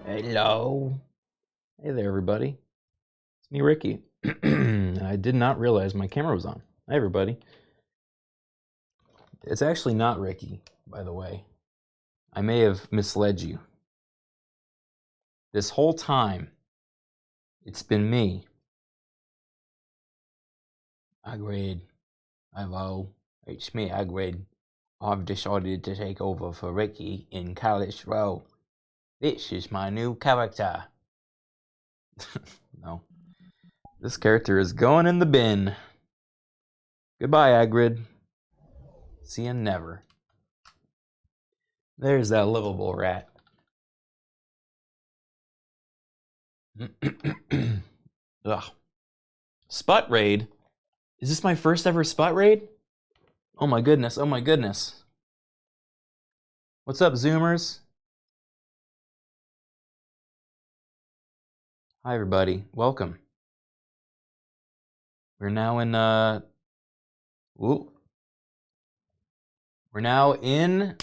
Hello. Hey there, everybody. It's me, Rikky. I did not realize my camera was on. Hi, everybody. It's actually not Rikky, by the way. I may have misled you. This whole time, it's been me. Agreed. Hello. It's me, Agreed. I've decided to take over for Rikky in Callous Row. This is my new character. No. This character is going in the bin. Goodbye, Agrid. See you never. There's that livable rat. Ugh. Spot raid? Is this my first ever spot raid? Oh my goodness, oh my goodness. What's up, Zoomers? Hi, everybody. Welcome. We're now in, we're now in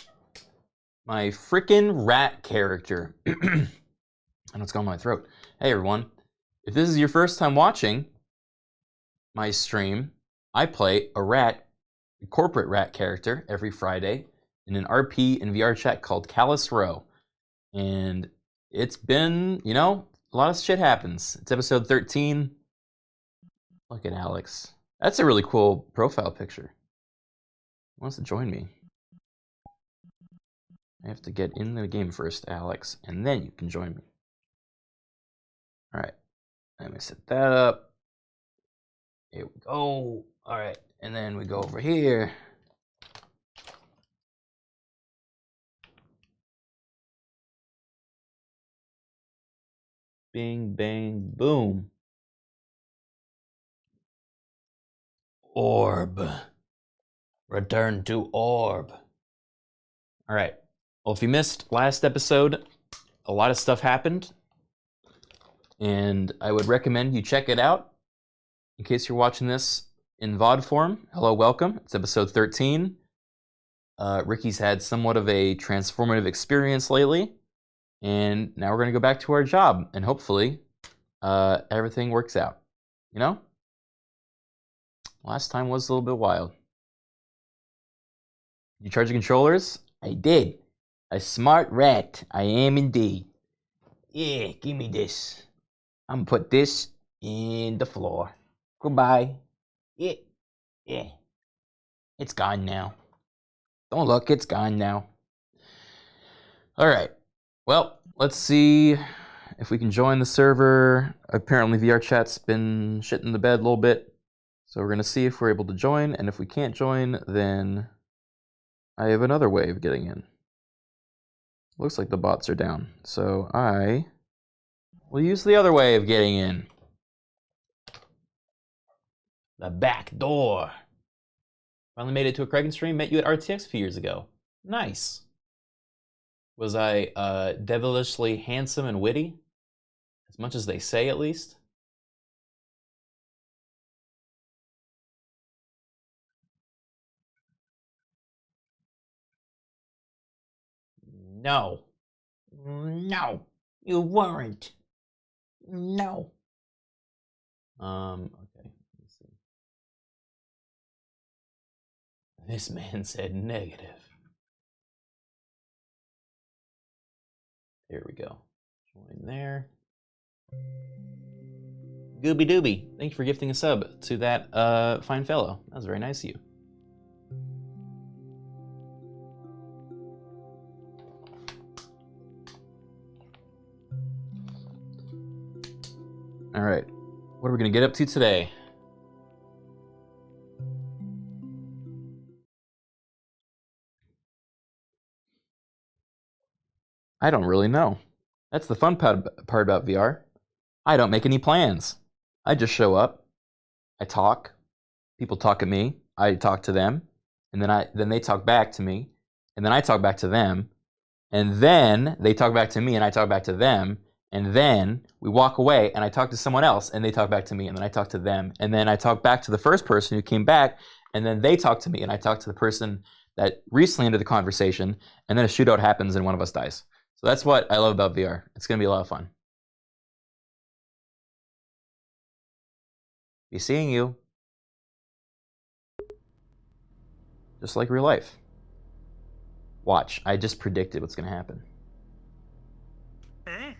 my frickin' rat character. I know what's going on my throat. Hey, everyone. If this is your first time watching my stream, I play a corporate rat character every Friday in an RP and VRChat called Callous Row. And it's been, you know, a lot of shit happens. It's episode 13. Look at Alex. That's a really cool profile picture. Who wants to join me? I have to get in the game first, Alex, and then you can join me. All right. Let me set that up. Here we go. All right. And then we go over here. Bing, bang, boom. Orb. Return to orb. All right. Well, if you missed last episode, a lot of stuff happened. And I would recommend you check it out. In case you're watching this in VOD form, hello, welcome. It's episode 13. Rikky's had somewhat of a transformative experience lately. And now we're going to go back to our job. And hopefully, everything works out. You know? Last time was a little bit wild. You charge the controllers? I did. A smart rat. I am indeed. Yeah, give me this. I'm gonna put this in the floor. Goodbye. Yeah. It's gone now. Don't look, it's gone now. All right. Well, let's see if we can join the server. Apparently VRChat's been shitting the bed a little bit. So we're gonna see if we're able to join, and if we can't join, then I have another way of getting in. Looks like the bots are down. So I will use the other way of getting in. The back door. Finally made it to a Criken stream. Met you at RTX a few years ago. Nice. Was I devilishly handsome and witty? As much as they say, at least. No. No. You weren't. No. Okay. Let's see. This man said negative. There we go. Join there. Gooby Dooby, thank you for gifting a sub to that fine fellow. That was very nice of you. All right, what are we gonna get up to today? I don't really know. That's the fun part about VR. I don't make any plans. I just show up. I talk. People talk at me. I talk to them, and then they talk back to me, and then I talk back to them, and then they talk back to me, and I talk back to them, and then we walk away, and I talk to someone else, and they talk back to me, and then I talk to them, and then I talk back to the first person who came back, and then they talk to me, and I talk to the person that recently ended the conversation, and then a shootout happens, and one of us dies. So that's what I love about VR. It's gonna be a lot of fun. Be seeing you. Just like real life. Watch, I just predicted what's gonna happen. Hey.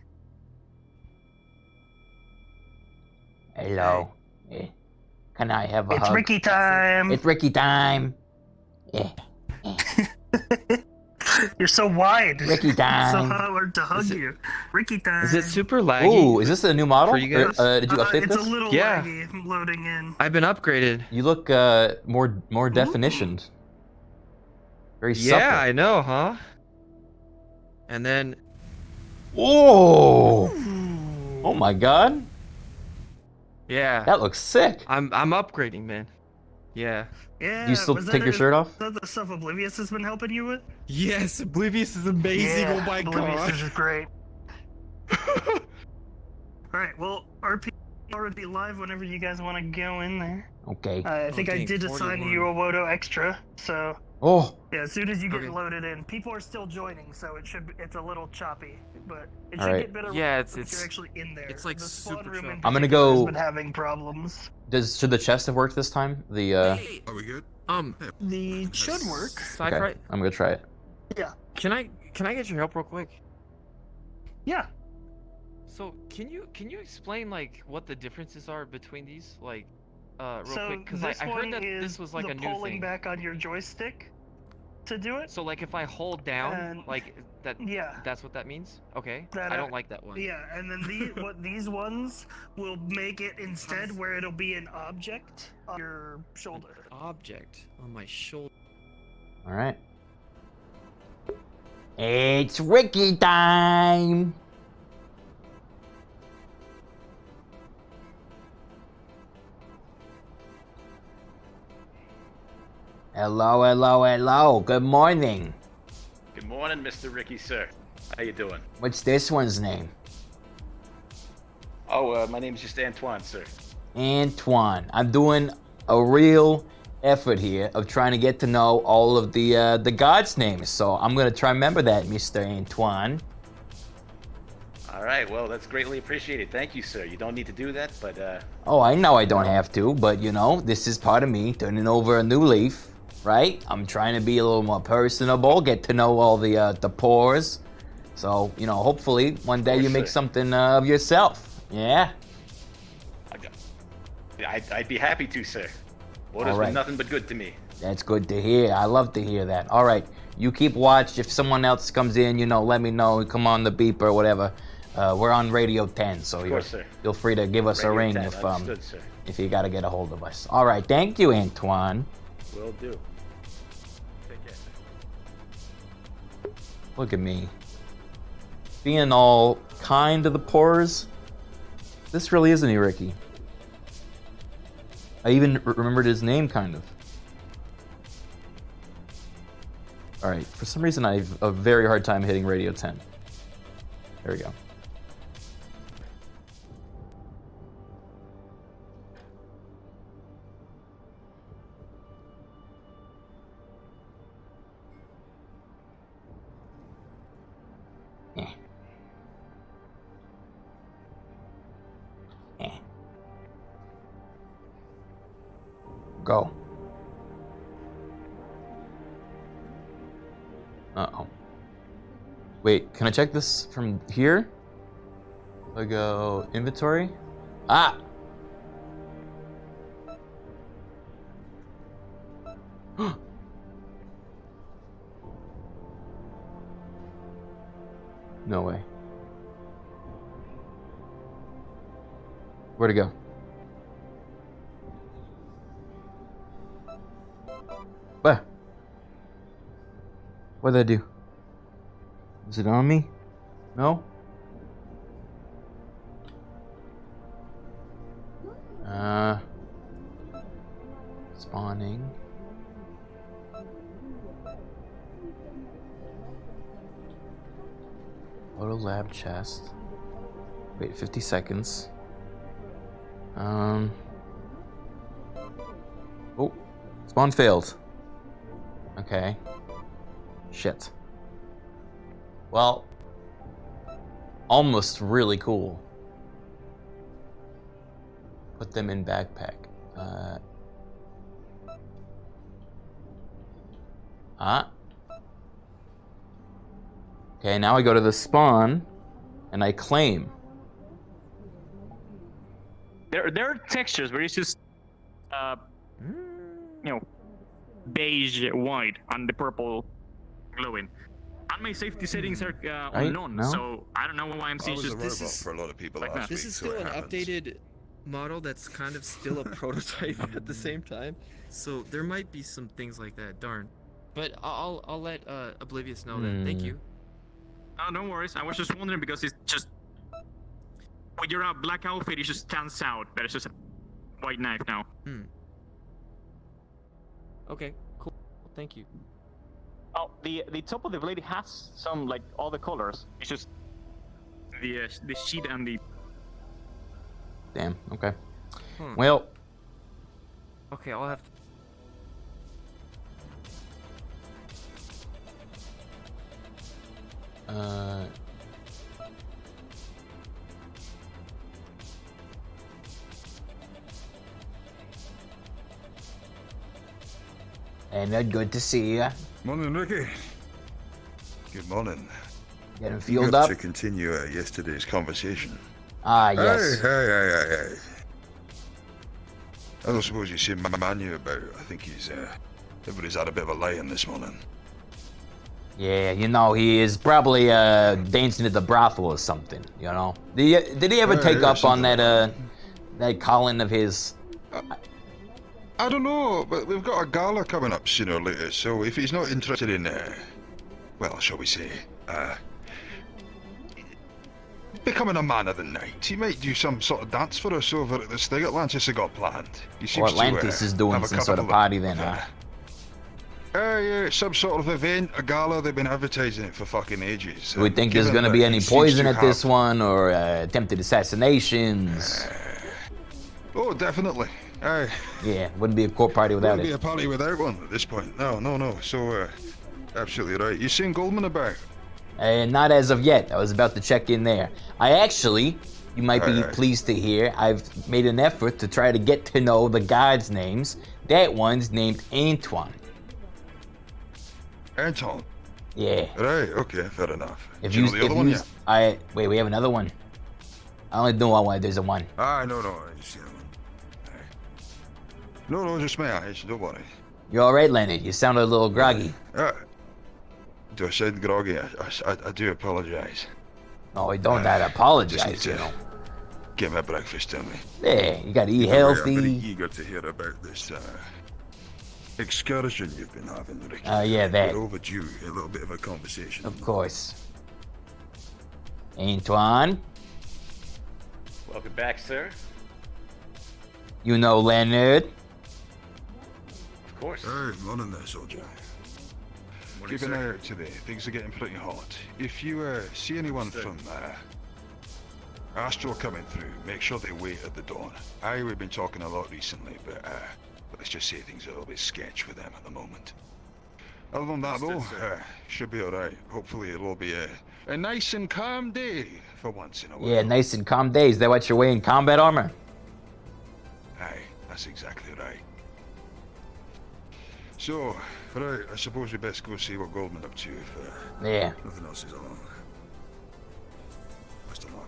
Hello. Hey. Can I have a It's hug? Rikky time. It's Rikky time. Yeah. You're so wide. Rikky It's so time. hard to hug you. Rikky time. Is it super laggy? Ooh, is this a new model? for you guys? Or, did you update it's this? a little Yeah. laggy loading in. I've been upgraded. You look more definitioned. Very Yeah, supple. I know, huh? And then Oh! Oh my god. yeah, That looks sick. I'm upgrading, man. Yeah. Yeah. Do you still was take your shirt off? Is that the stuff Oblivious has been helping you with? Yes, Oblivious is amazing. Yeah, oh my Oblivious god. is great. Alright, well, RP already live whenever you guys want to go in there. Okay. I think I dang, did assign 41. you a Wodo extra, so Oh, yeah, as soon as you get Okay. loaded in, people are still joining, so it's a little choppy, but it should Alright. get better Yeah, if it's you're actually in there. it's, like, the spawn super room in choppy. I'm gonna particular go- has been having problems. should the chest have worked this time? The Are we good? The should work. Sci-fi. okay. I'm gonna try it. Yeah. Can I get your help real quick? Yeah. So can you explain like what the differences are between these, like, real So quick? Because this I one heard that is this was like the a new pulling thing. back on your joystick to do it. So like if I hold down, And- like that. Yeah. That's what that means. Okay. That, I don't like that one. Yeah, and then what these ones will make it instead where it'll be an object on your shoulder. Object on my shoulder. All right. It's Rikky time. Hello, hello, hello. Good morning. Good morning, Mr. Rikky, sir. How you doing? What's this one's name? Oh, my name's just Antoine, sir. Antoine. I'm doing a real effort here of trying to get to know all of the gods' names. So I'm gonna try and remember that, Mr. Antoine. All right, well, that's greatly appreciated. Thank you, sir. You don't need to do that, but Oh, I know I don't have to, but you know, this is part of me turning over a new leaf, right? I'm trying to be a little more personable, get to know all the pores. So, you know, hopefully one day you course, make sir. something of yourself. Yeah? I'd be happy to, sir. Water's All right. been nothing but good to me. That's good to hear. I love to hear that. All right, you keep watch. If someone else comes in, you know, let me know. Come on the beep or whatever. We're on Radio 10, so Of course, sir. feel free to give us a Radio ring 10, if understood, sir. if you gotta get a hold of us. All right, thank you, Antoine. Will do. Take care, sir. Look at me, being all kind to the pores. This really isn't Rikky. I even remembered his name, kind of. All right, for some reason I have a very hard time hitting Radio 10. There we go. Eh. Eh. Go. Uh-oh. Wait, can I check this from here? I go inventory. Ah! No way. Where'd it go? Where? What did I do? Is it on me? No? Spawning. Photo lab chest. Wait, 50 seconds. Oh, spawn failed. Okay. Shit. Well, almost really cool. Put them in backpack. Okay, now I go to the spawn, and I claim. There are textures where it's just, beige white and the purple glowing. And my safety settings are Right? on none, No? so I don't know why I'm I seeing was a just robot for a lot of people like last that. week. This is so still it an happens. updated model that's kind of still a prototype at the same time. So there might be some things like that. Darn. But I'll let Oblivious know that. Thank you. Oh, no worries. I was just wondering because it's just with your black outfit, it just stands out. But it's just a white knife now. Okay, cool. Thank you. Oh, the top of the blade has some like all the colors. It's just the sheet and the. Damn. Okay. Hmm. Well, Okay, I'll have to. and good to see you. Morning, Ricky. Good morning. Getting fueled Good up. to continue yesterday's conversation. Ah, yes. Hey. I don't suppose you've seen my man you about. I think he's, everybody's had a bit of a lay-in this morning. Yeah, you know, he is probably dancing at the brothel or something, you know. Did he ever take yeah, up on something that that calling of his? I don't know, but we've got a gala coming up sooner or later, so if he's not interested in, well, shall we say, becoming a man of the night, he might do some sort of dance for us over at this thing Atlantis have got planned. He Or seems Atlantis to, is doing have a some sort of couple party then, huh? Yeah, some sort of event, a gala. They've been advertising it for fucking ages. Do we think there's Given gonna that be he any seems poison to at this have- one, or attempted assassinations? Oh, definitely. Aye. Yeah, wouldn't be a court party without Wouldn't be it. a party without one at this point. No. So, absolutely right. You seen Goldman about? Not as of yet. I was about to check in there. You might be Aye. pleased to hear, I've made an effort to try to get to know the guards' names. That one's named Antoine. Anton. Yeah. Right, okay, fair enough. If Do you know the other one yet? Wait, we have another one. I only know one. There's a one. No, I just see that one. Aye. No, just me, don't worry. You all right, Leonard? You sound a little groggy. Do I sound groggy? I do apologise. Oh, don't that Just apologize, need you to know. get my breakfast in me. Yeah, you gotta eat Anyway, I'm healthy. very eager to hear about this excursion you've been having, Ricky. Yeah, that. We're overdue a little bit of a conversation. Of course. Antoine, Welcome back, sir. you know Leonard. Of course. Hey, morning there, soldier. Keep an eye out today. Things are getting pretty hot. If you see anyone from Astral coming through, make sure they wait at the door. We've been talking a lot recently, but let's just say things are a little bit sketch with them at the moment. Other than that, though, should be alright. Hopefully it'll all be a nice and calm day for once in a while. Yeah, nice and calm days. Is that what you're wearing combat armor? Aye, that's exactly right. So, right, I suppose we best go see what Goldman's up to if Yeah. nothing else is along. Best of luck.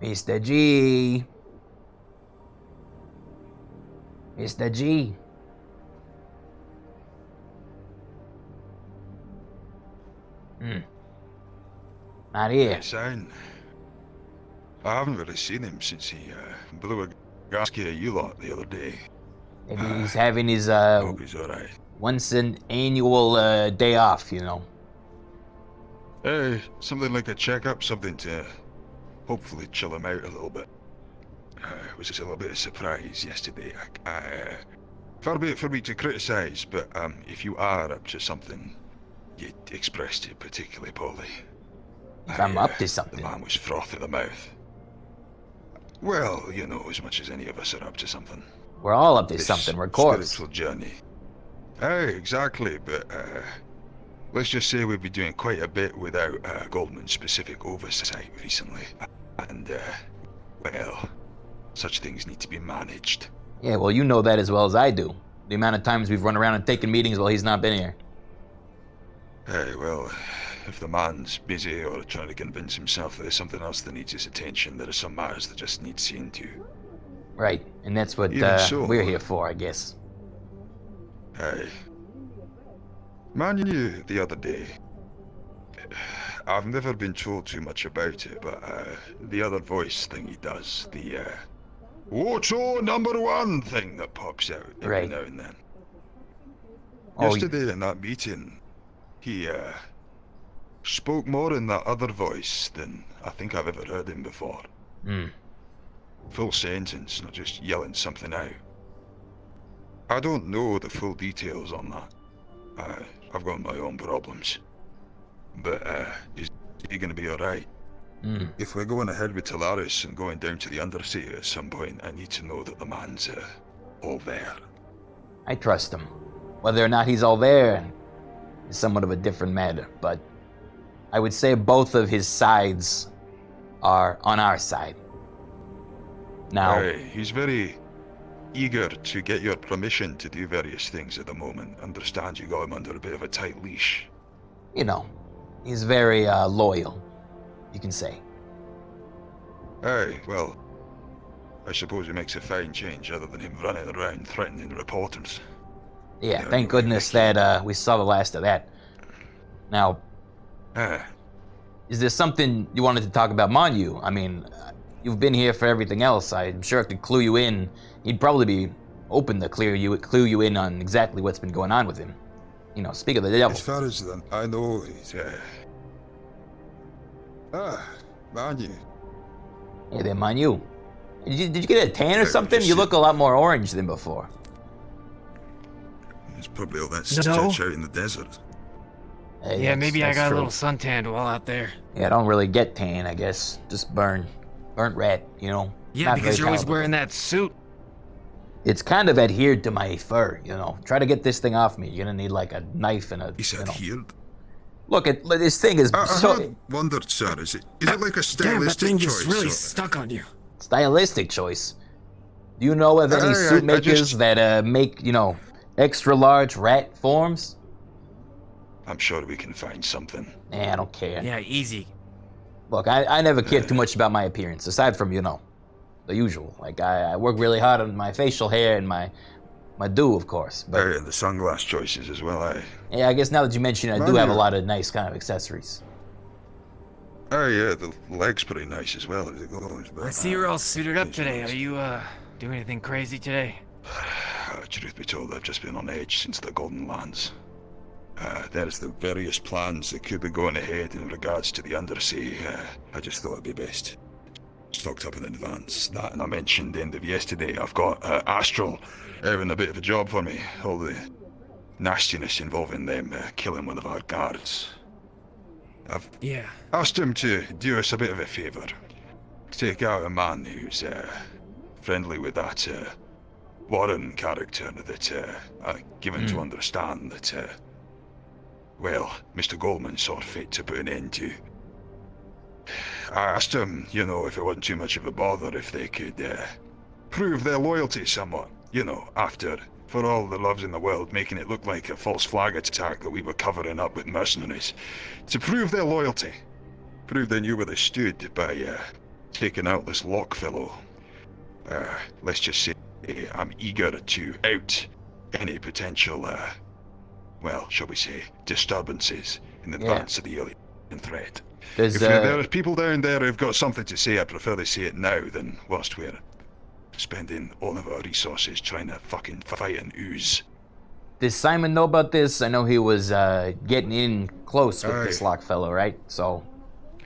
Mr. G. Mr. G. Not here. Hey, Sign. I haven't really seen him since he blew a gasket at you lot the other day. Maybe he's having his I hope he's alright. once an annual day off, you know. Hey, something like a checkup, something to hopefully chill him out a little bit. It was just a little bit of surprise yesterday. Far be it for me to criticise, but if you are up to something, you expressed it particularly poorly. If I'm up to something. The man was froth at the mouth. Well, you know, as much as any of us are up to something. We're all up to This something. We're corpse. spiritual journey. Aye, exactly, but let's just say we've been doing quite a bit without Goldman's specific oversight recently. And, well, such things need to be managed. Yeah, well, you know that as well as I do. The amount of times we've run around and taken meetings while he's not been here. Hey, well, if the man's busy or trying to convince himself that there's something else that needs his attention, there are some matters that just need seeing to. Right, and that's what Even so, we're here for, I guess. Hey. Man, you knew the other day. I've never been told too much about it, but the other voice thing he does, the Wocho #1 thing that pops out every Right. now and then. Oh, Yesterday in that meeting, he spoke more in that other voice than I think I've ever heard him before. Full sentence, not just yelling something out. I don't know the full details on that. I've got my own problems. But is he gonna be alright? If we're going ahead with Talaris and going down to the Undersea at some point, I need to know that the man's all there. I trust him. Whether or not he's all there is somewhat of a different matter, but I would say both of his sides are on our side. Now, He's very eager to get your permission to do various things at the moment. Understand you got him under a bit of a tight leash. you know, he's very loyal, you can say. Aye, well, I suppose it makes a fine change other than him running around threatening reporters. Yeah, Yeah, thank goodness that we saw the last of that. Now, is there something you wanted to talk about Monyu? I mean, you've been here for everything else. I'm sure I could clue you in. He'd probably be open to clue you in on exactly what's been going on with him. You know, speak of the devil. As far as I know, he's Manu. Hey there, Monyu. Did you get a tan or Yeah, something? just You sit- look a lot more orange than before. It's probably all that No. stretch out in the desert. Hey, Yeah, that's- maybe I that's got a true. little suntanned while out there. Yeah, I don't really get tan, I guess. Just burnt rat, you know. Yeah, Not because very you're always palatable. wearing that suit. It's kind of adhered to my fur, you know. Try to get this thing off me. You're gonna need like a knife and a. He said you know. here. Look, this thing is I so had wondered, sir, is it like a Damn, that stylistic thing choice? is really or- stuck on you. stylistic choice. Do you know of any I suit makers just- that make, you know, extra large rat forms? I'm sure we can find something. Nah, I don't care. Yeah, easy. Look, I never cared too much about my appearance, aside from, you know, the usual. Like, I work really hard on my facial hair and my do, of course. But, And the sunglass choices as well, aye. yeah, I guess now that you mention it, I do Well, have a yeah. lot of nice kind of accessories. Oh yeah, the leg's pretty nice as well as it goes. But, I see you're all suited up it's today. nice. Are you, doing anything crazy today? Truth be told, I've just been on edge since the Golden Lands. There's the various plans that could be going ahead in regards to the Undersea. I just thought it'd be best. Stocked up in advance. That, and I mentioned the end of yesterday, I've got Astral having a bit of a job for me. All the nastiness involving them killing one of our guards. I've Yeah. asked him to do us a bit of a favour. Take out a man who's friendly with that Warren character that given to understand that, well, Mr. Goldman saw fit to put an end to. I asked him, you know, if it wasn't too much of a bother if they could prove their loyalty somewhat, you know, after, for all the loves in the world, making it look like a false flag attack that we were covering up with mercenaries. To prove their loyalty, prove they knew where they stood by taking out this Locke fellow. Let's just say I'm eager to out any potential, well, shall we say, disturbances in advance of the alien threat. There's, If there are people down there who've got something to say, I'd prefer they say it now than whilst we're spending all of our resources trying to fucking fight an ooze. Does Simon know about this? I know he was getting in close with this Aye. Locke fellow, right? So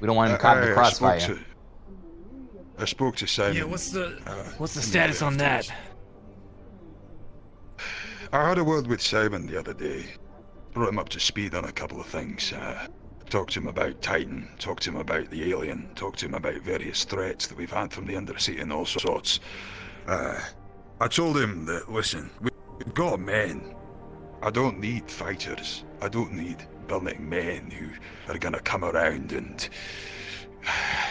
we don't want him caught in the crossfire. I spoke to Simon. Yeah, what's the in status on that? I had a word with Simon the other day. Brought him up to speed on a couple of things. Talked to him about Titan, talked to him about the alien, talked to him about various threats that we've had from the Undersea and all sorts. I told him that, listen, we've got men. I don't need fighters. I don't need burning men who are gonna come around and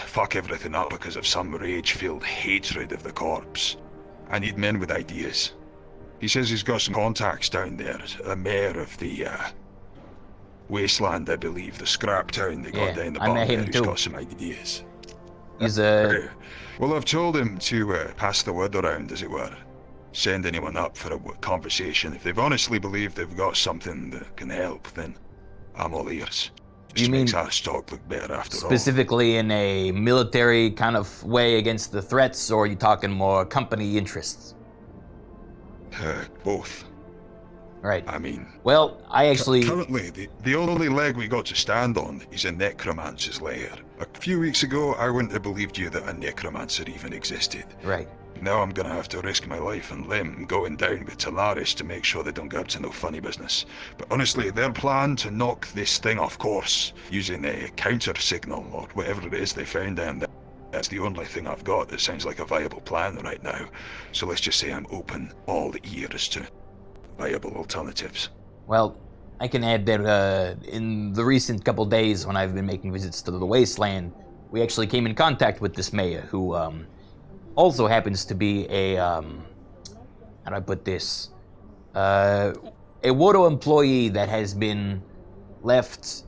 fuck everything up because of some rage-filled hatred of the corpse. I need men with ideas. He says he's got some contacts down there. The mayor of the Wasteland, I believe, the scrap town they got down the bottom there, who's got some ideas. He's Well, I've told him to pass the word around, as it were. Send anyone up for a conversation. If they've honestly believed they've got something that can help, then I'm all ears. Just You mean makes our stock look better after all. specifically in a military kind of way against the threats, or are you talking more company interests? Both. Right. I mean, Well, I actually... currently, the only leg we got to stand on is a necromancer's lair. A few weeks ago, I wouldn't have believed you that a necromancer even existed. Right. Now I'm gonna have to risk my life and limb going down with Talaris to make sure they don't get up to no funny business. But honestly, their plan to knock this thing off course using a counter signal or whatever it is they found down there, that's the only thing I've got that sounds like a viable plan right now. So let's just say I'm open all ears to viable alternatives. Well, I can add that in the recent couple days when I've been making visits to the Wasteland, we actually came in contact with this mayor who also happens to be a, how do I put this? A Wodo employee that has been left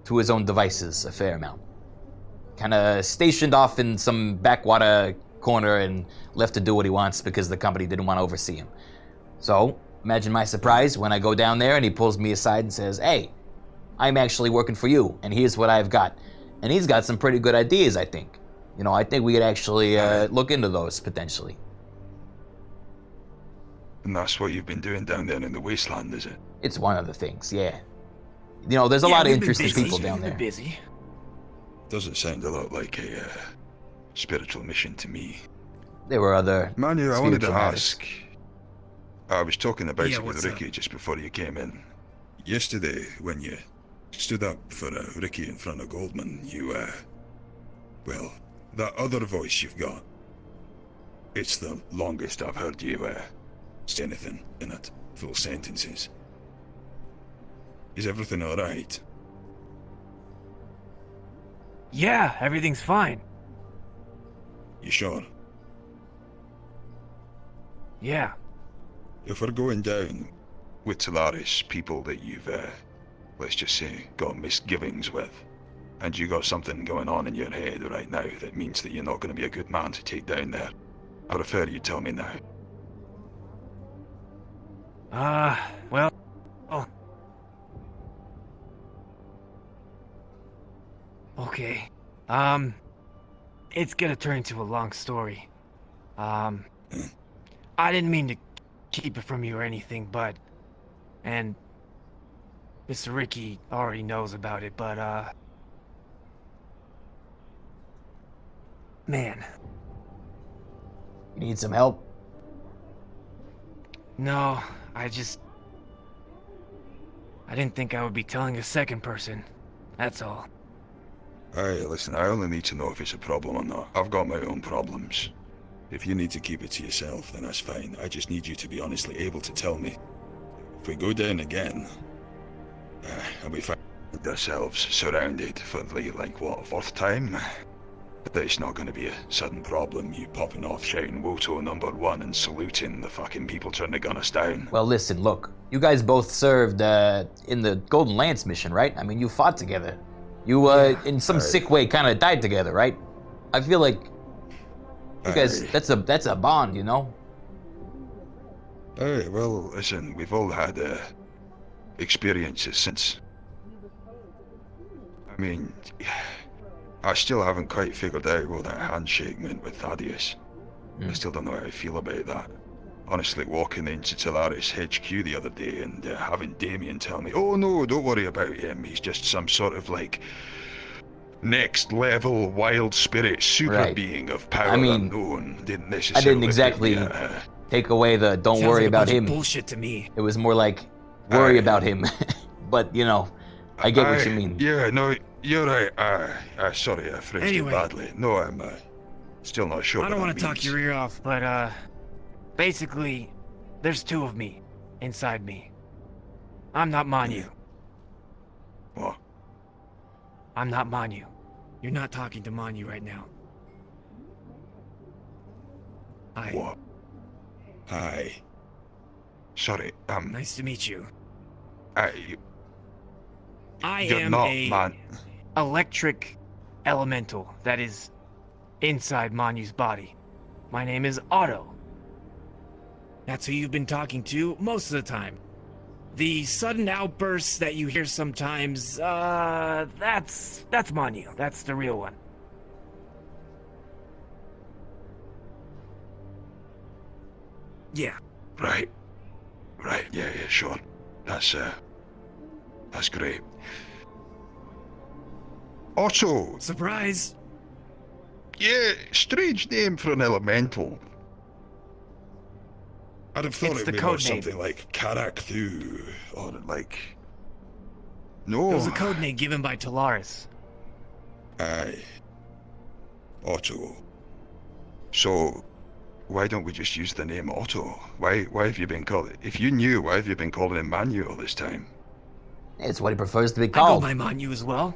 to his own devices a fair amount. Kind of stationed off in some backwater corner and left to do what he wants because the company didn't want to oversee him. So, imagine my surprise when I go down there and he pulls me aside and says, "Hey, I'm actually working for you, and here's what I've got." And he's got some pretty good ideas, I think. You know, I think we could actually look into those, potentially. And that's what you've been doing down there in the Wasteland, is it? It's one of the things, yeah. You know, there's a lot of interesting people down there. Busy. Doesn't sound a lot like a spiritual mission to me. There were other Manu, I wanted to spiritual matters. ask. I was talking about Yeah, it with what's Rikky just before you came in. Yesterday, when you stood up for Rikky in front of Goldman, you, well, that other voice you've got, it's the longest I've heard you, say anything in it, full sentences. Is everything alright? Yeah, everything's fine. You sure? Yeah. If we're going down with Talaris, people that you've, let's just say, got misgivings with, and you got something going on in your head right now that means that you're not going to be a good man to take down there, I prefer you tell me now. Well, oh. Okay. It's gonna turn into a long story. I didn't mean to keep it from you or anything, but... And... Mr. Rikky already knows about it, but, man. You need some help? No, I didn't think I would be telling a second person. That's all. Alright, listen, I only need to know if it's a problem or not. I've got my own problems. If you need to keep it to yourself, then that's fine. I just need you to be honestly able to tell me. If we go down again, and we find ourselves surrounded for the, like, what, fourth time? That it's not going to be a sudden problem, you popping off shouting Woto #1 and saluting the fucking people trying to gun us down. Well, listen, look. You guys both served in the Golden Lance mission, right? I mean, you fought together. You, in some sick way, kind of died together, right? I feel like you guys, that's a bond, you know? Alright, well, listen, we've all had experiences since. I mean, I still haven't quite figured out what that handshake meant with Thaddeus. I still don't know how I feel about that. Honestly, walking into Talaris HQ the other day and having Damien tell me, "Oh no, don't worry about him, he's just some sort of, like, next level wild spirit super Right. being of power I mean, unknown didn't I necessarily didn't exactly fit me, take away the don't Sounds worry like a about bunch of him. bullshit to me. It was more like worry Aye. about him. But, you know, I get what you mean. Yeah, no, you're right. Sorry, I phrased Anyway. it badly. No, I'm still not sure. I don't what want that to talk means. your ear off, but basically, there's two of me inside me. I'm not Manu. What? I'm not Manu. You're not talking to Manu right now. Hi. What? Hi. Sorry, Nice to meet you. I, I you're am not, a man. electric elemental that is inside Manu's body. My name is Otto. That's who you've been talking to most of the time. The sudden outbursts that you hear sometimes, that's Manu. That's the real one. Yeah. Right. Right, yeah, sure. That's great. Otto! Surprise! Yeah, strange name for an elemental. I'd have thought It's it'd the be code more name. something like Karakthu, or like... It No. was a code name given by Talaris. Aye. Otto. So, why don't we just use the name Otto? Why have you been called... If you knew, why have you been calling him Manu all this time? It's what he prefers to be I go called. by Manu as well.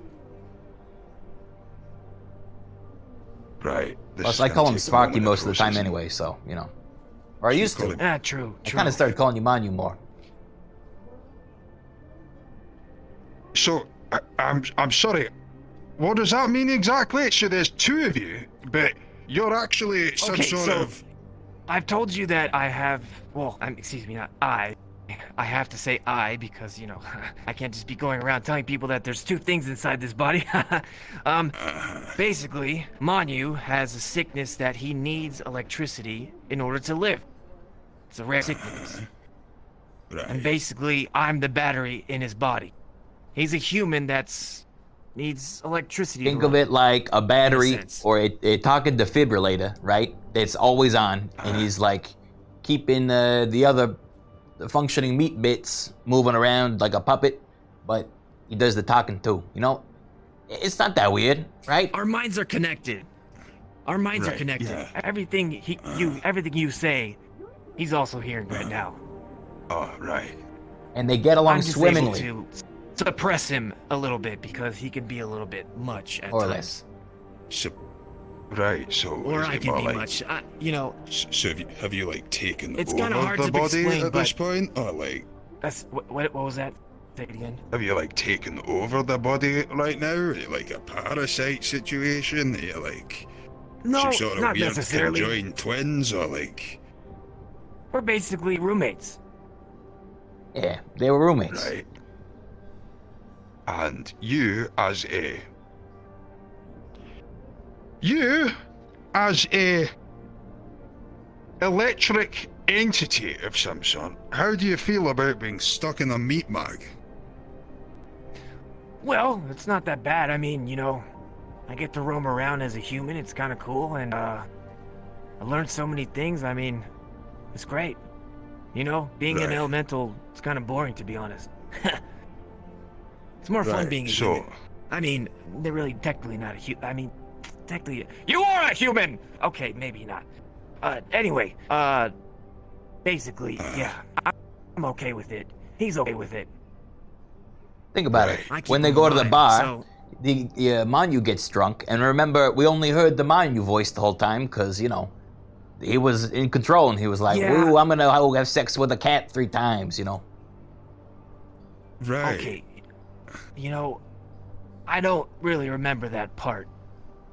Right. This Plus, is I gonna call him take a Sparky moment most of the time processing. anyway, so, you know. Or I used call to. him- Ah, true. I kind of started calling you Manu more. So, I'm sorry. What does that mean exactly? So there's two of you, but you're actually some Okay, sort so- of... I've told you that I have, well, excuse me, not I. I have to say I because, you know, I can't just be going around telling people that there's two things inside this body. Basically, Manu has a sickness that he needs electricity in order to live. It's a rare sickness. Right. And basically, I'm the battery in his body. He's a human that's needs electricity. Think to of run. it like a battery sense. or a talking defibrillator, right? That's always on, and he's like keeping the functioning meat bits moving around like a puppet, but he does the talking too. You know, it's not that weird, right? Our minds are connected. Our minds are Right, connected. yeah. Everything everything you say, he's also hearing right now. Oh, right. And they get along I'm just swimmingly, able to suppress him a little bit because he can be a little bit much at more or times. less. So, right, so... Or is I it can more be like... much. You know, So have you like taken It's over kinda hard the to body explain, at this but- point, or like that's what was that? Say it again. have you like taken over the body right now? Are you like a parasite situation? Are you like No, some sort of not weird necessarily. conjoined twins, or like We're basically roommates. Yeah, they were roommates. right? And you as a electric entity of some sort, how do you feel about being stuck in a meat mag? Well, it's not that bad. I mean, you know, I get to roam around as a human. It's kind of cool, and I learned so many things. I mean, it's great. You know, being an Right. elemental is kind of boring, to be honest. It's more fun Right, being a so- human. I mean, they're really technically not a human. I mean, technically, you are a human. Okay, maybe not. Anyway, basically, yeah, I'm okay with it. He's okay with it. Think about Right. I keep it. When they him go to the alive, bar, so- the Manu gets drunk, and remember, we only heard the Manu voice the whole time because, you know, he was in control, and he was like, Yeah. "Ooh, I'm gonna have sex with a cat 3 times," you know. Right. Okay, you know, I don't really remember that part.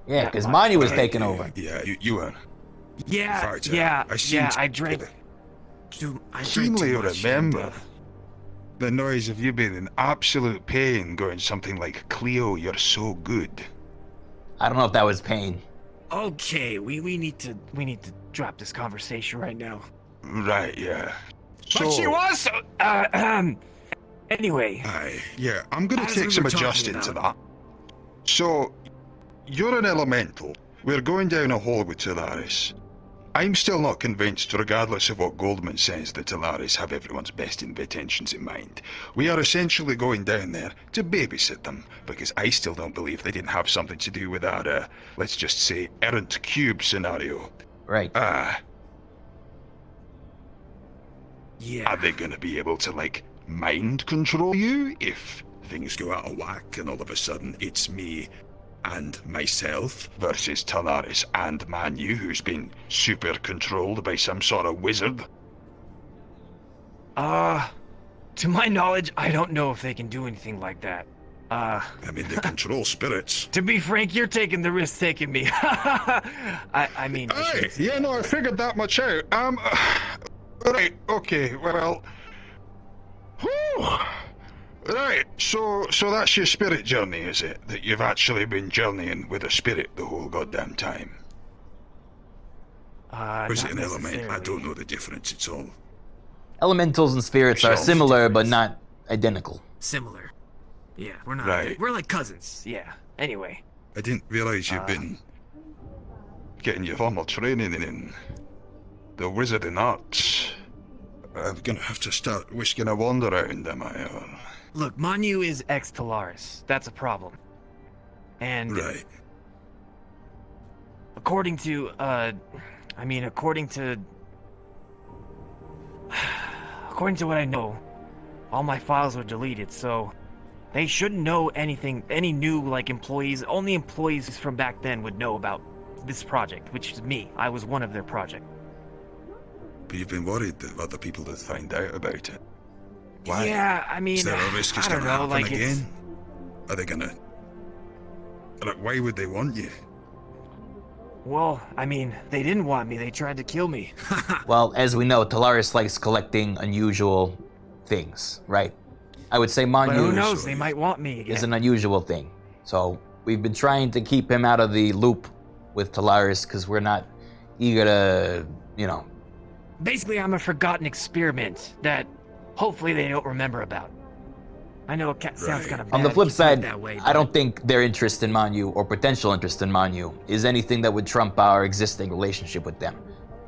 Yeah, That because much. Manu was Right, taking yeah, over. Yeah, you were. Yeah, In fact, yeah, I seem yeah. to I drank. Dude, I drank keenly too much, remember and, the noise of you being in absolute pain, going something like, "Cleo, you're so good." I don't know if that was pain. okay, we need to drop this conversation right now. Right, yeah. But she was. Anyway, Aye, yeah, I'm gonna As take we some were talking adjusting to about- that. So, you're an elemental. We're going down a hole with Talaris. I'm still not convinced, regardless of what Goldman says, that Talaris have everyone's best intentions in mind. We are essentially going down there to babysit them, because I still don't believe they didn't have something to do with our, let's just say, errant cube scenario. Right. Yeah. Are they gonna be able to, like, mind control you if things go out of whack and all of a sudden it's me and myself versus Talaris and Manu, who's been super controlled by some sort of wizard? To my knowledge, I don't know if they can do anything like that. I mean, they control spirits. To be frank, you're taking the risk taking me. I mean... Aye, yeah, no, I figured that much out. Right, okay, well... Whew. Right, so that's your spirit journey, is it? That you've actually been journeying with a spirit the whole goddamn time? Or is it an element? I don't know the difference, it's all... Elementals and spirits are similar, but not identical. Similar. Yeah, we're not. Right. We're like cousins. Yeah, anyway. I didn't realize you've been getting your formal training in the wizarding arts. I'm gonna have to start whisking a wander around, am I? Or... Look, Manu is ex-Talaris. That's a problem. And... Right. According to what I know, all my files were deleted, so they shouldn't know anything. Any new, like, employees, only employees from back then would know about this project, which is me. I was one of their project. But you've been worried that other people would find out about it. Why? Yeah, I mean, Is there a risk it's I don't gonna know, happen like, again? Are they gonna... Like, why would they want you? Well, I mean, they didn't want me. They tried to kill me. Well, as we know, Talaris likes collecting unusual things, right? I would say But who Manu knows? They might want me again. is an unusual thing. So we've been trying to keep him out of the loop with Talaris because we're not eager to, you know. Basically, I'm a forgotten experiment that hopefully they don't remember about. I know it sounds Right. kind of bad. On the if flip you put it side, that way, I don't think their interest in Manu or potential interest in Manu is anything that would trump our existing relationship with them.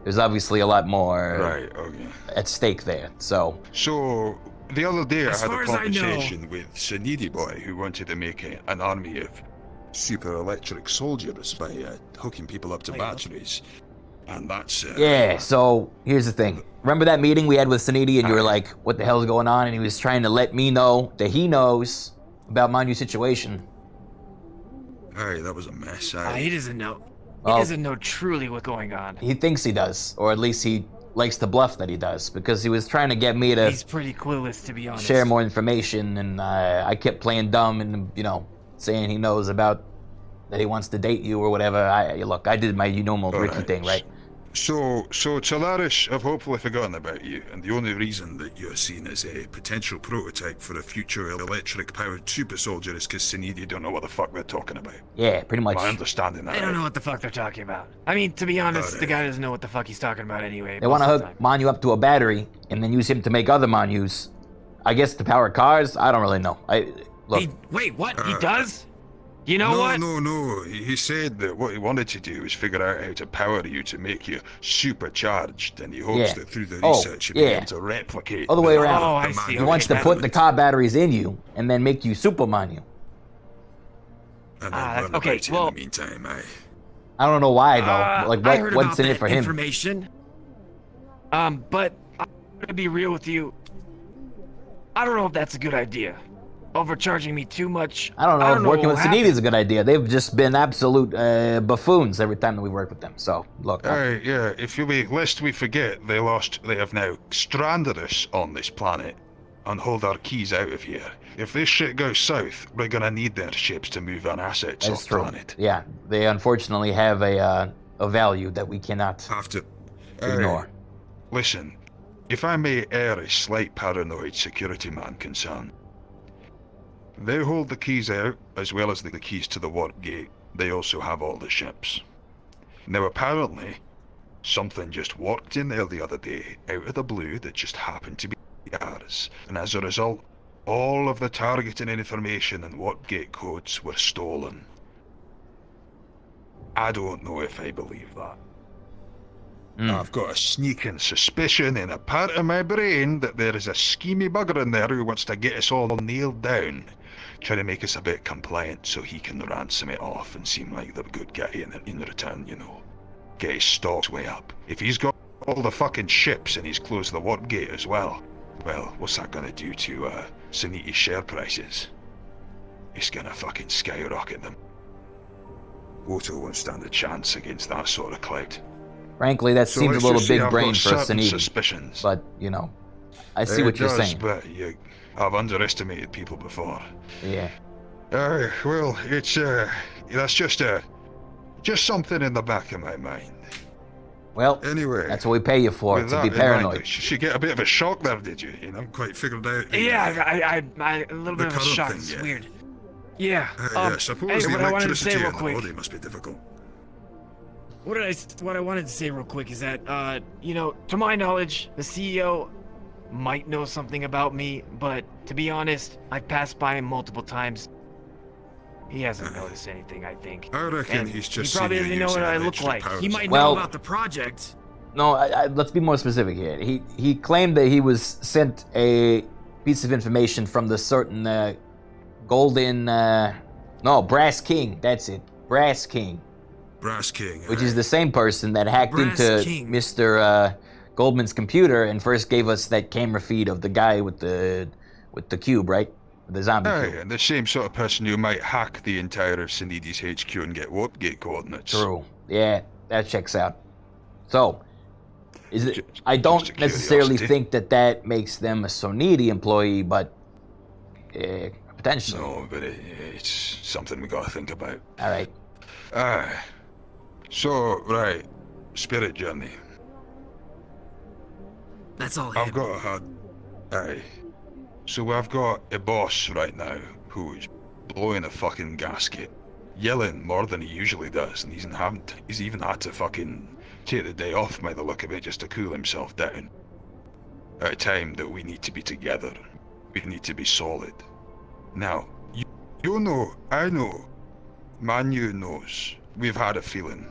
There's obviously a lot more Right, okay. at stake there. So So, the other day I As had far a as I know- conversation with Sanidi Boy, who wanted to make an army of super electric soldiers by hooking people up to batteries. And that's... yeah, so here's the thing. Remember that meeting we had with Sanidi and you were like, what the hell's going on? And he was trying to let me know that he knows about Manu's situation. Aye, that was a mess. He doesn't know. He Well, doesn't know truly what's going on. he thinks he does, or at least he likes to bluff that he does, because he was trying to get me to He's pretty clueless, to be honest. share more information, and I kept playing dumb and, you know, saying he knows about that he wants to date you or whatever. Look, I did my normal Rikky Alright. thing, right? So Talaris have hopefully forgotten about you, and the only reason that you're seen as a potential prototype for a future electric-powered super soldier is because Sanidi don't know what the fuck they're talking about. Yeah, pretty much. Am I understanding that They don't right? know what the fuck they're talking about. I mean, to be honest, the Alright. guy doesn't know what the fuck he's talking about anyway. They want to most of the hook time. Manu up to a battery and then use him to make other Manus. I guess to power cars? I don't really know. Look, Wait, what? He does? You know No, what? no. He said that what he wanted to do was figure out how to power you to make you supercharged, and he hopes Yeah. that through the Oh, research he'll be yeah. able to replicate. Other way around. Oh, I the see. Manu he wants to okay, put the element. car batteries in you and then make you super Manu. And then Ah, learn okay, about it well- in the meantime, I don't know why though. Like I heard what's about in it that for him? information. But I'm gonna be real with you. I don't know if that's a good idea. Overcharging me too much. I don't know if working what with will Sanidi happen. is a good idea. They've just been absolute buffoons every time that we work with them. So look, Aye, yeah, lest we forget, they have now stranded us on this planet and hold our keys out of here. If this shit goes south, we're gonna need their ships to move our assets that's off true. planet. Yeah, they unfortunately have a value that we cannot Have to ignore. Listen, if I may air a slight paranoid security man concern, they hold the keys out, as well as the keys to the warp gate. They also have all the ships. Now apparently, something just walked in there the other day, out of the blue, that just happened to be ours. And as a result, all of the targeting information and warp gate codes were stolen. I don't know if I believe that. Mm. I've got a sneaking suspicion in a part of my brain that there is a schemy bugger in there who wants to get us all nailed down, trying to make us a bit compliant so he can ransom it off and seem like the good guy in return, you know. Get his stocks way up. If he's got all the fucking ships and he's closed the warp gate as well, what's that gonna do to Suniti's share prices? It's gonna fucking skyrocket them. Otto won't stand a chance against that sort of clout. Frankly, that So seems a let's little just say big I've brain got for a certain Suniti. suspicions. But, you know, I see what you're saying. But I've underestimated people before. Yeah. Well, it's that's just something in the back of my mind. Well, Anyway, that's what we pay you for, with to that be in mind, paranoid. you get a bit of a shock there, did you? You know, quite figured out. Yeah, I a little the bit of a current shock. thing, It's yeah. weird. Yeah. I suppose hey, the what I wanted to say electricity real and the quick. body must be difficult. What I wanted to say real quick is that, you know, to my knowledge, the CEO might know something about me, but to be honest, I've passed by him multiple times. He hasn't noticed anything, I think. I reckon And he's just he probably seen you doesn't know what using I look electric like. powers. He might Well- know about the project. No, let's be more specific here. He claimed that he was sent a piece of information from the certain golden, Brass King. That's it, Brass King, Brass King, which is the same person that hacked Brass into King. Mr. Goldman's computer and first gave us that camera feed of the guy with the cube, right? The zombie Aye, cube. and the same sort of person who might hack the entire Sinidi's HQ and get warpgate coordinates. True. Yeah, that checks out. So, is it? Ju- I don't just a necessarily curiosity. think that makes them a Sonidi employee, but potentially. No, but it's something we gotta think about. All right. Aye. So, right, spirit journey. That's all I've got a hard. Aye. So I've got a boss right now who is blowing a fucking gasket, yelling more than he usually does, and he's even had to fucking take the day off by the look of it just to cool himself down. At a time that we need to be together, we need to be solid. Now, you know, I know, Manu knows. We've had a feeling.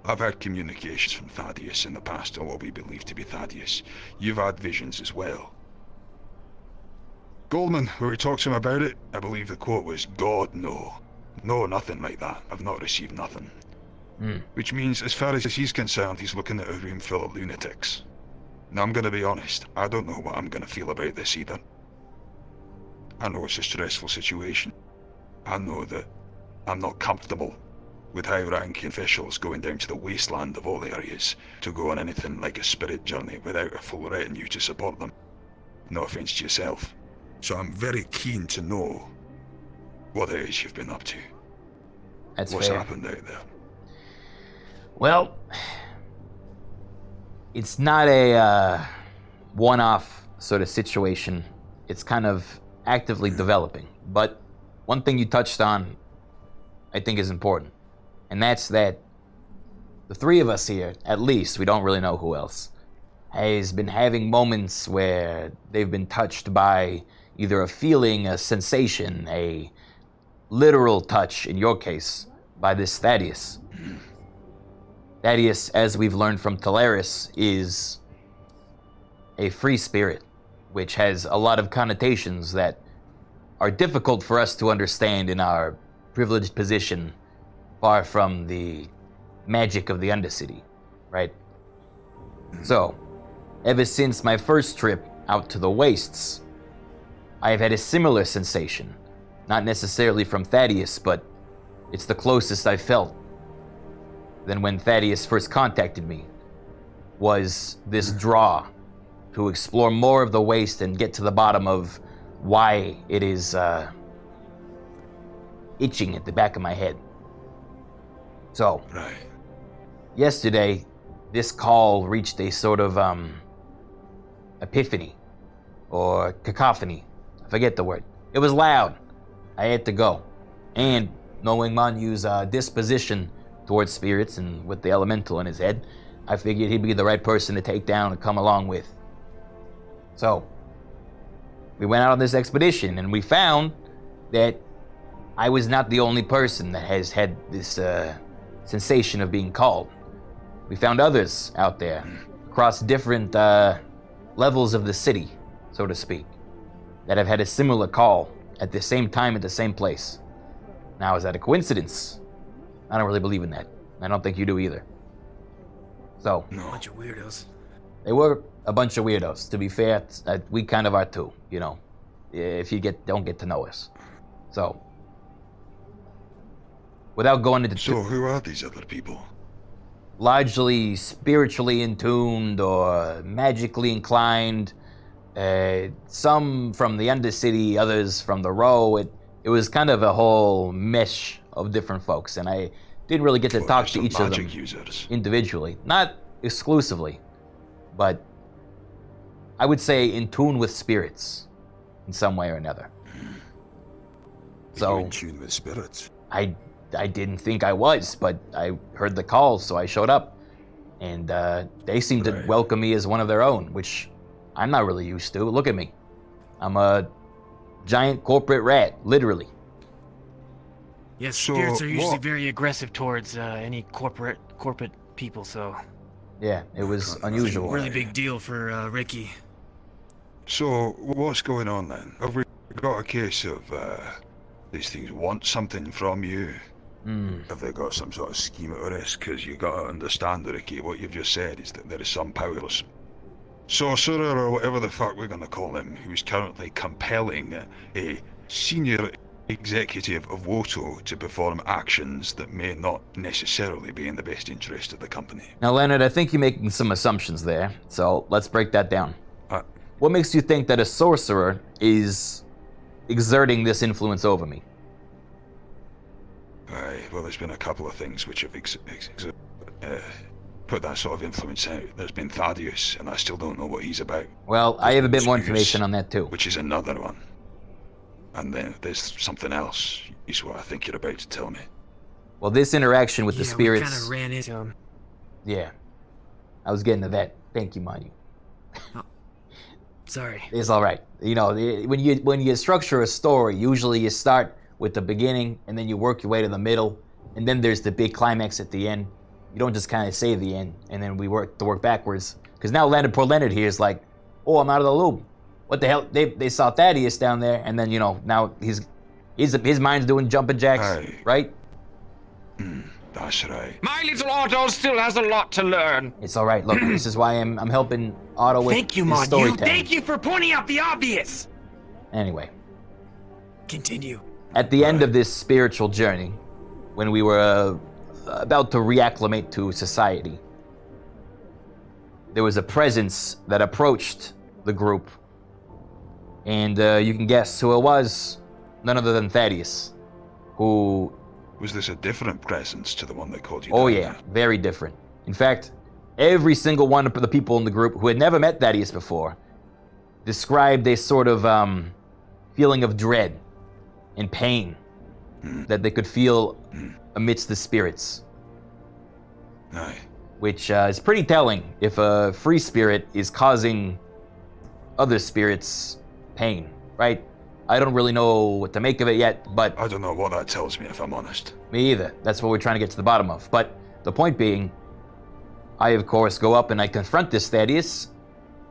I've had communications from Thaddeus in the past, or what we believe to be Thaddeus. You've had visions as well. Goldman, when we talked to him about it, I believe the quote was, God, no. No, nothing like that. I've not received nothing. Which means, as far as he's concerned, he's looking at a room full of lunatics. Now, I'm gonna be honest, I don't know what I'm gonna feel about this either. I know it's a stressful situation. I know that I'm not comfortable with high-ranking officials going down to the wasteland of all areas to go on anything like a spirit journey without a full retinue to support them. No offense to yourself. So I'm very keen to know what it is you've been up to. That's What's fair. happened out there? Well, it's not a one-off sort of situation. It's kind of actively developing. But one thing you touched on, I think, is important, and that's that the three of us here, at least, we don't really know who else, has been having moments where they've been touched by either a feeling, a sensation, a literal touch, in your case, by this Thaddeus. Thaddeus, as we've learned from Talaris, is a free spirit, which has a lot of connotations that are difficult for us to understand in our privileged position far from the magic of the Undercity, right? So, ever since my first trip out to the Wastes, I have had a similar sensation. Not necessarily from Thaddeus, but it's the closest I've felt than when Thaddeus first contacted me, was this draw to explore more of the waste and get to the bottom of why it is itching at the back of my head. So, Right. yesterday, this call reached a sort of epiphany or cacophony. I forget the word. It was loud. I had to go. And knowing Manu's disposition towards spirits and with the elemental in his head, I figured he'd be the right person to take down and come along with. So, we went out on this expedition and we found that I was not the only person that has had this sensation of being called. We found others out there, across different levels of the city, so to speak, that have had a similar call at the same time at the same place. Now, is that a coincidence? I don't really believe in that. I don't think you do either. So, No. Bunch of weirdos. they were a bunch of weirdos. To be fair, we kind of are too, you know, if you don't get to know us. So, without going into So who are these other people? largely spiritually intuned or magically inclined, some from the Undercity, others from the Row. It was kind of a whole mesh of different folks, and I didn't really get to Well, talk there's to some each of them magic users. individually. Not exclusively, but I would say in tune with spirits in some way or another. Are So you in tune with spirits? I didn't think I was, but I heard the call, so I showed up. And they seemed to Right. welcome me as one of their own, which I'm not really used to. Look at me. I'm a giant corporate rat, literally. Yes, So spirits are usually what- very aggressive towards any corporate people, so Yeah, it was Can't unusual. imagine really big deal for Rikky. So what's going on then? Have we got a case of these things want something from you? Have they got some sort of scheme at risk? Because you got to understand, Rikky, what you've just said is that there is some powerless sorcerer or whatever the fuck we're going to call him, who's currently compelling a senior executive of Woto to perform actions that may not necessarily be in the best interest of the company. Now, Leonard, I think you're making some assumptions there, so let's break that down. Uh, What makes you think that a sorcerer is exerting this influence over me? Aye, well, there's been a couple of things which have put that sort of influence out. There's been Thaddeus, and I still don't know what he's about, Well, I have a bit more Excuse. information on that too. which is another one. And then there's something else, is what I think you're about to tell me. Well, this interaction with the We spirits... kind of ran into him. Yeah. I was getting to that. Thank you, Manu. Sorry. It's all right. You know, when you structure a story, usually you start with the beginning, and then you work your way to the middle, and then there's the big climax at the end. You don't just kind of say the end, and then we work backwards. Because now poor Leonard here is like, oh, I'm out of the loop. What the hell? They saw Thaddeus down there, and then, you know, now his mind's doing jumping jacks, Aye. right? That's right. My little Otto still has a lot to learn. It's all right. Look, this is why I'm helping Otto with Thank you, his Manu. storytelling. Thank you for pointing out the obvious. Anyway. Continue. At the end of this spiritual journey, when we were about to reacclimate to society, there was a presence that approached the group. And you can guess who it was. None other than Thaddeus, who, Was this a different presence to the one that called you oh down yeah, there? very different. In fact, every single one of the people in the group who had never met Thaddeus before described a sort of feeling of dread and pain that they could feel amidst the spirits, Aye. which is pretty telling if a free spirit is causing other spirits pain, right? I don't really know what to make of it yet, but I don't know what that tells me, if I'm honest. me either. That's what we're trying to get to the bottom of. But the point being, I of course go up and I confront this Thaddeus.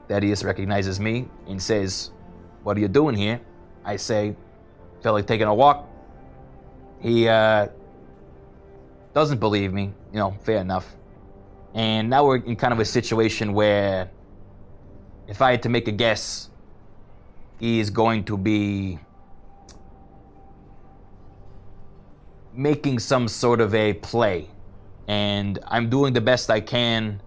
Thaddeus recognizes me and says, "What are you doing here?" I say, "Felt like taking a walk." He doesn't believe me, you know, fair enough. And now we're in kind of a situation where, if I had to make a guess, he is going to be making some sort of a play. And I'm doing the best I can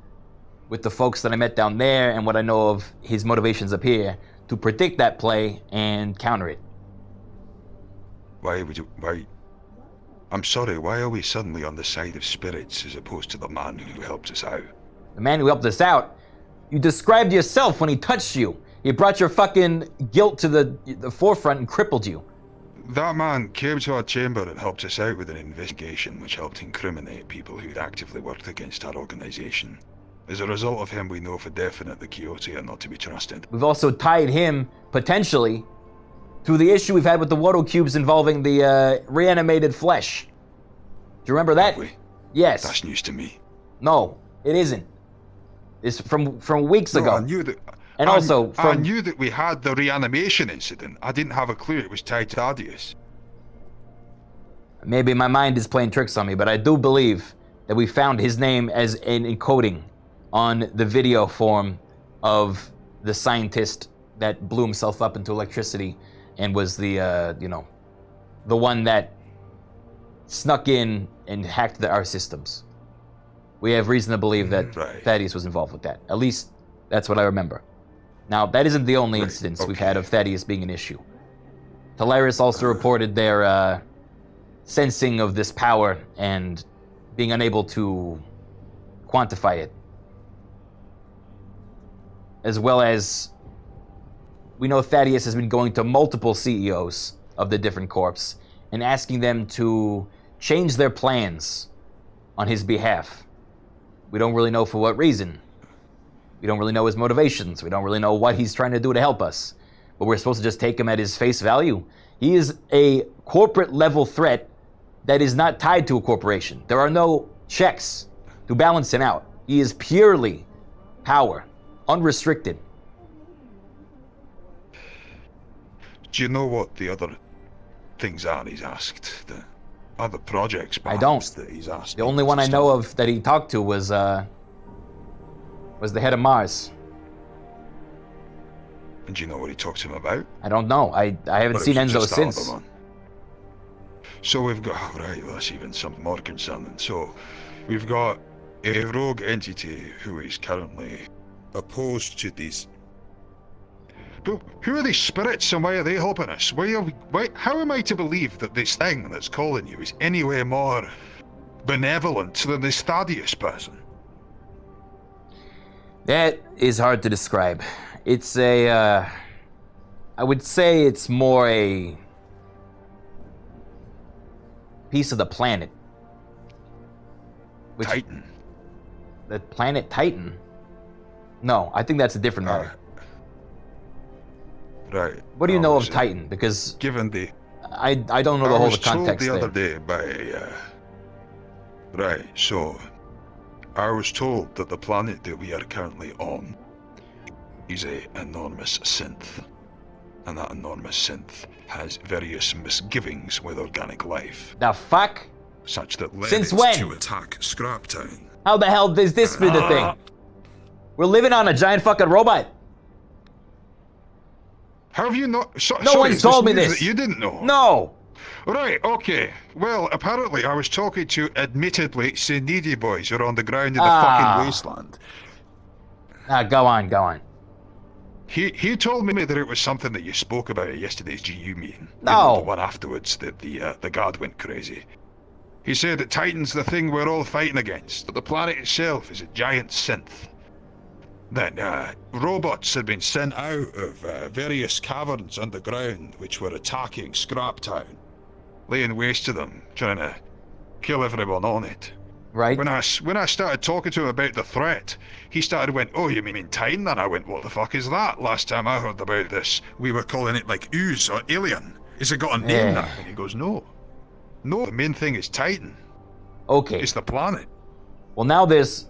with the folks that I met down there and what I know of his motivations up here to predict that play and counter it. Why would you... Why... I'm sorry, why are we suddenly on the side of spirits as opposed to the man who helped us out? The man who helped us out, you described yourself when he touched you. He brought your fucking guilt to the forefront and crippled you. That man came to our chamber and helped us out with an investigation which helped incriminate people who'd actively worked against our organization. As a result of him, we know for definite the Quixote are not to be trusted. We've also tied him, potentially, to the issue we've had with the Woto cubes involving the reanimated flesh. Do you remember that? Have we? Yes. That's news to me. No, it isn't. It's from weeks No, ago. I knew that. And also, I from... knew that we had the reanimation incident. I didn't have a clue it was tied to Thaddeus. Maybe my mind is playing tricks on me, but I do believe that we found his name as an encoding on the video form of the scientist that blew himself up into electricity and was the, the one that snuck in and hacked our systems. We have reason to believe that Right. Thaddeus was involved with that. At least, that's what I remember. Now, that isn't the only incidents we've had of Thaddeus being an issue. Teleris also reported their sensing of this power and being unable to quantify it. As well as, we know Thaddeus has been going to multiple CEOs of the different corps and asking them to change their plans on his behalf. We don't really know for what reason. We don't really know his motivations. We don't really know what he's trying to do to help us. But we're supposed to just take him at his face value. He is a corporate level threat that is not tied to a corporation. There are no checks to balance him out. He is purely power, unrestricted. Do you know what the other things are he's asked? The other projects, perhaps, I don't. that he's asked. The only one I know of that he talked to was the head of Mars. And do you know what he talked to him about? I don't know. I haven't Or seen was it Enzo just that other since. one? So we've got, right, well, that's even something more concerning. So we've got a rogue entity who is currently opposed to these. But who are these spirits and why are they helping us? How am I to believe that this thing that's calling you is any way more benevolent than this Thaddeus person? That is hard to describe. It's I would say it's more a piece of the planet. Titan. The planet Titan? No, I think that's a different matter. Right. What do you know of was, Titan? Because given the... I don't know the whole context I was told the there. other day by... right, so... I was told that the planet that we are currently on is an enormous synth. And that enormous synth has various misgivings with organic life. The fuck? Such that led Since it when? to attack Scraptown. How the hell does this be the thing? We're living on a giant fucking robot. Have you not... No sorry, one's is told me news this. that you didn't know? No. Right, okay. Well, apparently I was talking to admittedly needy boys who are on the ground in the fucking wasteland. Go on. He told me that it was something that you spoke about at yesterday's GU meeting. No. You know, the one afterwards that the guard went crazy. He said that Titan's the thing we're all fighting against, that the planet itself is a giant synth. That robots had been sent out of various caverns underground which were attacking Scraptown, laying waste to them, trying to kill everyone on it. Right. When I started talking to him about the threat, he started went, "Oh, you mean Titan?" And I went, "What the fuck is that? Last time I heard about this, we were calling it like Ooze or Alien. Has it got a name now?" And he goes, No, the main thing is Titan. Okay. It's the planet. Well, now there's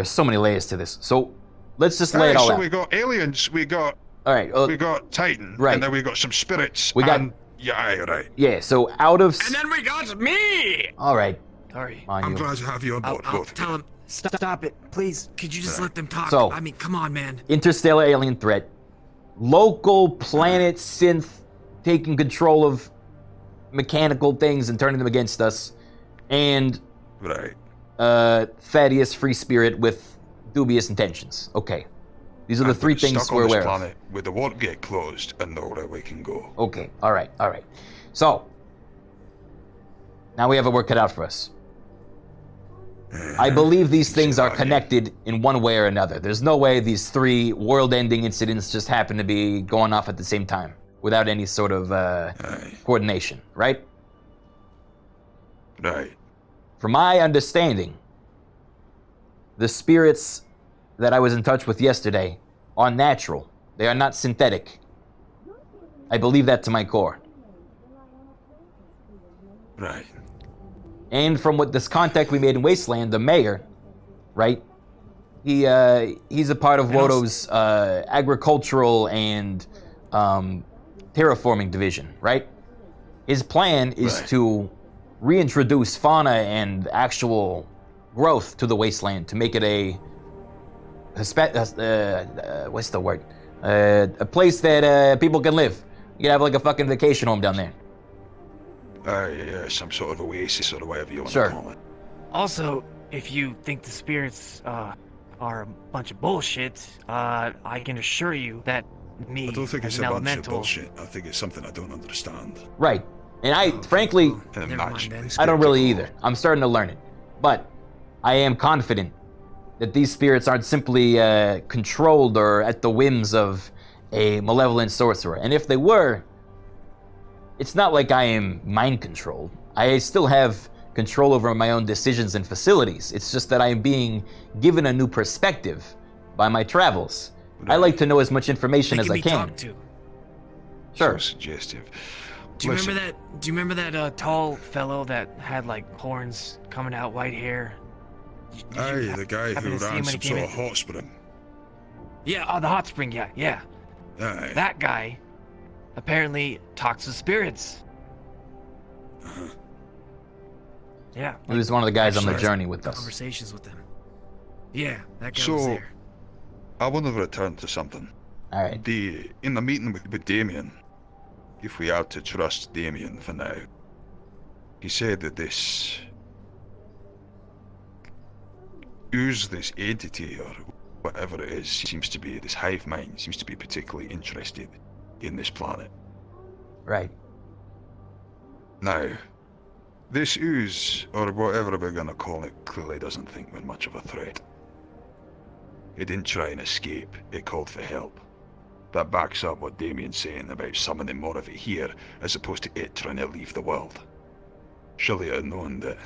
so many layers to this. So let's just lay it all so out. we got aliens, we got we got Titan, right. and then we got some spirits. We got right. Yeah. So out of And then we got me! all right. Sorry. On I'm you. glad to have you on board, I'll both of tell you. him. Stop it, please. Could you just let them talk? So- I mean, come on, man. Interstellar alien threat, local planet synth taking control of mechanical things and turning them against us, and Right. Thaddeus free spirit with dubious intentions. Okay, these are the three things stuck we're on this aware of. planet with the warp gate closed and nowhere we can go. Okay, all right. So now we have a work cut out for us. I believe these things are connected in one way or another. There's no way these three world-ending incidents just happen to be going off at the same time without any sort of coordination, right? Right. From my understanding, the spirits that I was in touch with yesterday are natural. They are not synthetic. I believe that to my core. Right. And from what this contact we made in Wasteland, the mayor, right? He's a part of Wodo's agricultural and terraforming division, right? His plan is to reintroduce fauna and actual growth to the Wasteland to make it what's the word? A place that people can live. You can have like a fucking vacation home down there. Yeah, some sort of oasis or whatever you want Sure. to call it. Also, if you think the spirits are a bunch of bullshit, I can assure you that me I don't think as it's an a bunch of elemental. bullshit. I think it's something I don't understand. Right. And I, frankly, And Never mind magically then. I don't really skeptical. either. I'm starting to learn it. But I am confident that these spirits aren't simply controlled or at the whims of a malevolent sorcerer. And if they were, it's not like I am mind controlled. I still have control over my own decisions and facilities. It's just that I am being given a new perspective by my travels. I like to know as much information They as can I be can. talked to. Sure. So suggestive. Do you Listen, remember that? Tall fellow that had like horns coming out, white hair. Did you Aye, the guy happen who to see ran him when some he came sort of in? hot spring. Yeah, the hot spring. Yeah. Aye. That guy apparently talks to spirits. Uh-huh. Yeah. He was one of the guys on the Actually, journey with us. Conversations with them. Yeah, that guy So- was there. I want to return to something. All right. In the meeting with Damien, if we are to trust Damien for now, he said that this ooze, this entity or whatever it is, seems to be, this hive mind seems to be particularly interested in this planet. Right. Now, this ooze, or whatever we're gonna call it, clearly doesn't think we're much of a threat. It didn't try and escape, it called for help. That backs up what Damien's saying about summoning more of it here, as opposed to it trying to leave the world. Surely it had known that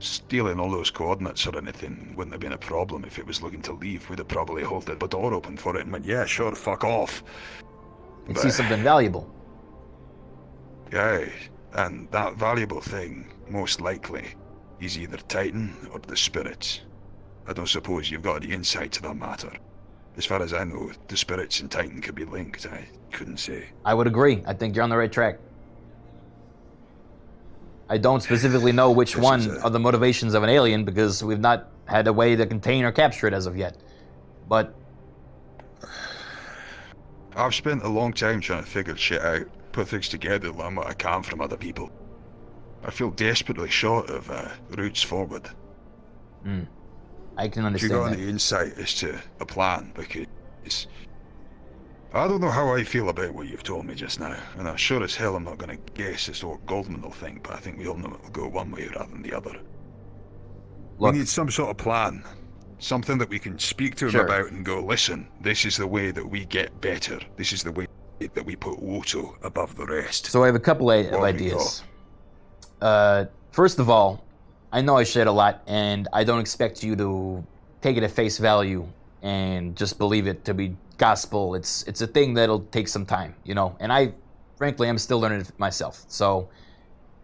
stealing all those coordinates or anything wouldn't have been a problem. If it was looking to leave, we'd have probably held the door open for it and went, yeah, sure, fuck off. And see something valuable. Yeah, and that valuable thing, most likely, is either Titan or the spirits. I don't suppose you've got any insight to that matter. As far as I know, the spirits and Titan could be linked. I couldn't say. I would agree. I think you're on the right track. I don't specifically know which This one is a- are the motivations of an alien because we've not had a way to contain or capture it as of yet. But I've spent a long time trying to figure shit out, put things together, learn what I can from other people. I feel desperately short of routes forward. I can If you got understand that. any insight as to a plan, because I don't know how I feel about what you've told me just now, and I'm sure as hell I'm not going to guess as to what Goldman will think, but I think we all know it'll go one way rather than the other. Look, We need some sort of plan. Something that we can speak to him Sure. about and go, listen, this is the way that we get better. This is the way that we put Woto above the rest. so I have a couple of What have we ideas. First of all, I know I said a lot, and I don't expect you to take it at face value and just believe it to be gospel. It's a thing that'll take some time, you know. And I, frankly, I'm still learning it myself. So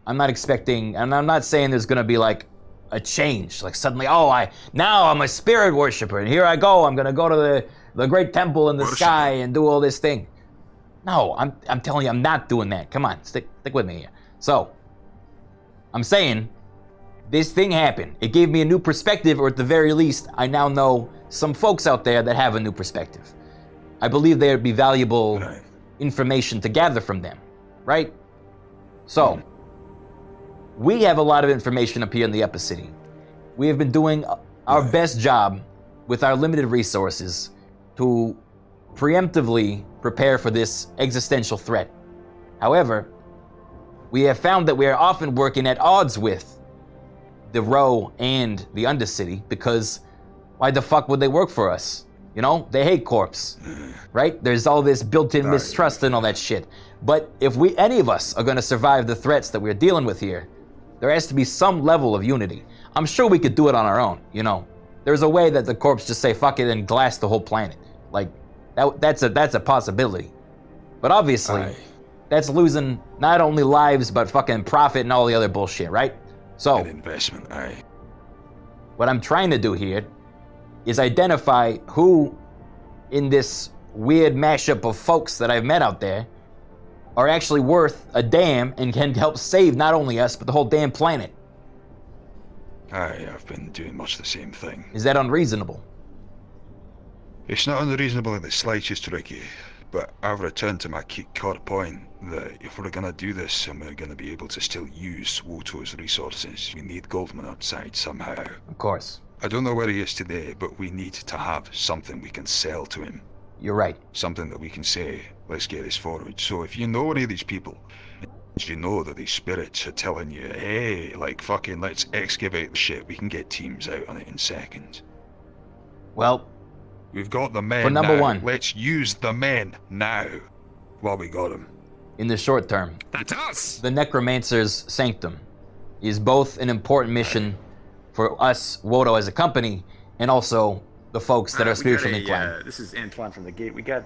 I'm not expecting, and I'm not saying there's gonna be like a change, like suddenly, now I'm a spirit worshiper, and here I go. I'm gonna go to the great temple in the Worshiper. sky and do all this thing. No, I'm telling you, I'm not doing that. Come on, stick with me here. So I'm saying this thing happened. It gave me a new perspective, or at the very least, I now know some folks out there that have a new perspective. I believe there would be valuable Right. information to gather from them, right? So, we have a lot of information up here in the Upper City. We have been doing our best job with our limited resources to preemptively prepare for this existential threat. However, we have found that we are often working at odds with the Row and the Undercity, because why the fuck would they work for us? You know, they hate corpse, right? There's all this built-in mistrust and all that shit. But if any of us are gonna survive the threats that we're dealing with here, there has to be some level of unity. I'm sure we could do it on our own, you know. There's a way that the corpse just say fuck it and glass the whole planet. Like, that's a possibility. But obviously, Aye. that's losing not only lives, but fucking profit and all the other bullshit, right? So, An investment, aye. what I'm trying to do here is identify who in this weird mashup of folks that I've met out there are actually worth a damn and can help save not only us, but the whole damn planet. Aye, I've been doing much the same thing. Is that unreasonable? It's not unreasonable in the slightest, Rikky, but I've returned to my core point that if we're gonna do this and we're gonna be able to still use Woto's resources, we need Goldman outside somehow. Of course. I don't know where he is today, but we need to have something we can sell to him. You're right. Something that we can say, let's get this forward. So if you know any of these people, you know that these spirits are telling you, hey, like fucking let's excavate the shit, we can get teams out on it in seconds. Well, we've got the men for number now. one, let's use the men now while we got them. in the short term, That's us. the Necromancer's Sanctum is both an important mission for us, Woto, as a company, and also the folks that are spiritually inclined. This is Antoine from the gate. We got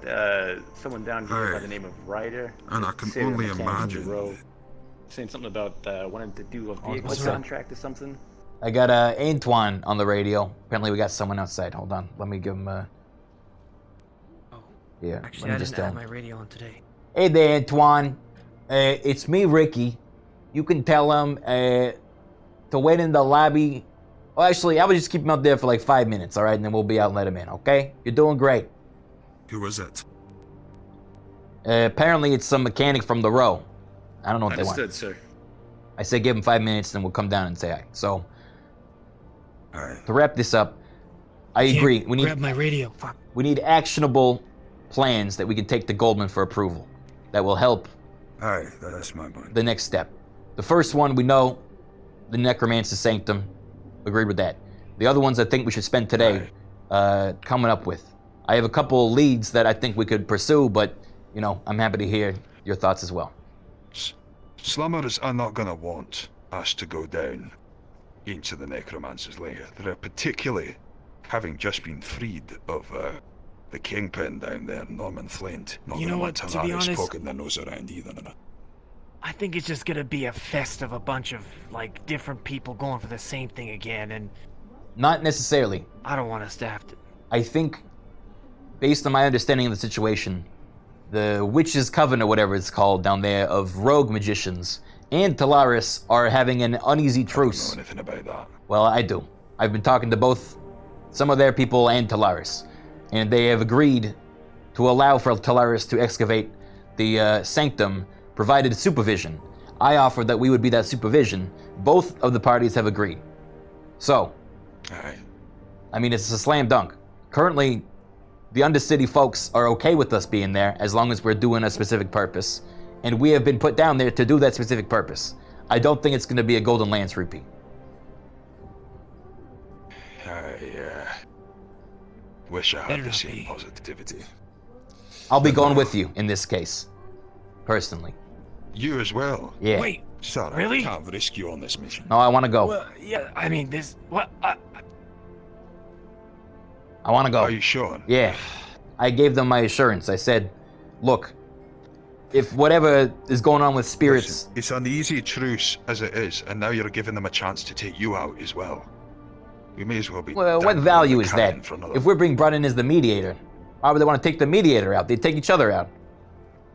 someone down here by the name of Ryder. And I can Say the only mechanic in the imagine. row, saying something about wanting to do a vehicle what's that? contract or something. I got Antoine on the radio. Apparently we got someone outside. Hold on. Let me give him Oh, yeah. actually, let I me just didn't tell have him. my radio on today. Hey there, Antoine. It's me, Rikky. You can tell him to wait in the lobby. Well, actually, I would just keep him out there for like 5 minutes, all right? And then we'll be out and let him in, okay? You're doing great. Who is it? Apparently, it's some mechanic from the row. I don't know what they Understood, want. sir. I say give him 5 minutes, then we'll come down and say hi. So, Aye. to wrap this up, I Can't agree. We grab need my radio. Fuck. we need actionable plans that we can take to Goldman for approval. That will help Aye, that's my mind. the next step. The first one, we know the Necromancer's Sanctum. Agreed with that. The other ones I think we should spend today coming up with. I have a couple leads that I think we could pursue, but, you know, I'm happy to hear your thoughts as well. Slummers are not gonna want us to go down into the Necromancer's lair. They're particularly having just been freed of the kingpin down there, Norman Flint. Not You gonna know want what, to be Talaris honest- poking their nose around either. I think it's just gonna be a fest of a bunch of, like, different people going for the same thing again, and Not necessarily. I don't want us to have to... I think, based on my understanding of the situation, the Witches' Coven, or whatever it's called down there, of rogue magicians, and Talaris are having an uneasy truce. I don't know anything about that. Well, I do. I've been talking to both some of their people and Talaris, and they have agreed to allow for Talaris to excavate the sanctum, provided supervision. I offered that we would be that supervision. Both of the parties have agreed. So, Aye. I mean, it's a slam dunk. Currently, the Undercity folks are okay with us being there as long as we're doing a specific purpose, and we have been put down there to do that specific purpose. I don't think it's going to be a Golden Lance repeat. I wish I had Better the not same be. positivity. I'll be going with you in this case, personally. You as well. Yeah. Wait, Sorry, Really? I can't risk you on this mission. No, I want to go. well, yeah, I mean, this... What? I want to go. Are you sure? Yeah. I gave them my assurance. I said, look, if whatever is going on with spirits... Listen, it's an easy truce as it is, and now you're giving them a chance to take you out as well. We may as well be. Well, what dangling value the is cannon that? for another- If we're being brought in as the mediator, why would they want to take the mediator out? They'd take each other out.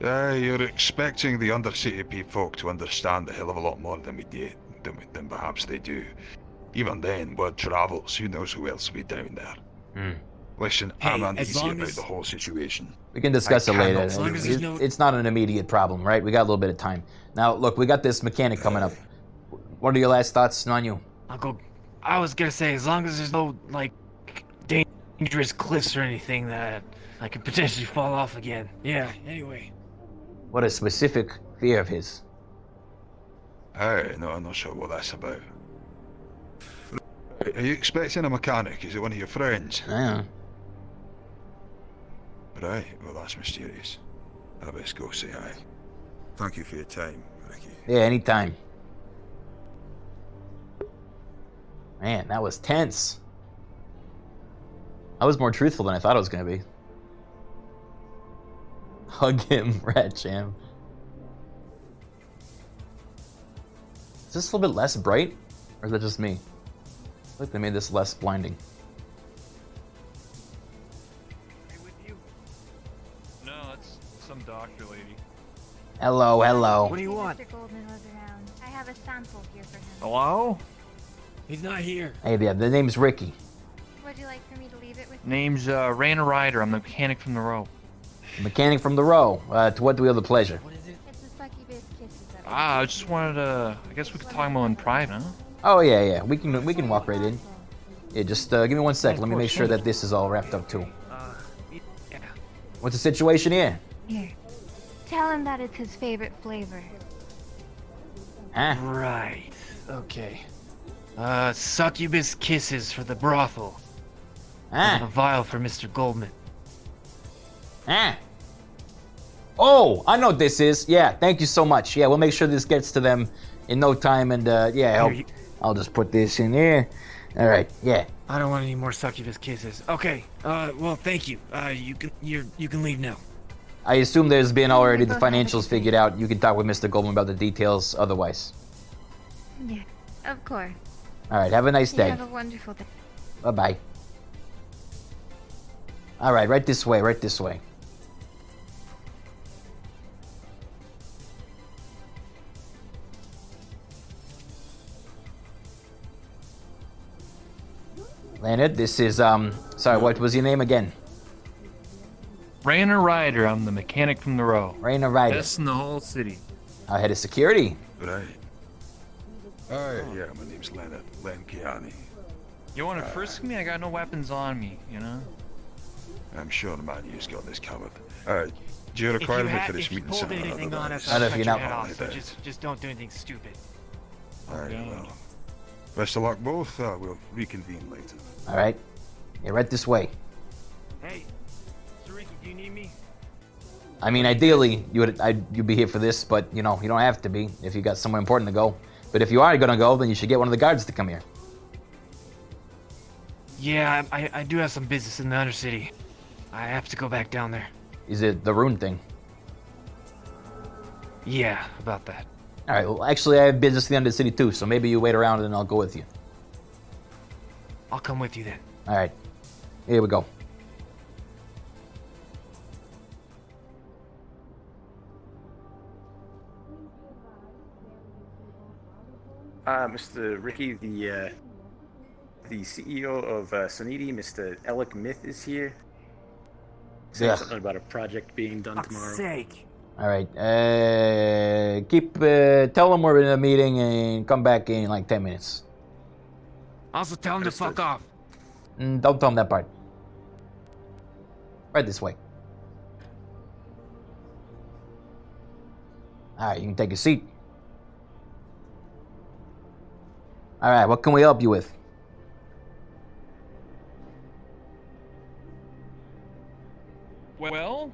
You're expecting the Undercity folk to understand a hell of a lot more than we did, than perhaps they do. Even then, word travels. Who knows who else will be down there? Listen, I'm Hey, as uneasy long about as- the whole situation. We can discuss I it later. cannot As long as there's no- It's not an immediate problem, right? We got a little bit of time. Now, look, we got this mechanic coming up. What are your last thoughts on you? I was gonna say, as long as there's no, like, dangerous cliffs or anything that I could potentially fall off again. Yeah, anyway. What a specific fear of his. No, I'm not sure what that's about. Are you expecting a mechanic? Is it one of your friends? Yeah. Right, well that's mysterious. I best go say hi. Thank you for your time, Rikky. Yeah, anytime. Man, that was tense. I was more truthful than I thought I was going to be. Hug him, Rat Jam. Is this a little bit less bright? Or is that just me? I feel like they made this less blinding. With you? No, it's some doctor lady. Hello, hello. What do you want? Mr. Goldman was around. I have a sample here for him. Hello? He's not here. Hey, yeah, the name's Rikky. Would you like for me to leave it with you? Name's Rainer Ryder. I'm the mechanic from the row. Mechanic from the row. To what do we have the pleasure? What is it? It's the succubus kisses that I just wanted to. I guess we could talk more in private, huh? Oh yeah, yeah. We can walk right in. Yeah, just give me 1 sec. Let me make sure that this is all wrapped up too. Yeah. What's the situation here? Here. Tell him that it's his favorite flavor. Huh? Right. Okay. Succubus kisses for the brothel. A Huh? vial for Mr. Goldman. Huh? Oh, I know what this is. Yeah, thank you so much. Yeah, we'll make sure this gets to them in no time. And yeah, I'll just put this in here. All right. Yeah. I don't want any more succubus kisses. Okay. Well, thank you. You can leave now. I assume there's been already the financials figured out. You can talk with Mr. Goldman about the details otherwise. Yeah, of course. All right. Have a nice You day. have a wonderful day. Bye-bye. All right. Right this way. Right this way. Leonard, this is, sorry, what was your name again? Rainer Ryder. I'm the mechanic from the row. Rainer Ryder. Best in the whole city. Head of security. Right. Yeah, my name's Leonard Lankiani. You want to frisk me? I got no weapons on me, you know? I'm sure the man you's got this covered. Alright, do you require me for this if you meeting? pulled anything on us, I don't know I'll if cut you're your not- head off. like So that. just don't do anything stupid. Alright, well. Best of luck both. We'll reconvene later. All right. Yeah, right this way. Hey, Mr. Rikky, do you need me? I mean, ideally, you'd be here for this, but, you know, you don't have to be if you got somewhere important to go. But if you are going to go, then you should get one of the guards to come here. Yeah, I do have some business in the Undercity. I have to go back down there. Is it the rune thing? Yeah, about that. All right, well, actually, I have business in the Undercity too, so maybe you wait around and I'll go with you. I'll come with you then. All right. Here we go. Mr. Rikky, the CEO of Sonidi, Mr. Alec Myth, is here. Saying Yeah. something about a project being done tomorrow. Sake. All right. Tell them we're in a meeting and come back in like 10 minutes. Also tell him to Understood. fuck off. Don't tell them that part. Right this way. All right, you can take a seat. All right, what can we help you with? Well,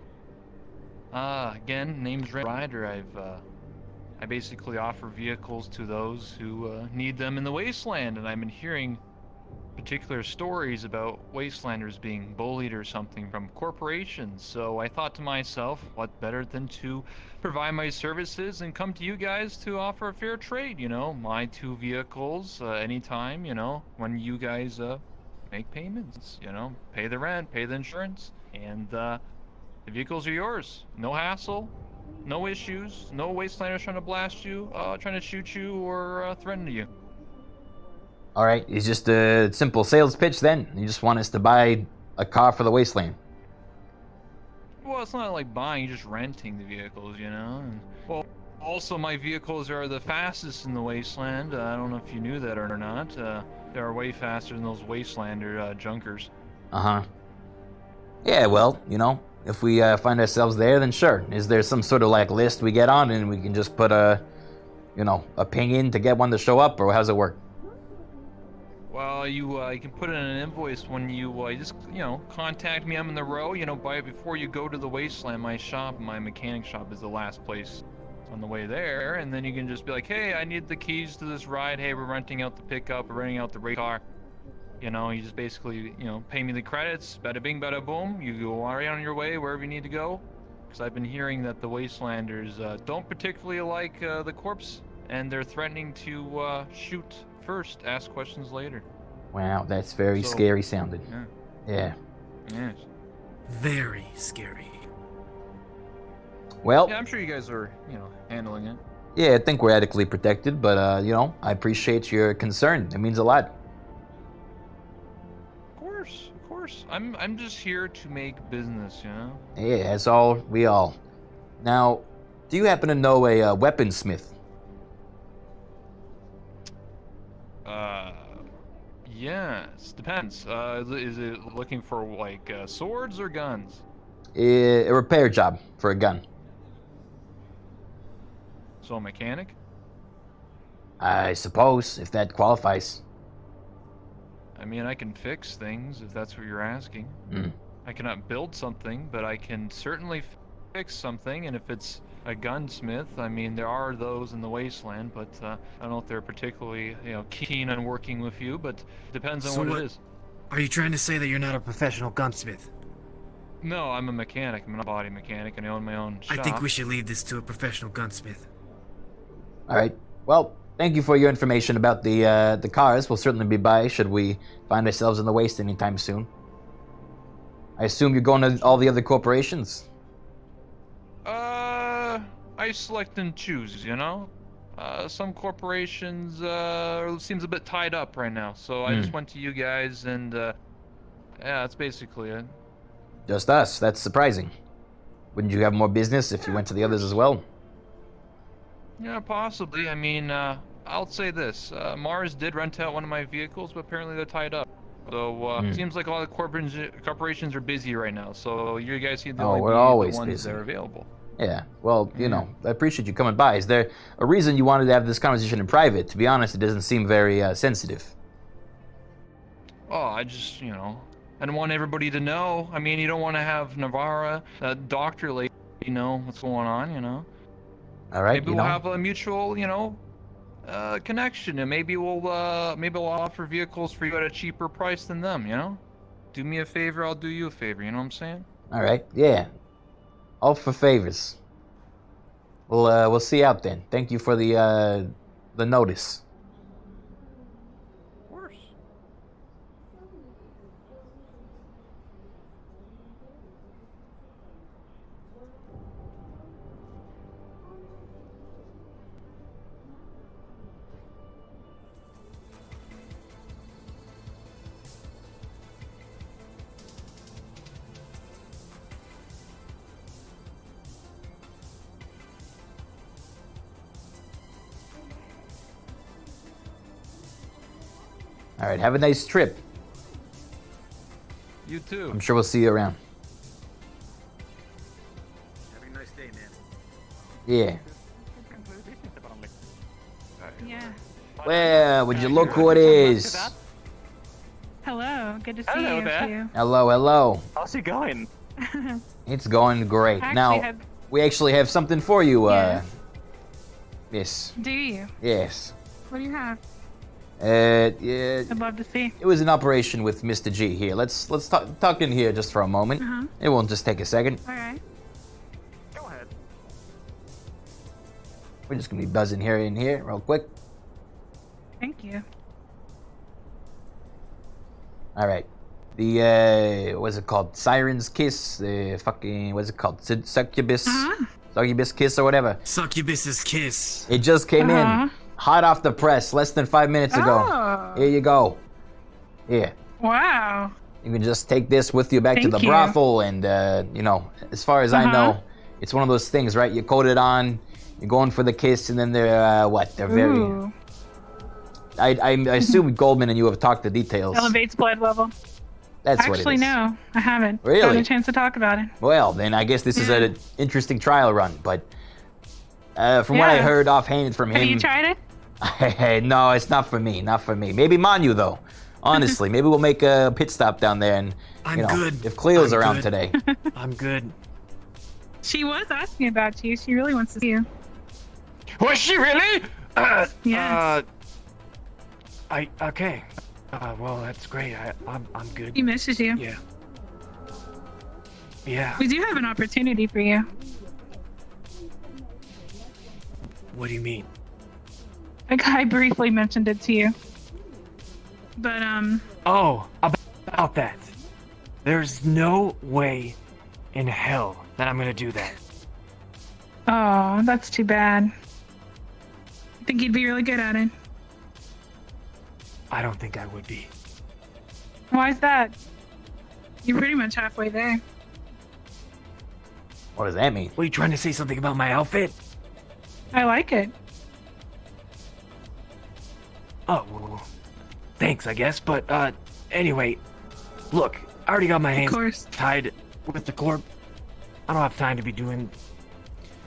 again, name's Ryder. I basically offer vehicles to those who need them in the wasteland, and I've been hearing particular stories about wastelanders being bullied or something from corporations. So I thought to myself, what better than to provide my services and come to you guys to offer a fair trade, you know, my 2 vehicles anytime, you know, when you guys make payments, you know, pay the rent, pay the insurance, and the vehicles are yours. No hassle, no issues, no wastelanders trying to blast you, trying to shoot you, or threaten you. All right, it's just a simple sales pitch then. You just want us to buy a car for the wasteland. Well, it's not like buying, you're just renting the vehicles, you know? And, well, also my vehicles are the fastest in the wasteland. I don't know if you knew that or not. They're way faster than those wastelander junkers. Uh-huh. Yeah, well, you know, if we find ourselves there, then sure. Is there some sort of like list we get on and we can just put a ping in to get one to show up, or how's it work? Well, you can put in an invoice when you just, contact me. I'm in the row, before you go to the wasteland. My shop, my mechanic shop is the last place on the way there. And then you can just be like, hey, I need the keys to this ride. Hey, we're renting out the pickup, we're renting out the race car. You just basically, pay me the credits. Bada bing, bada boom. You go right on your way wherever you need to go. Because I've been hearing that the wastelanders don't particularly like the corpse. And they're threatening to shoot first, ask questions later. Wow, that's very So- scary sounding. Yeah. Yeah. Yes. Very scary. Well, Yeah, I'm sure you guys are, handling it. yeah, I think we're adequately protected, but I appreciate your concern. It means a lot. Of course. I'm just here to make business, Yeah, that's all. We all. Now, do you happen to know a weaponsmith? Yes, depends. Is it looking for like swords or guns? A repair job for a gun. So a mechanic? I suppose, if that qualifies. I mean, I can fix things if that's what you're asking. Hmm. I cannot build something, but I can certainly fix something. And if it's a gunsmith, I mean, there are those in the wasteland, but I don't know if they're particularly, keen on working with you. But depends on So what what- it is. Are you trying to say that you're not a professional gunsmith? No, I'm a mechanic. I'm a body mechanic, and I own my own shop. I think we should leave this to a professional gunsmith. All right. Well, thank you for your information about the cars. We'll certainly be by should we find ourselves in the waste anytime soon. I assume you're going to all the other corporations? I select and choose, some corporations seems a bit tied up right now, so I just went to you guys, and yeah, that's basically it. Just us. That's surprising. Wouldn't you have more business if you went to the others as well? Yeah, possibly. I mean, I'll say this: Mars did rent out one of my vehicles, but apparently they're tied up. So seems like a lot of corporations are busy right now. So you guys seem to only we're be always the ones busy. that are available. Yeah. Well, I appreciate you coming by. Is there a reason you wanted to have this conversation in private? To be honest, it doesn't seem very sensitive. Oh, I just, I don't want everybody to know. I mean, you don't want to have Navarra, that doctor lady, know what's going on, All right. Maybe we'll have a mutual, connection, and maybe we'll offer vehicles for you at a cheaper price than them, Do me a favor, I'll do you a favor, you know what I'm saying? All right. Yeah. All for favors. We'll see you out then. Thank you for the notice. Of course. All right. Have a nice trip. You too. I'm sure we'll see you around. Have a nice day, man. Yeah. Yeah. Well, would you look who it is? Hello. Good to see Hello you there. too. Hello. How's it going? It's going great. I Now, actually have- we actually have something for you. Yes. Yes. Do you? Yes. What do you have? Yeah. I'd love to see. It was an operation with Mr. G here. Let's talk in here just for a moment. Uh-huh. It won't just take a second. All right. Go ahead. We're just gonna be buzzing here in here real quick. Thank you. All right. The what's it called? Siren's Kiss. What's it called? Succubus. Uh-huh. Succubus Kiss or whatever. Succubus's kiss. It just came Uh-huh. in, hot off the press, less than 5 minutes ago. Oh. Here you go. Here. Wow. You can just take this with you back to Thank the you. brothel, and as far as I know, it's one of those things, right? You coat it on, you're going for the kiss, and then they're They're very. Ooh. I assume Goldman and you have talked the details. Elevates blood level. That's what it Actually, is. no, I haven't. Really? Got a chance to talk about it. Well, then I guess this is an interesting trial run, but from what I Yeah. heard offhand from Have him. you tried it? No, it's not for me. Not for me. Maybe Manu though. Honestly, maybe we'll make a pit stop down there, and I'm good. if Cleo's I'm around good. today. I'm good. She was asking about you. She really wants to see you. Was she really? Yes. Okay. Well, that's great. I'm good. He misses you. Yeah. Yeah. We do have an opportunity for you. What do you mean? A guy briefly mentioned it to you. But Oh, about that. There's no way in hell that I'm gonna do that. oh, that's too bad. I think you'd be really good at it. I don't think I would be. Why is that? You're pretty much halfway there. What does that mean? Were you trying to say something about my outfit? I like it. Oh, well, thanks, I guess. But, anyway, look, I already got my Of hands course. tied with the corp. I don't have time to be doing...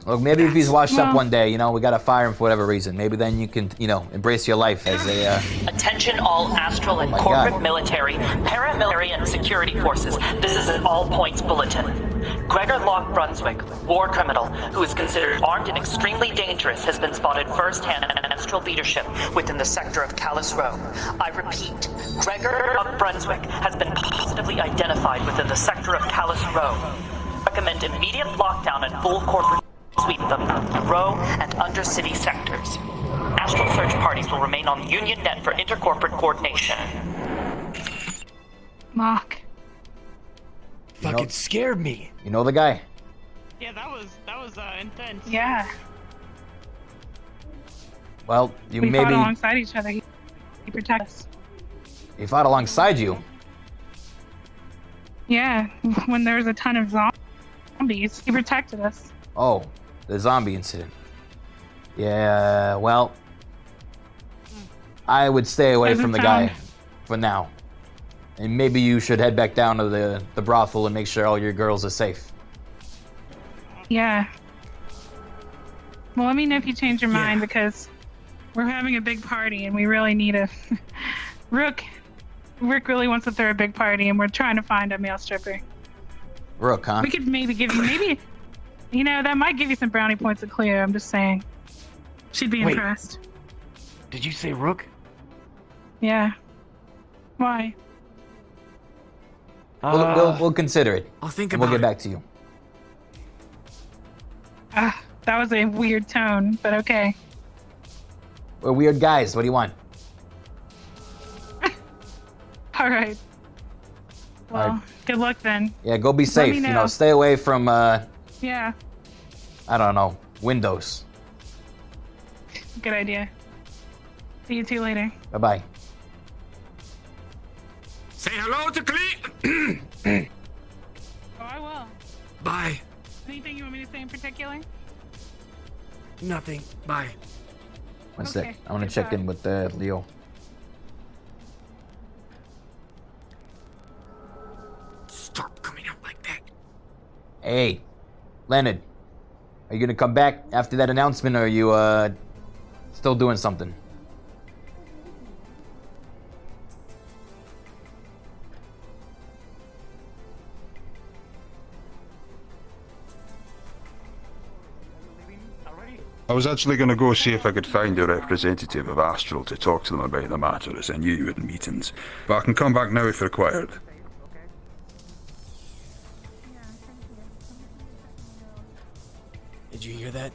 Look, maybe if he's washed up Well- one day, we gotta fire him for whatever reason. Maybe then you can, embrace your life as a, Attention all astral and my corporate God. military, paramilitary, and security forces. This is an all-points bulletin. Gregor Locke Brunswick, war criminal, who is considered armed and extremely dangerous, has been spotted firsthand in astral leadership within the sector of Callous Row. I repeat, Gregor Locke Brunswick has been positively identified within the sector of Callous Row. Recommend immediate lockdown and full corporate sweep of the Row and Undercity sectors. Astral search parties will remain on Union Net for intercorporate coordination. Mock. Fucking scared me. You know the guy? Yeah, that was intense. Yeah. Well, you We fought maybe alongside each other. He protects us. he fought alongside you. Yeah, when there was a ton of zombies, he protected us. Oh, the zombie incident. Yeah, well, I would stay away Doesn't from the sound- guy for now. And maybe you should head back down to the brothel and make sure all your girls are safe. Yeah. Well, let me know if you change your mind because we're having a big party and we really need a. Rick really wants to throw a big party and we're trying to find a male stripper. Rook, huh? We could maybe give you that might give you some brownie points to clear. I'm just saying. She'd be Wait. impressed. Did you say Rook? Yeah. Why? We'll consider it. I'll think And about we'll get it. back to you. That was a weird tone, but okay. We're weird guys. What do you want? All right. Well, All right. good luck then. Yeah, go be me safe. know. Stay away from Yeah, I don't know, windows. good idea. See you two later. Bye bye. Say hello to Clee. Oh, I will. Bye. Anything you want me to say in particular? Nothing. Bye. One Okay, sec. I want to check in with Leo. Stop coming out like that. Hey, Leonard, are you gonna come back after that announcement, or are you still doing something? I was actually going to go see if I could find a representative of Astral to talk to them about the matter, as I knew you had meetings. But I can come back now if required. Did you hear that?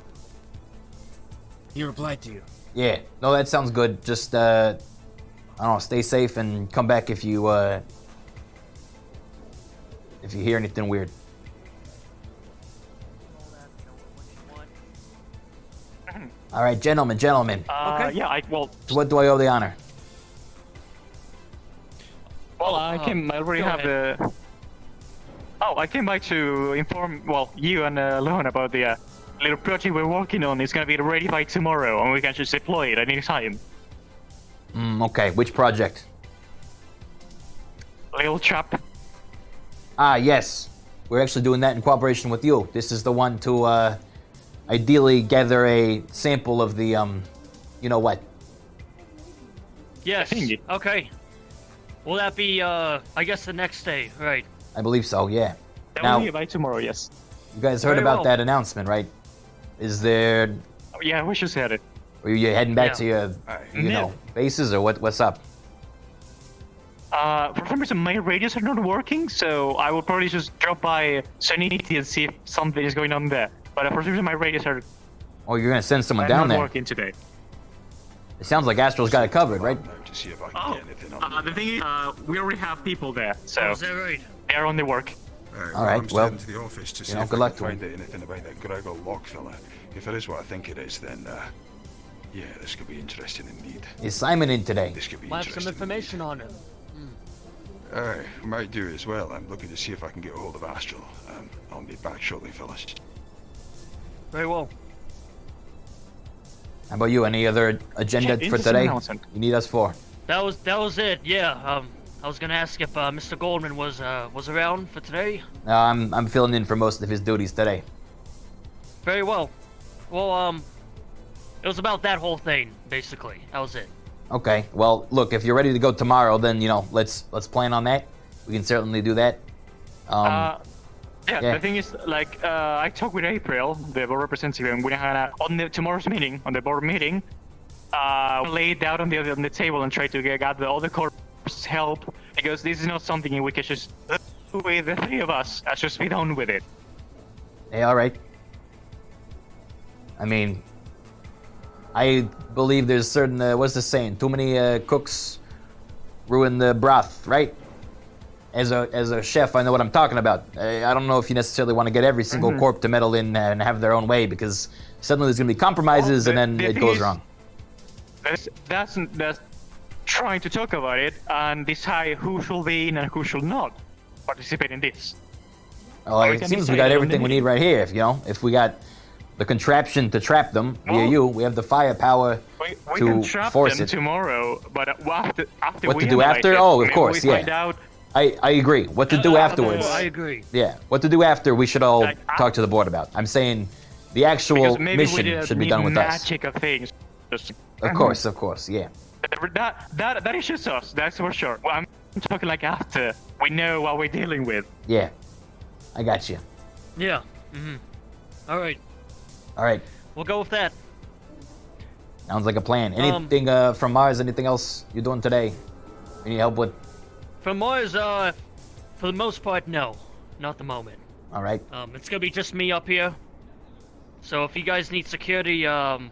He replied to you. Yeah. No, that sounds good. Just I don't know. Stay safe and come back if you hear anything weird. All right, gentlemen. Okay. Yeah, To what do I owe the honor? Well, I already go have the. Oh, I came back to inform, you and Leon about the little project we're working on. It's gonna be ready by tomorrow, and we can just deploy it at any time. Okay. Which project? Little chap. Ah, yes. We're actually doing that in cooperation with you. This is the one to ideally gather a sample of the you know what? Yes. Thingy. Okay. Will that be, I guess the next day, right? I believe so. Yeah. That Now, will be by tomorrow, yes. you guys heard Very about well. that announcement, right? Is there? Oh, yeah, we just had it. Are you heading back Yeah. to your, you No. know, bases or what? What's up? For some reason, my radios are not working, so I will probably just drop by Sanity and see if something is going on there. But for some reason, my radios are Oh, you're gonna send someone not down there. working today. It sounds like Astral's got it covered, right? To see if I can get anything on The thing is, we already have people there, so Oh, is that right? they're on the work. All right, I'm well, to the office to see you know, if good I luck can to find out anything about that Gregor Locke fella. If it is what I think it is, then yeah, this could be interesting indeed. Is Simon in today? This could be Might have some interesting. information on him. Might do as well. I'm looking to see if I can get a hold of Astral. I'll be back shortly, fellas. Very well. How about you? Any other agenda for today? You need us for? That was it. Yeah. I was gonna ask if Mr. Goldman was around for today. I'm filling in for most of his duties today. Very well. Well, it was about that whole thing, basically. That was it. Okay. Well, look, if you're ready to go tomorrow, then you know, let's plan on that. We can certainly do that. The thing is, like, I talked with April, the board representative, and we're gonna on tomorrow's meeting, on the board meeting, lay it out on the table and try to get all the corps help, because this is not something we can just with the three of us. Let's just be done with it. Hey, all right. I mean, I believe there's certain what's the saying? Too many cooks ruin the broth, right? As a chef, I know what I'm talking about. I don't know if you necessarily want to get every single corp to meddle in and have their own way, because suddenly there's going to be compromises and then it goes wrong. That's trying to talk about it and decide who should be in and who should not participate in this. Well, it seems we got everything we need right here. If we got the contraption to trap them via you, we have the firepower we to can trap force them it. tomorrow, but after What we to do analyze after? it, Oh, of maybe course, we yeah. find out. I agree. What to do afterwards? I agree. Yeah, what to do after we should all talk to the board about. I'm saying the actual Because maybe mission should be done with us. magic of things. Of course, yeah. That is just us, that's for sure. Well, I'm talking like after we know what we're dealing with. Yeah, I got you. Yeah. All right. All right, We'll go with that. sounds like a plan. Anything from Mars? Anything else you're doing today? You need help with? For Mars, for the most part, no. Not at the moment. All right. It's gonna be just me up here. So if you guys need security, we don't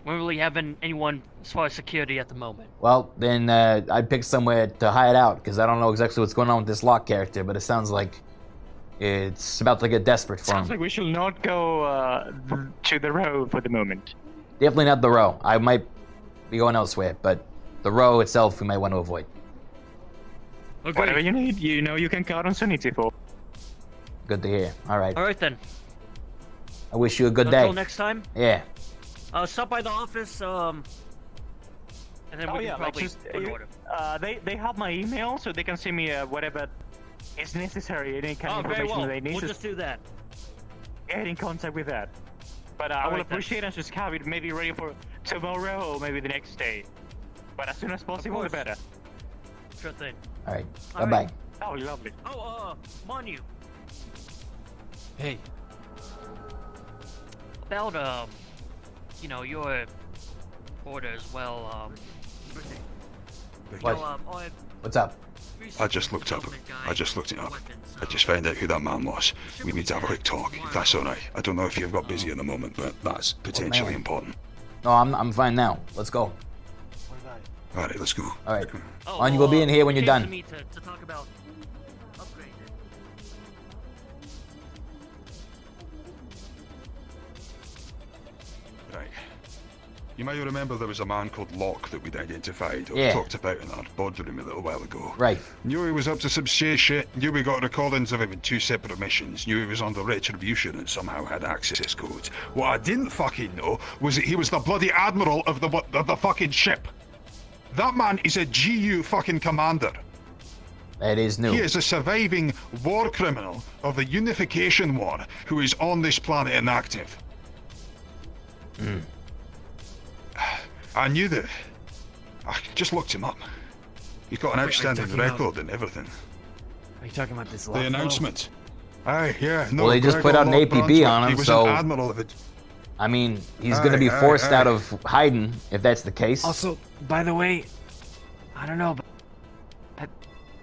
really have anyone as far as security at the moment. Well, then I'd pick somewhere to hide out, because I don't know exactly what's going on with this Locke character, but it sounds like it's about to get desperate for Sounds him. like we should not go to the road for the moment. Definitely not the row. I might be going elsewhere, but the row itself we might want to avoid. Okay. Whatever you need, you know you can count on Sanity for. Good to hear. All right. All right then. I wish you a good day. Until next time. Yeah. Stop by the office. And then we can probably put an order. They have my email, so they can send me whatever is necessary, any kind of very information well. they need. We'll just do that. Get in contact with that. But I will appreciate and just have it maybe ready for tomorrow or maybe the next day. But as soon as possible, the better. Sure thing. All right. All Bye-bye. right. Oh, lovely. Oh, Manu. Hey. About you know, your order as well. What? What's up? I just looked it up. I just found out who that man was. We need to have a quick talk, if that's alright. I don't know if you've got busy at the moment, but that's potentially important. No, I'm fine now. Let's go. Alright, let's go. All right. On, you will be in here when you're done. To talk about upgrade. Right. You might remember there was a man called Locke that we'd identified or Yeah. talked about in our boardroom a little while ago. Right. Knew he was up to some shit, knew we got recordings of him in 2 separate missions, knew he was under retribution and somehow had access codes. What I didn't fucking know was that he was the bloody admiral of the fucking ship. That man is a GU fucking commander. That is new. He is a surviving war criminal of the Unification War who is on this planet and active. I knew that. I just looked him up. He's got an outstanding record and everything. Are you talking about this The announcement. Aye, yeah. No, Well, they just put out an APB on him, he was so an admiral of it. I mean, he's going to be forced out of hiding if that's the case. Also, by the way, I don't know, but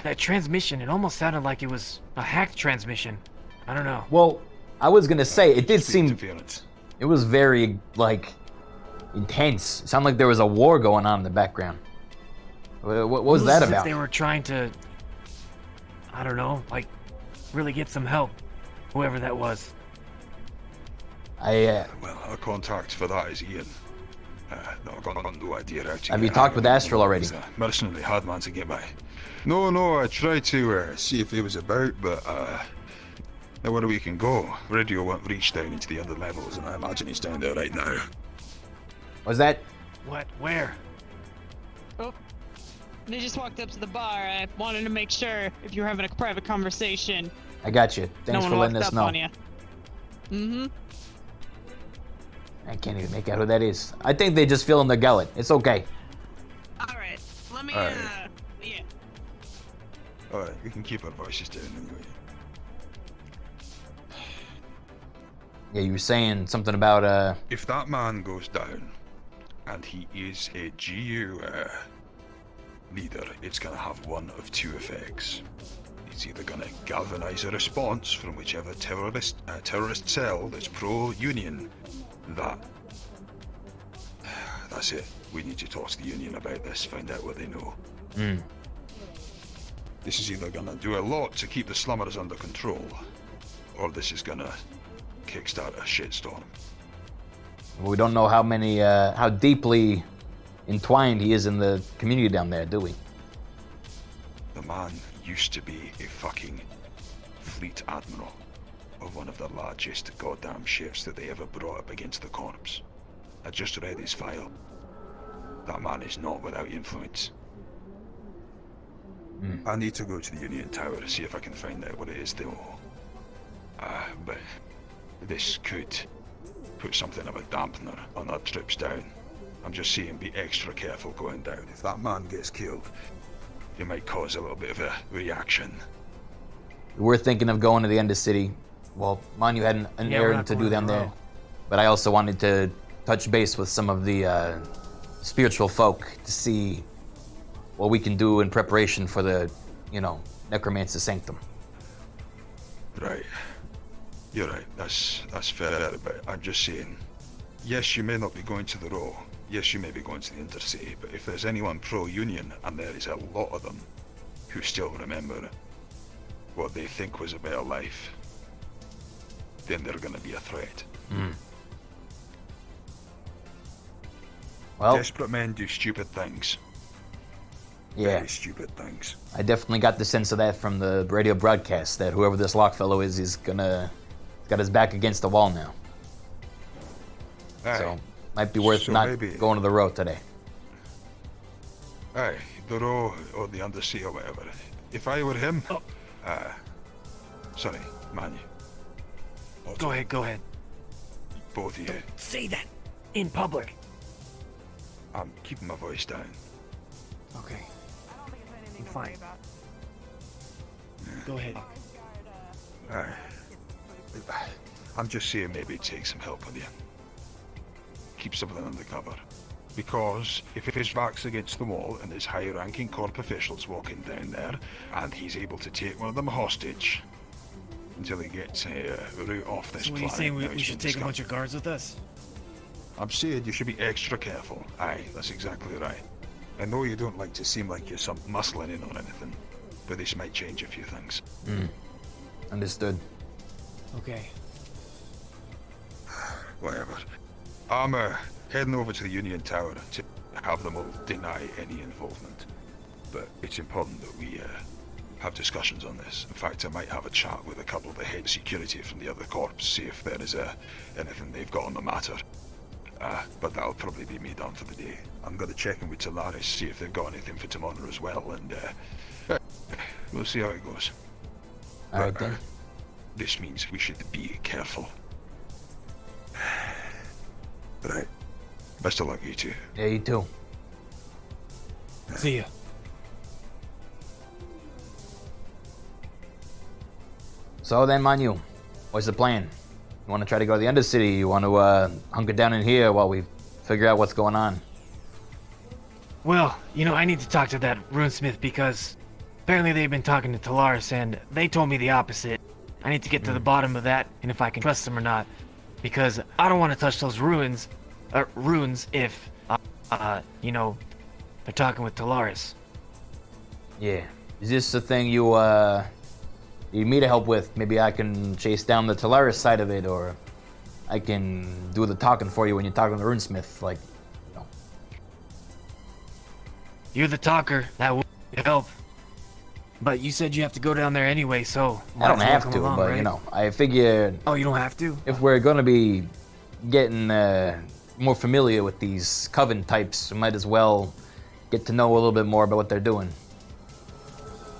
that transmission, it almost sounded like it was a hacked transmission. I don't know. Well, I was going to say, it did seem... Interference. It was very, like... intense. It sounded like there was a war going on in the background. What was that about? They were trying to, I don't know, like, really get some help. Whoever that was. Well, our contact for that is Ian. No, I've got no idea how to. Have you talked with Astral already? He's a mercenary hard man to get by. No, I tried to see if he was about, but nowhere we can go. Radio won't reach down into the other levels, and I imagine he's down there right now. Was that? What? Where? Oh, they just walked up to the bar. I wanted to make sure if you were having a private conversation. I got you. Thanks for letting us know. Mm-hmm. I can't even make out who that is. I think they just feel in their gullet. It's okay. Alright, let me, Alright. yeah. Alright, we can keep our voices down anyway. Yeah, you were saying something about, If that man goes down, and he is a GU leader, it's gonna have one of two effects. It's either gonna galvanize a response from whichever terrorist cell that's pro-Union. That's it. We need to talk to the Union about this, find out what they know. This is either gonna do a lot to keep the slummers under control, or this is gonna kickstart a shitstorm. we don't know how many, how deeply entwined he is in the community down there, do we? The man used to be a fucking fleet admiral of one of the largest goddamn ships that they ever brought up against the corpse. I just read his file. That man is not without influence. I need to go to the Union Tower to see if I can find out what it is they owe. But this could put something of a dampener on our trips down. I'm just saying, be extra careful going down. If that man gets killed, it might cause a little bit of a reaction. We're thinking of going to the end of city. Well, Manu had an errand to do down there, but I also wanted to touch base with some of the spiritual folk to see what we can do in preparation for the, Necromancer Sanctum. Right. You're right. That's fair, but I'm just saying, yes, you may not be going to the Row. Yes, you may be going to the Intercity, but if there's anyone pro-Union, and there is a lot of them, who still remember what they think was a better life, then they're going to be a threat. Well, desperate men do stupid things. Yeah. Very stupid things. I definitely got the sense of that from the radio broadcast, that whoever this Lockfellow is, he's got his back against the wall now. Aye. So, might be worth not going to the Row today. Aye, the Row or the Undersea or whatever. If I were him, sorry, Manu. Go ahead. Both of you. Say that in public. I'm keeping my voice down. Okay. I'm fine. Go ahead. Aye. I'm just saying maybe take some help with you. Keep something under cover. Because if his back's against the wall and there's high-ranking corp officials walking down there, and he's able to take one of them hostage until he gets a route off this planet. So what are you saying, we should take a bunch of guards with us? I'm saying you should be extra careful. Aye, that's exactly right. I know you don't like to seem like you're some muscling in on anything, but this might change a few things. Understood. Okay. Whatever. I'm heading over to the Union Tower to have them all deny any involvement. But it's important that we have discussions on this. In fact, I might have a chat with a couple of the head security from the other corps, see if there is anything they've got on the matter. But that'll probably be me done for the day. I'm going to check in with Talaris, see if they've got anything for tomorrow as well, and we'll see how it goes. Alright then. This means we should be careful. Right. Best of luck, you two. Yeah, you too. See ya. So then, Manu, what's the plan? You want to try to go to the Undercity? You want to hunker down in here while we figure out what's going on? Well, I need to talk to that runesmith because apparently they've been talking to Talaris and they told me the opposite. I need to get to the bottom of that and if I can trust them or not. Because I don't want to touch those ruins runes if, you know, they're talking with Talaris. Yeah. Is this the thing you need me to help with? Maybe I can chase down the Talaris side of it, or I can do the talking for you when you're talking to the runesmith, like, you know. You're the talker. That would help. But you said you have to go down there anyway, so I don't have come to, along, but right? you know, I figured. Oh, you don't have to? If we're gonna be getting more familiar with these coven types, we might as well get to know a little bit more about what they're doing.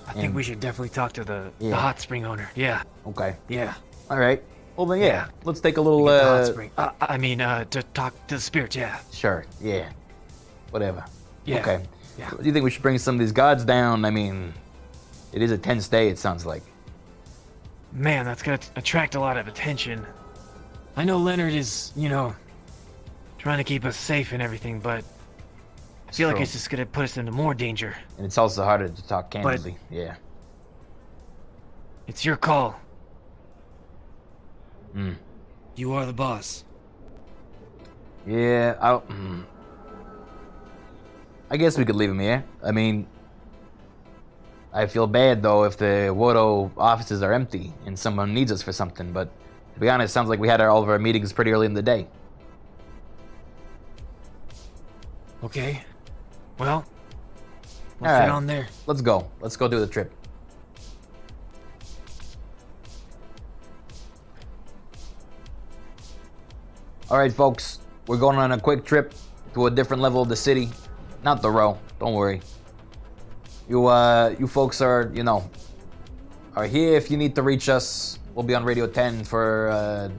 I think we should definitely talk to the hot spring owner. Yeah. Okay. Yeah. All right. Well then, yeah. Let's take a little. The hot spring. I mean, to talk to the spirits. Yeah. Sure. Yeah. Whatever. Yeah. Okay. Yeah. Do you think we should bring some of these gods down? I mean, it is a tense day. It sounds like. Man, that's gonna attract a lot of attention. I know Leonard is, you know, trying to keep us safe and everything, but I feel like True. it's just gonna put us into more danger. And it's also harder to talk candidly. Yeah. It's your call. Hmm. You are the boss. Yeah. I guess we could leave him here. I mean, I feel bad though if the Wodo offices are empty and someone needs us for something. But to be honest, it sounds like we had all of our meetings pretty early in the day. Okay. Well, we'll All fit right. on there. Let's go. Let's go do the trip. All right, folks. We're going on a quick trip to a different level of the city. Not the row. Don't worry. You folks are, you know, are here if you need to reach us. We'll be on Radio 10 for a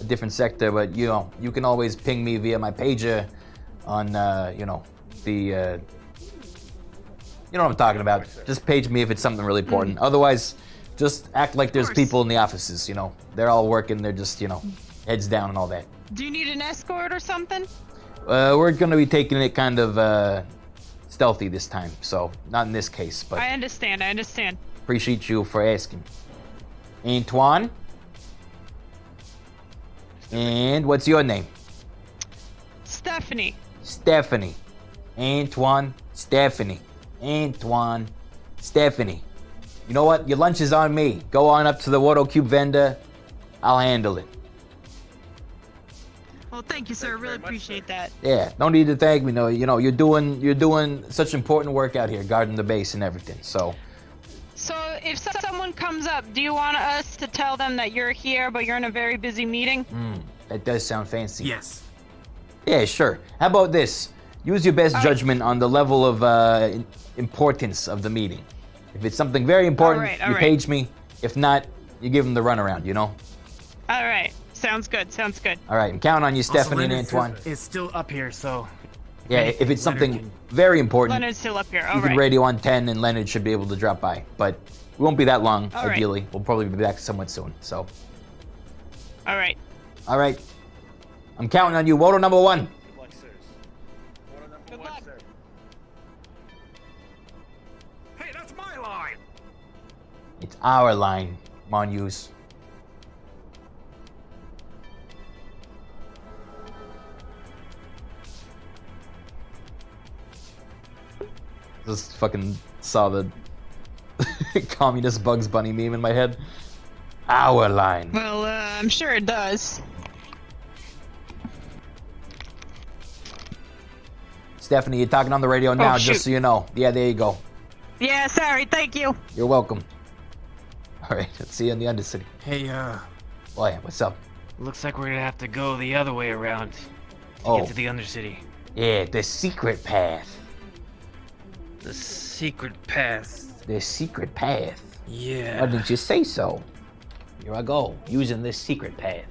different sector, but you know, you can always ping me via my pager on, you know, the, you know what I'm talking about. Just page me if it's something really important. Otherwise, just act like there's people in the offices, you know. They're all working, they're just, you know, heads down and all that. Do you need an escort or something? We're gonna be taking it kind of stealthy this time, so not in this case, but I understand. appreciate you for asking. Antoine? And what's your name? Stephanie. Stephanie. Antoine, Stephanie. Antoine, Stephanie. You know what? Your lunch is on me. Go on up to the Water Cube vendor. I'll handle it. Well, thank you, sir. Really appreciate that. Yeah, no need to thank me. No, you know, you're doing such important work out here, guarding the base and everything. So, If someone comes up, do you want us to tell them that you're here, but you're in a very busy meeting? that does sound fancy. Yes. Yeah, sure. How about this? Use your best judgment on the level of importance of the meeting. If it's something very important, All you right. page me. If not, you give them the runaround, you know? All right. Sounds good. All right, I'm counting on you, Stephanie and Antoine. Is still up here, so. Yeah, if it's something very important, Leonard's still up here. you can radio on 10 and Leonard should be able to drop by. But we won't be that long, All right. ideally. We'll probably be back somewhat soon, so. All right. All right. I'm counting on you. Woto number 1. Good luck. Hey, that's my line! It's our line, Monuse. Just fucking saw the communist Bugs Bunny meme in my head. Our line. Well, I'm sure it does. Stephanie, you're talking on the radio now, shoot. just so you know. Yeah, there you go. Yeah, sorry. Thank you. You're welcome. All right, let's see you in the Undercity. Hey, Boy, what's up? looks like we're gonna have to go the other way around to Oh. get to the Undercity. Yeah, the secret path. The secret path. The secret path. Yeah. Why didn't you say so? Here I go, using this secret path.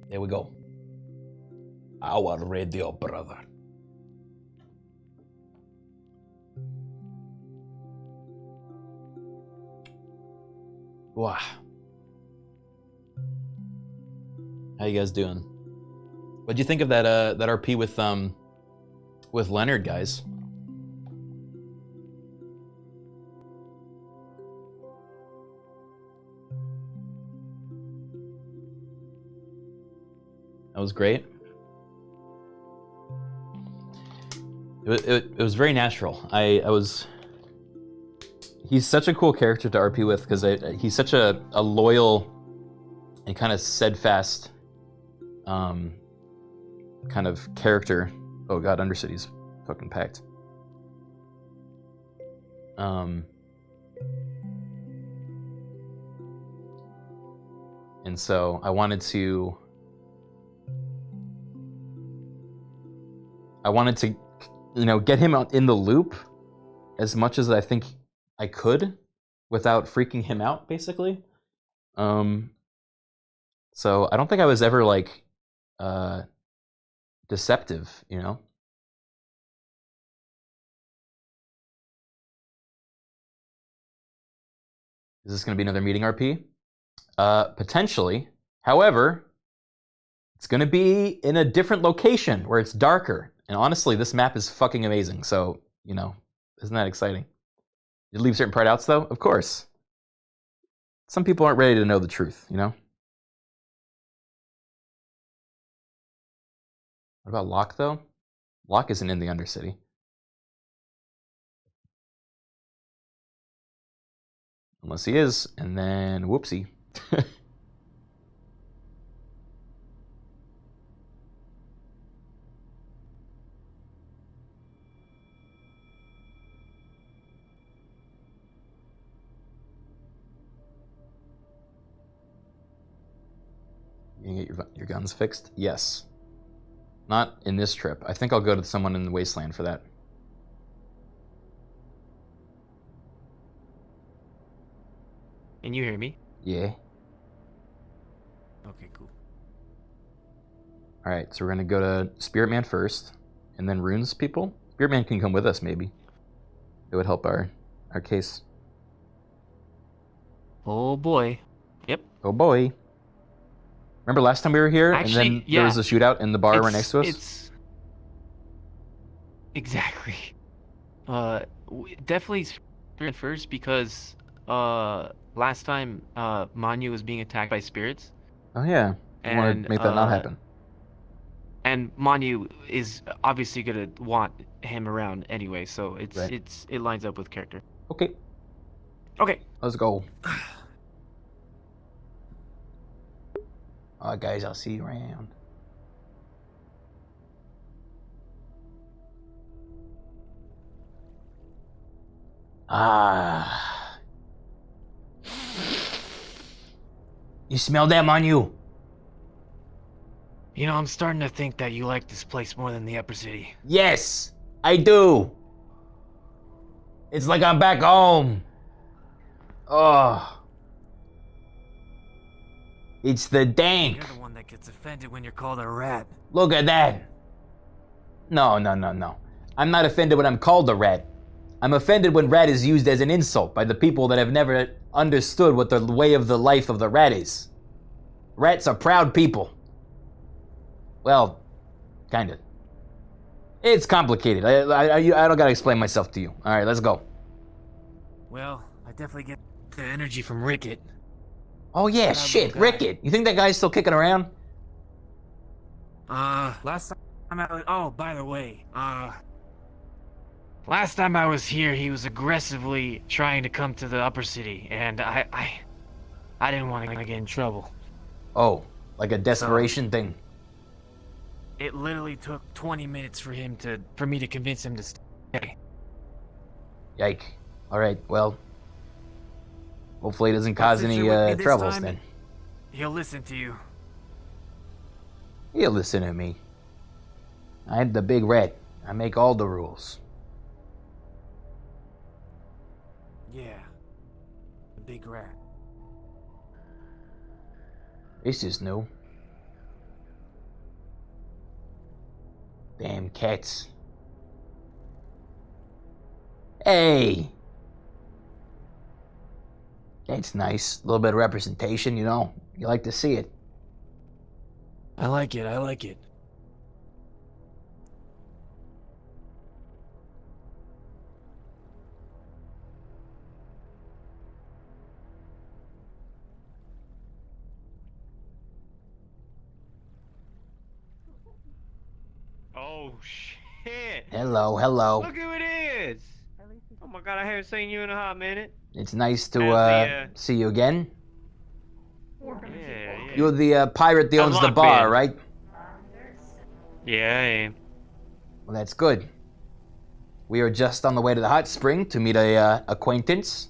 There we go. Our radio brother. Wow. How you guys doing? What'd you think of that that RP with Leonard, guys? was great. It was very natural. He's such a cool character to RP with because he's such a loyal and kind of steadfast kind of character. Oh god, Undercity's fucking packed. And so I wanted to get him out in the loop as much as I think I could without freaking him out, basically. So I don't think I was ever like deceptive, you know? Is this going to be another meeting RP? Potentially. However, it's going to be in a different location where it's darker. And honestly, this map is fucking amazing. So, you know, isn't that exciting? Did you leave certain part outs, though? Of course. Some people aren't ready to know the truth, you know? What about Locke, though? Locke isn't in the Undercity. Unless he is, and then whoopsie. You can get your guns fixed? Yes. Not in this trip. I think I'll go to someone in the Wasteland for that. Can you hear me? Yeah. Okay, cool. Alright, so we're gonna go to Spirit Man first, and then Runes people. Spirit Man can come with us, maybe. It would help our case. Oh boy. Yep. Oh boy. Remember last time we were here, Actually, and then yeah. there was a shootout in the bar right next to us? It's exactly. Definitely Spirit first because last time Manu was being attacked by spirits. Oh yeah. I want to make that not happen. And Manu is obviously gonna want him around anyway, so it lines up with character. Okay. Okay. Let's go. Alright guys, I'll see you around. Ah. You smell that, Manu? You know, I'm starting to think that you like this place more than the upper city. Yes, I do. It's like I'm back home. Oh. It's the dank. You're the one that gets offended when you're called a rat. Look at that. No. I'm not offended when I'm called a rat. I'm offended when rat is used as an insult by the people that have never understood what the way of the life of the rat is. Rats are proud people. Well, kind of. It's complicated. I don't gotta explain myself to you. All right, let's go. Well, I definitely get the energy from Rickett. Oh yeah, shit, Rickett. You think that guy's still kicking around? Last time by the way, last time I was here, he was aggressively trying to come to the upper city, and I didn't want to get in trouble. Oh, like a desperation thing. It literally took 20 minutes for me to convince him to stay. Yike. All right, well, hopefully it doesn't cause any troubles then. He'll listen to you. He'll listen to me. I'm the big rat. I make all the rules. Yeah. The big rat. This is new. Damn cats. Hey! That's nice. A little bit of representation, you know. You like to see it. I like it. Oh shit! Hello, hello. Look who it is! Oh my god, I haven't seen you in a hot minute. It's nice to How's the, see you again. Yeah. You're the pirate that owns the How's bar, Lockbin? right? Yeah, I am. Well, that's good. We are just on the way to the hot spring to meet a acquaintance.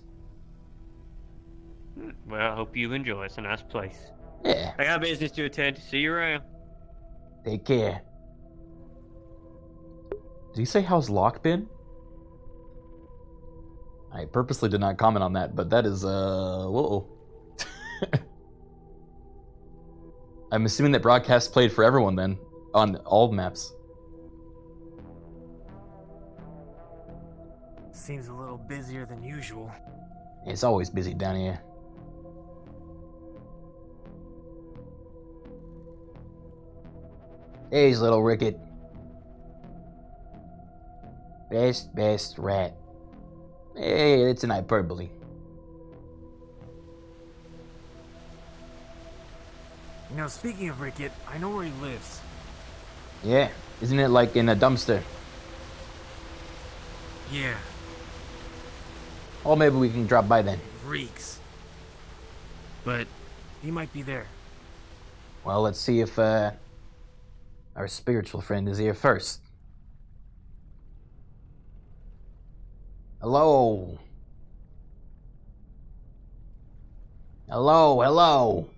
Well, I hope you enjoy. It's a nice place. Yeah. I got business to attend to. See you around. Take care. Did he say how's Locke been? I purposely did not comment on that, but that is whoa. I'm assuming that broadcast played for everyone then, on all maps. Seems a little busier than usual. It's always busy down here. Here's little Rickett. Best rat. Hey, it's an hyperbole. You know, speaking of Rickett, I know where he lives. Yeah, isn't it like in a dumpster? Yeah, Or maybe we can drop by then. reeks. But he might be there. Well, let's see if our spiritual friend is here first. Hello. Hello.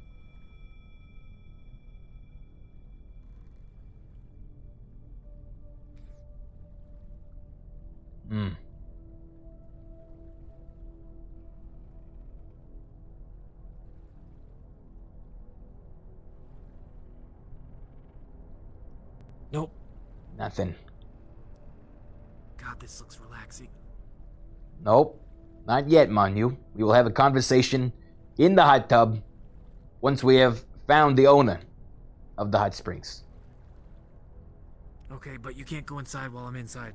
Nope. Nothing. God, this looks relaxing. Nope. Not yet, mind you. We will have a conversation in the hot tub once we have found the owner of the hot springs. Okay, but you can't go inside while I'm inside.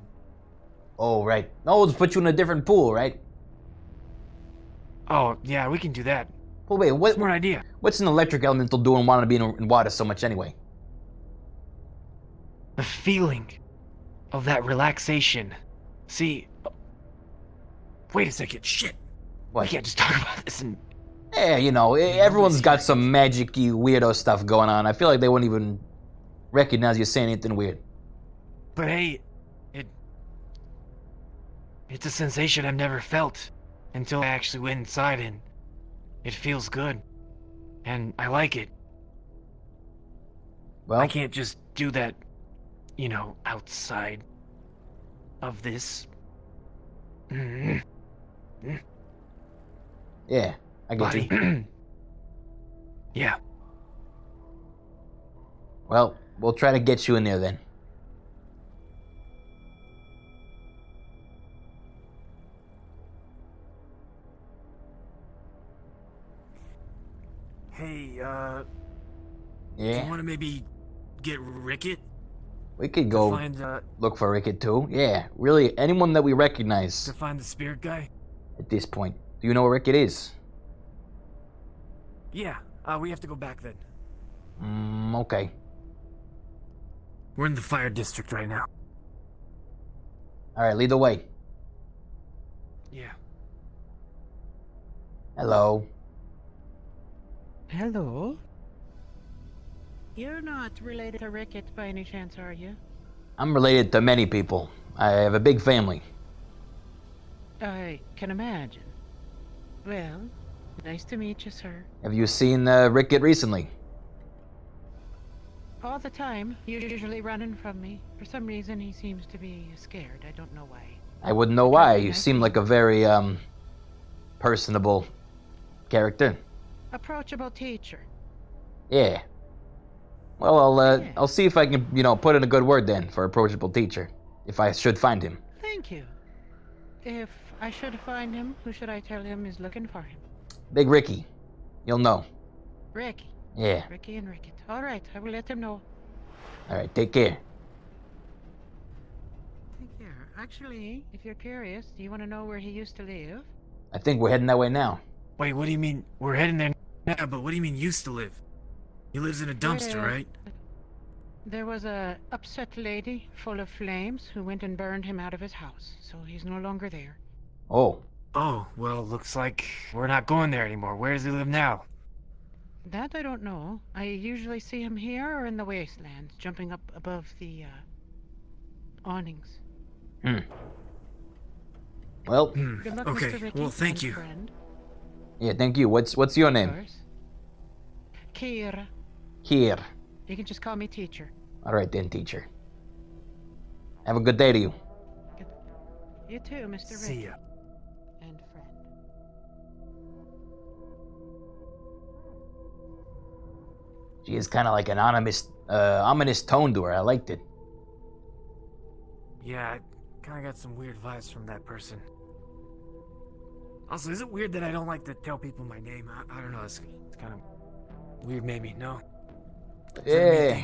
Oh, right. No, let's put you in a different pool, right? Oh, yeah, we can do that. Well, wait, what? Smart idea. What's an electric elemental doing wanting to be in water so much anyway? The feeling of that relaxation. See, wait a second, shit. What? We can't just talk about this and... Yeah, you know, everyone's got some magic-y weirdo stuff going on. I feel like they wouldn't even recognize you saying anything weird. But hey, it's a sensation I've never felt until I actually went inside, and it feels good. And I like it. Well, I can't just do that, you know, outside of this. Yeah, I get you. Yeah. Well, we'll try to get you in there then. Hey, do Yeah, you want to maybe get Rickett? we could go To find, look for Rickett too. Yeah, really, anyone that we recognize to find the spirit guy? at this point. Do you know where Rickett is? Yeah, we have to go back then. Okay. We're in the fire district right now. All right, lead the way. Yeah. Hello. Hello? You're not related to Rickett by any chance, are you? I'm related to many people. I have a big family. I can imagine. Well, nice to meet you, sir. Have you seen Rickett recently? All the time, you're usually running from me. For some reason, he seems to be scared. I don't know why. I wouldn't know why. You seem like a very personable character. Approachable teacher. Yeah. Well, I'll see if I can, put in a good word then for approachable teacher, if I should find him. Thank you. If I should find him, who should I tell him is looking for him? Big Rikky. You'll know. Rikky. Yeah. Rikky and Rickett. All right, I will let him know. All right, take care. Take care. Actually, if you're curious, do you want to know where he used to live? I think we're heading that way now. Wait, what do you mean? We're heading there now, but what do you mean used to live? He lives in a dumpster, Well, right? There was a upset lady full of flames who went and burned him out of his house, so he's no longer there. Oh. Oh, well, looks like we're not going there anymore. Where does he live now? That I don't know. I usually see him here or in the wastelands, jumping up above the awnings. Well. Good luck, Okay, Mr. Rikky, well, thank and you. friend. Yeah, thank you. What's your name? Kira. Here. You can just call me teacher. All right then, teacher. Have a good day to you. You too, Mr. Rikky. See ya. And friend. She is kind of like an ominous tone to her. I liked it. Yeah, I kind of got some weird vibes from that person. Also, is it weird that I don't like to tell people my name? I don't know, it's kind of weird maybe, no? Yeah.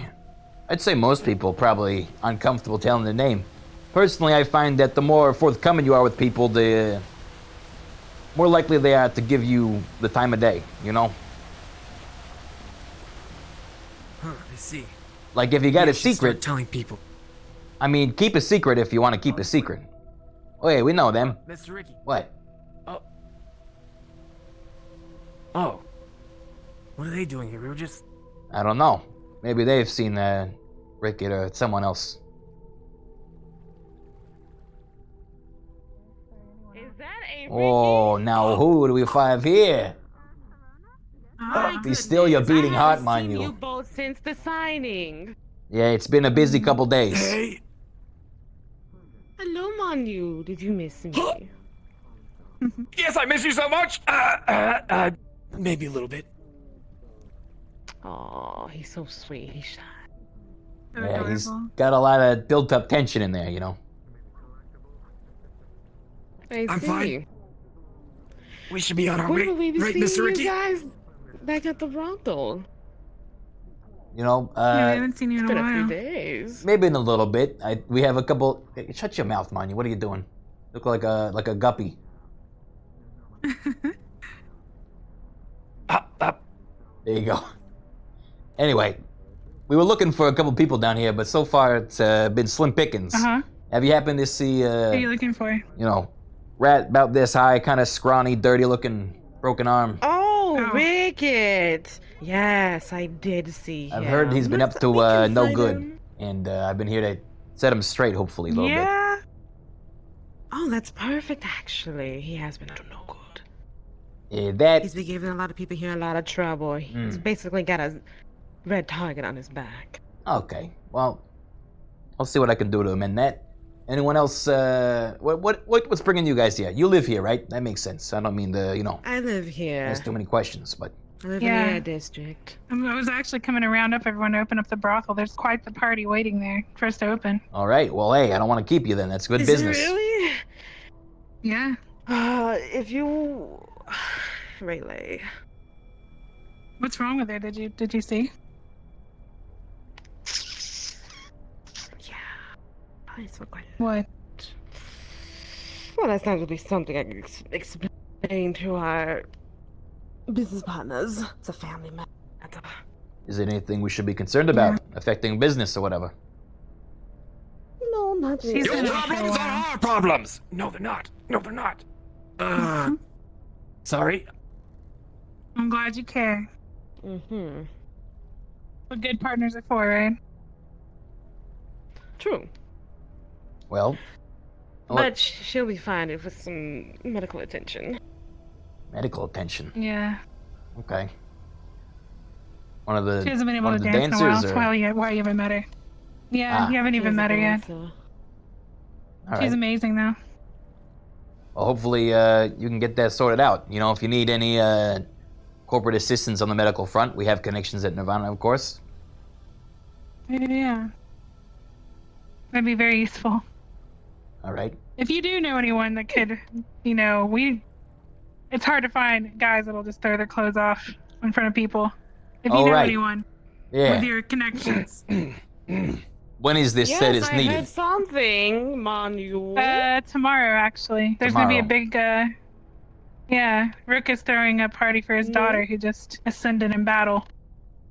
I'd say most people probably uncomfortable telling their name. Personally, I find that the more forthcoming you are with people, the more likely they are to give you the time of day, you know? Huh, I see. Like if you got Maybe a I should start secret, telling people. I mean, keep a secret if you want to keep a secret. Oh, hey, we know them. Mr. Rikky. What? Oh. What are they doing here? We were just... I don't know. Maybe they've seen Rikky or someone else. Is that a Oh, now who do we find here? Be still, you're beating heart, mind you you. both since the signing? Yeah, it's been a busy couple days. Hey. Hello, Manu. Did you miss me? Yes, I miss you so much! Maybe a little bit. Oh, he's so sweet. He's shy. Yeah, he's got a lot of built-up tension in there, you know. I'm fine. We should be on our When way, will we be right, seeing Mr. you Rikky? guys back at the brothel? You know, I haven't seen you in It's a been a few while. days. maybe in a little bit. We have a couple. Hey, shut your mouth, man. What are you doing? Look like a guppy. There you go. Anyway, we were looking for a couple people down here, but so far it's been slim pickings. Uh-huh. Have you happened to see, What are you looking for? you know, rat about this high, kind of scrawny, dirty-looking, broken arm? Oh, Rickett. Yes, I did see him. I've heard he's been up to We can no find good, him. and I've been here to set him straight, hopefully, a little bit. Yeah. Oh, that's perfect, actually. He has been up to no good. He's been giving a lot of people here a lot of trouble. He's basically got a red target on his back. Okay, well, I'll see what I can do to amend that. Anyone else? What's bringing you guys here? You live here, right? That makes sense. I don't mean to, you know, I live here. ask too many questions, but I live Yeah. in the Air District. I was actually coming to round up everyone to open up the brothel. There's quite the party waiting there for us to open. all right. Well, hey, I don't want to keep you then. That's good Is business. it really? Yeah. If you... Rayleigh. What's wrong with her? Did you see? I still quite... What? Well, that's not really something I can explain to our business partners. It's a family matter. Is there anything we should be concerned about affecting business or whatever? No, not really. Your problems are our problems! No, they're not. No, they're not. Sorry. I'm glad you care. Mm-hmm. What good partners are for, right? True. Well, But she'll be fine with some medical attention. medical attention. Yeah. Okay. One of the She hasn't been able one to of the dance in a while. dancers, That's or why you haven't met her. Yeah, Ah. you haven't even met her yet. all She's right. amazing, though. Well, hopefully you can get that sorted out. You know, if you need any corporate assistance on the medical front, we have connections at Nirvana, of course. Yeah. That'd be very useful. All right. If you do know anyone that could, you know, it's hard to find guys that'll just throw their clothes off in front of people. If you Oh, know right. anyone Yeah. with your connections. When is this yes, set is I needed? heard something, Manu. Tomorrow, actually. There's gonna be a Tomorrow. big, yeah, Rook is throwing a party for his daughter who just ascended in battle.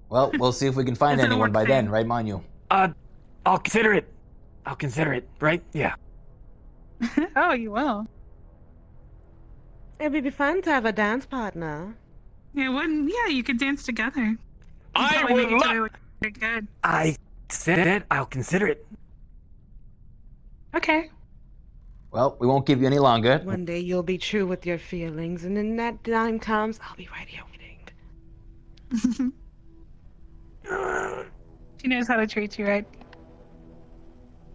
Well, we'll see if we can find It's gonna anyone work by soon. then, right, mind you? I'll consider it. I'll consider it, right? Yeah. Oh, you will. It would be fun to have a dance partner. Yeah, wouldn't? Yeah, you could dance together. I Probably would make each love- other look very good. I said I'll consider it. Okay. Well, we won't keep you any longer. One day you'll be true with your feelings, and when that time comes, I'll be right here waiting. She knows how to treat you, right?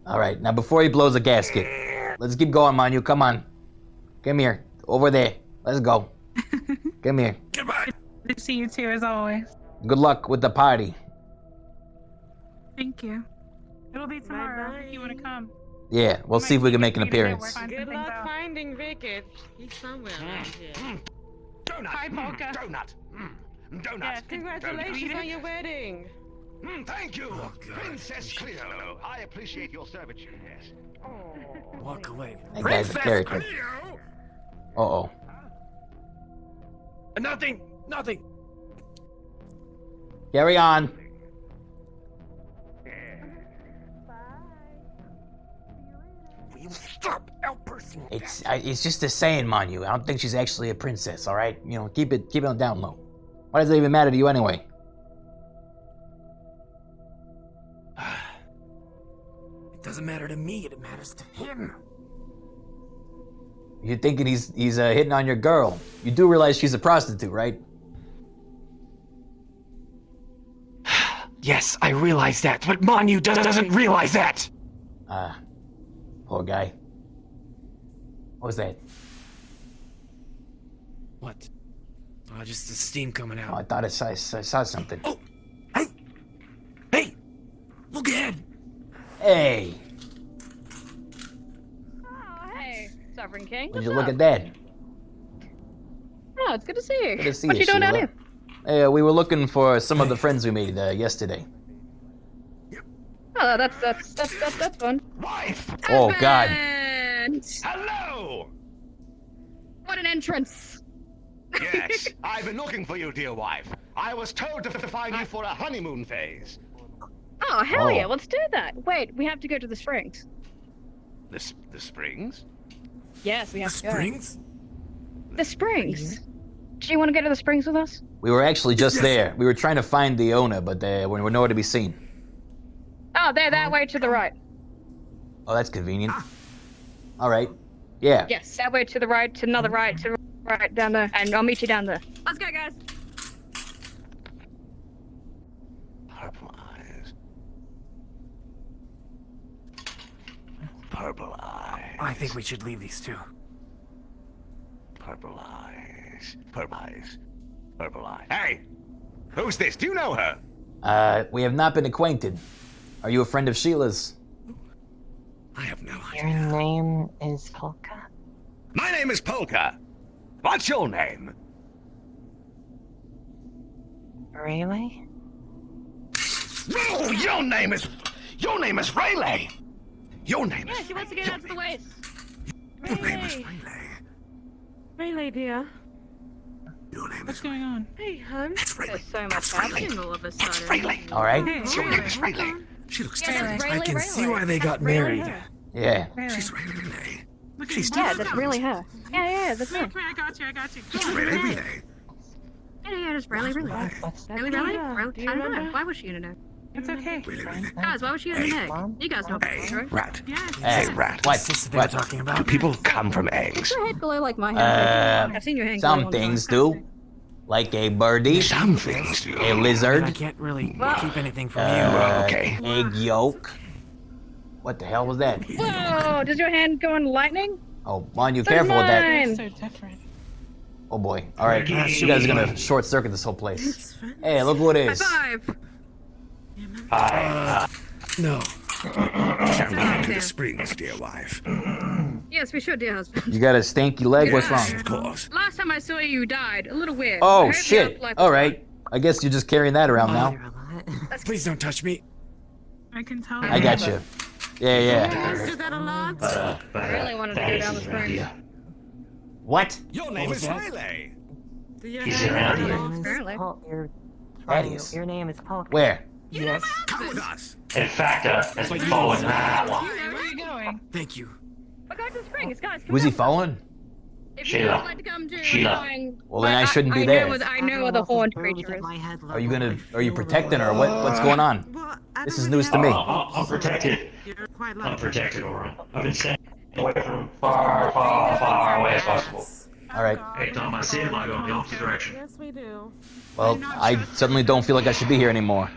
All right, now before he blows a gasket, let's keep going, Manu. Come on. Come here. Over there. Let's go. Come here. Goodbye. Good to see you too, as always. Good luck with the party. Thank you. It'll be tomorrow if you want to come. Yeah, we'll see if we can make an appearance. Good luck finding Rikky. He's somewhere around here. Donut. Hi, Polka. Donut. Donut. Yeah, congratulations on your wedding. Thank you, Princess Cleo. I appreciate your servitude, yes. Walk away. That guy's a character. Uh-oh. Nothing. Carry on. Will you stop outbursting? It's just a saying, Manu. I don't think she's actually a princess, all right? You know, keep it on down low. Why does it even matter to you anyway? It doesn't matter to me, it matters to him. You're thinking he's hitting on your girl. You do realize she's a prostitute, right? Yes, I realize that, but Manu doesn't realize that. Poor guy. What was that? What? Oh, just the steam coming out. Oh, I thought I saw something. Oh, hey! Look ahead! Hey! Oh, hey, Sovereign King. Would What's you look up? at that? Oh, it's good to see you. Good to see what you, you doing down Sheila. here? Hey, we were looking for some of the friends we made yesterday. Oh, that's fun. Oh, God. Hello! What an entrance! Yes, I've been looking for you, dear wife. I was told to find you for a honeymoon phase. Oh, hell yeah, Oh. let's do that. Wait, we have to go to the springs. The springs? Yes, we have to go. Springs? The springs. Do you want to go to the springs with us? We were actually just there. We were trying to find the owner, but we were nowhere to be seen. Oh, they're that way to the right. Oh, that's convenient. All right. Yeah. Yes, that way to the right, to another right, to the right, down there, and I'll meet you down there. Let's go, guys. Purple eyes. I think we should leave these two. Purple eyes. Purple eyes. Purple eyes. Hey! Who's this? Do you know her? We have not been acquainted. Are you a friend of Sheila's? I have no idea. Your name is Polka? My name is Polka. What's your name? Really? No, your name is Rayleigh. Your name Yeah, she wants to get out to the waist. Your name is Rayleigh, dear. What's going on? Hey, hon. There's so much happening all of a sudden. Rayleigh. All right. Your name is Rayleigh. She looks Yeah, different. Rayleigh, I can see Rayleigh. why they got That's married. Rayleigh. Yeah. She's Rayleigh. She's Yeah, that's really her. Yeah, that's her. Come here, I got you. Rayleigh. Yeah, just really. Really, Diva. really? Do you I don't know. remember? Why was she gonna know? It's okay. Guys, why was she gonna know? You guys know Hey, right? rat. Yes. Hey, rat. What? talking Do about? people come from Is eggs? your head below like my head? I've seen your hand. Some things do. Like a birdie. Some things do. A lizard. I can't really keep anything from Okay. Egg yolk. What the hell was that? Whoa! Does your hand go in lightning? Oh, Manu, So careful with that. mine. So different. Oh boy. All right, you guys are gonna short circuit this whole place. Hey, look who it is. High five. No. Shall we go to the springs, dear wife? Yes, we should, dear husband. You got a stanky leg? What's wrong? Of course. Last time I saw you, you died. A little weird. I Oh hope your shit. afterlife All is right. I guess you're just carrying that around now. Please don't touch me. I can tell. I got you. Yeah, yeah. Guys do that a lot. I really wanted to go down the springs. What? Your name is Rayleigh. Do you Your have name is Apparently. Pol- your- Thaddeus. Your name is Polka. Where? Yes. Come with us. In fact, has been following that one. Where are you going? Thank you. We're going to the springs, guys. Who's he following? If you Sheila. would like to come to, Sheila. we're going. Well, then I shouldn't be I there. Know, I know where the horned creature is. Are you protecting her? What's going on? This is news to me. I'm protected. I'm protected, alright. I've been staying away from him far away as possible. All right. Anytime I see him, I go in the opposite direction. Yes, we do. Well, I suddenly don't feel like I should be here anymore.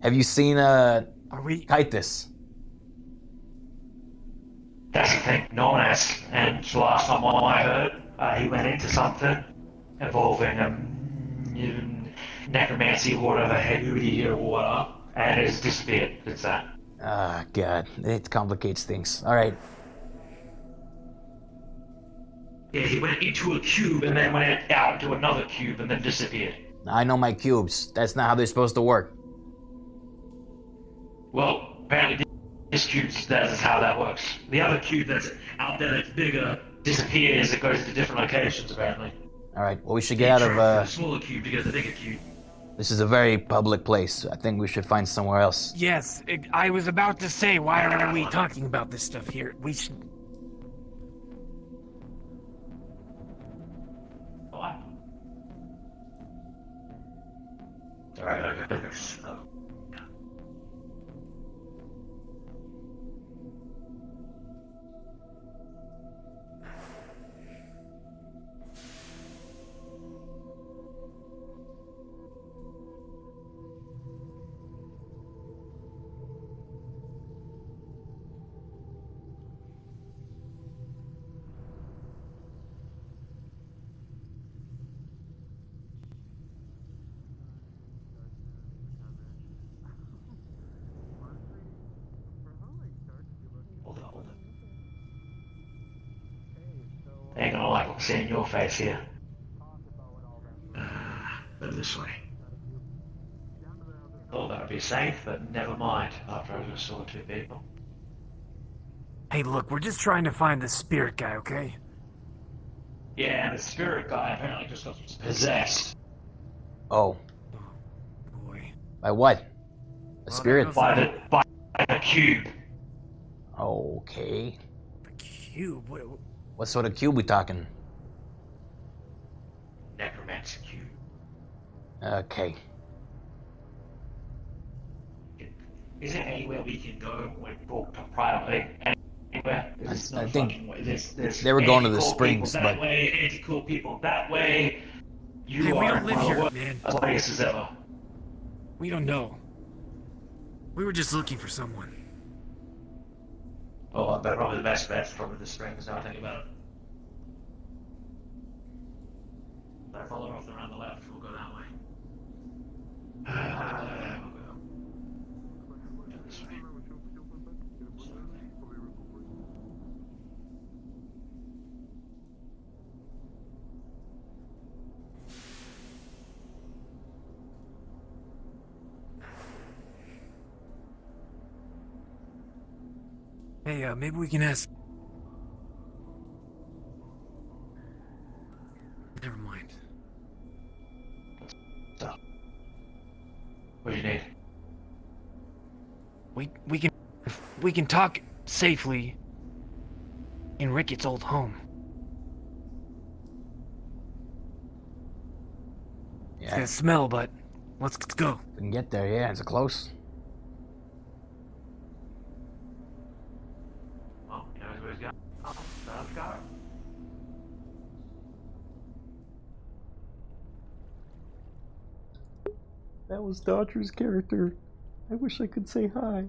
Have you seen Titus? That's the thing, no one has. And the last time I heard, he went into something involving necromancy or whatever, heavy or whatever, and it's disappeared. It's that. Ah, God, it complicates things. All right. Yeah, he went into a cube and then went out into another cube and then disappeared. I know my cubes. That's not how they're supposed to work. Well, apparently this cube, that's how that works. The other cube that's out there that's bigger disappears. It goes to different locations, apparently. All right. Well, we should get out of. The smaller cube to get the bigger cube. This is a very public place. I think we should find somewhere else. Yes, I was about to say, why are we talking about this stuff here? We should... What? Alright, okay. Ain't gonna like seeing your face here. But this way. Thought that would be safe, but never mind. After I just saw two people. Hey, look, we're just trying to find the spirit guy, okay? Yeah, and the spirit guy apparently just got possessed. Oh. Boy. By what? A spirit? By the cube. Okay. The cube? What sort of cube we talking? Necromancer cube. Okay. Is there anywhere we can go when we talk privately? Anywhere? I think they were going to the springs, that but way, anti-cool people that way. You Hey, we are don't live here, man. places ever. We don't know. We were just looking for someone. Oh, but probably the best bet's probably the springs. Now I think about it. If I follow off around the left, we'll go that way. We'll go this way. Hey, maybe we can ask... Never mind. Stop. What do you need? We can talk safely in Ricky's old home. It's gonna smell, but let's go. we can get there. Yeah, it's close. Oh, you know where he's got? Oh, let's go. That was Dodger's character. I wish I could say hi.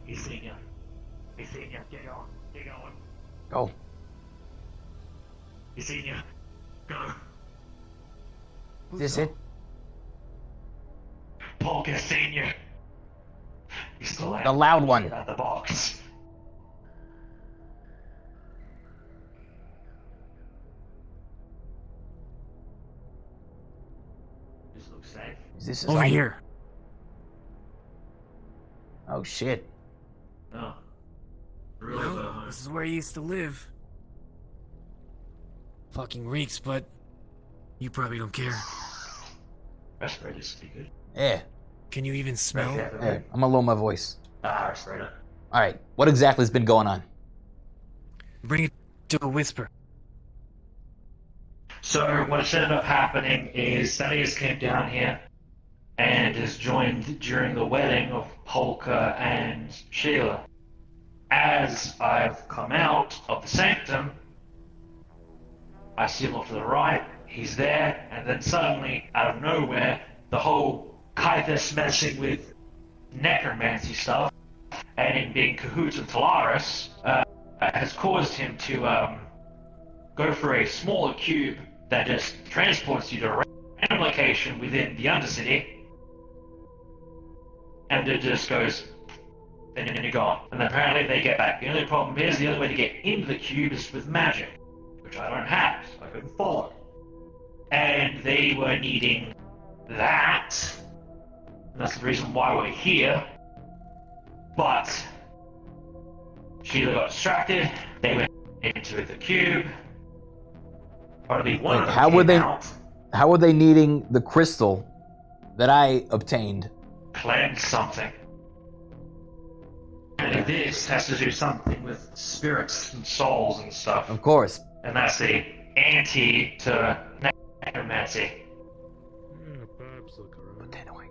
He's seeing you. He's seeing you. Get going. Get going. Go. He's seeing you. Go. Is this it? Polka's seen you. He's still The loud one. Get out the box. This is Over all- here. Oh shit. No. Well, this is where he used to live. Fucking reeks, but you probably don't care. Respirator should be good. Yeah. Can you even smell? Hey, I'm gonna lower my voice. Respirator. All right. What exactly has been going on? Bring it to a whisper. So what ended up happening is Thaddeus came down here and has joined during the wedding of Polka and Sheila. As I've come out of the sanctum, I see him off to the right, he's there, and then suddenly, out of nowhere, the whole Kythus messing with necromancy stuff, and him being cahoots with Talaris, has caused him to go for a smaller cube that just transports you to a random location within the Undercity, and it just goes, and then you're gone. And then apparently they get back. The only problem is the only way to get into the cube is with magic, which I don't have, so I couldn't follow. And they were needing that, and that's the reason why we're here. But Sheila got distracted, they went into the cube. Probably one of them how were came they? out, How were they needing the crystal that I obtained? cleanse something. And this has to do something with spirits and souls and stuff. Of course. And that's the anti to necromancy. Put that away.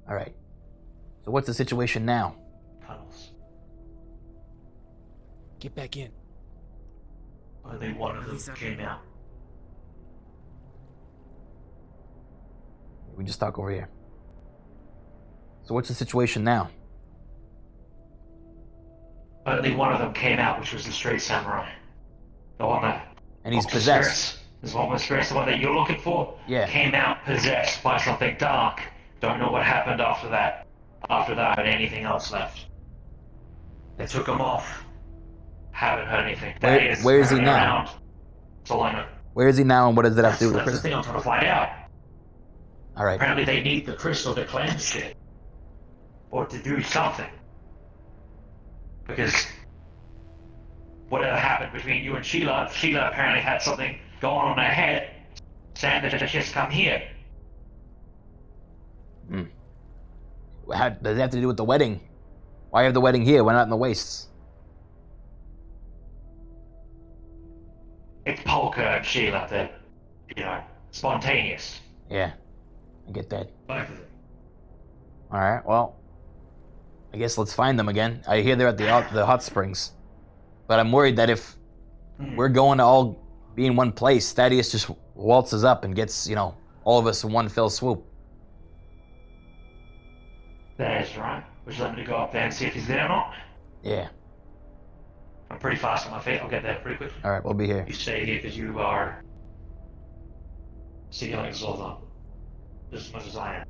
All right. So what's the situation now? Tunnels. Get back in. Only one of them came out. We just talk over here. So what's the situation now? Only one of them came out, which was the straight samurai. The one that. And he's Box of possessed. Spirits. There's one with spirits, the one that you're looking for. Yeah. Came out possessed by something dark. Don't know what happened after that. After that, but anything else left. They took him off. Haven't heard anything. Where is he running now? around. That's all I know. Where is he now, and what does it have to do with the That's the crystal? thing I'm trying to find out. All right. Apparently they need the crystal to cleanse it. Or to do something. Because whatever happened between you and Sheila apparently had something going on in her head, saying that she has to come here. How does it have to do with the wedding? Why have the wedding here? Why not in the wastes? It's Polka and Sheila, they're, spontaneous. Yeah, I get that. Both of them. All right. Well, I guess let's find them again. I hear they're at the hot springs, but I'm worried that if we're going to all be in one place, Thaddeus just waltzes up and gets all of us in one fell swoop. That is right. Would you like me to go up there and see if he's there or not? Yeah. I'm pretty fast on my feet. I'll get there pretty quick. All right, we'll be here. You stay here because you are seeking like Zoltan just as much as I am.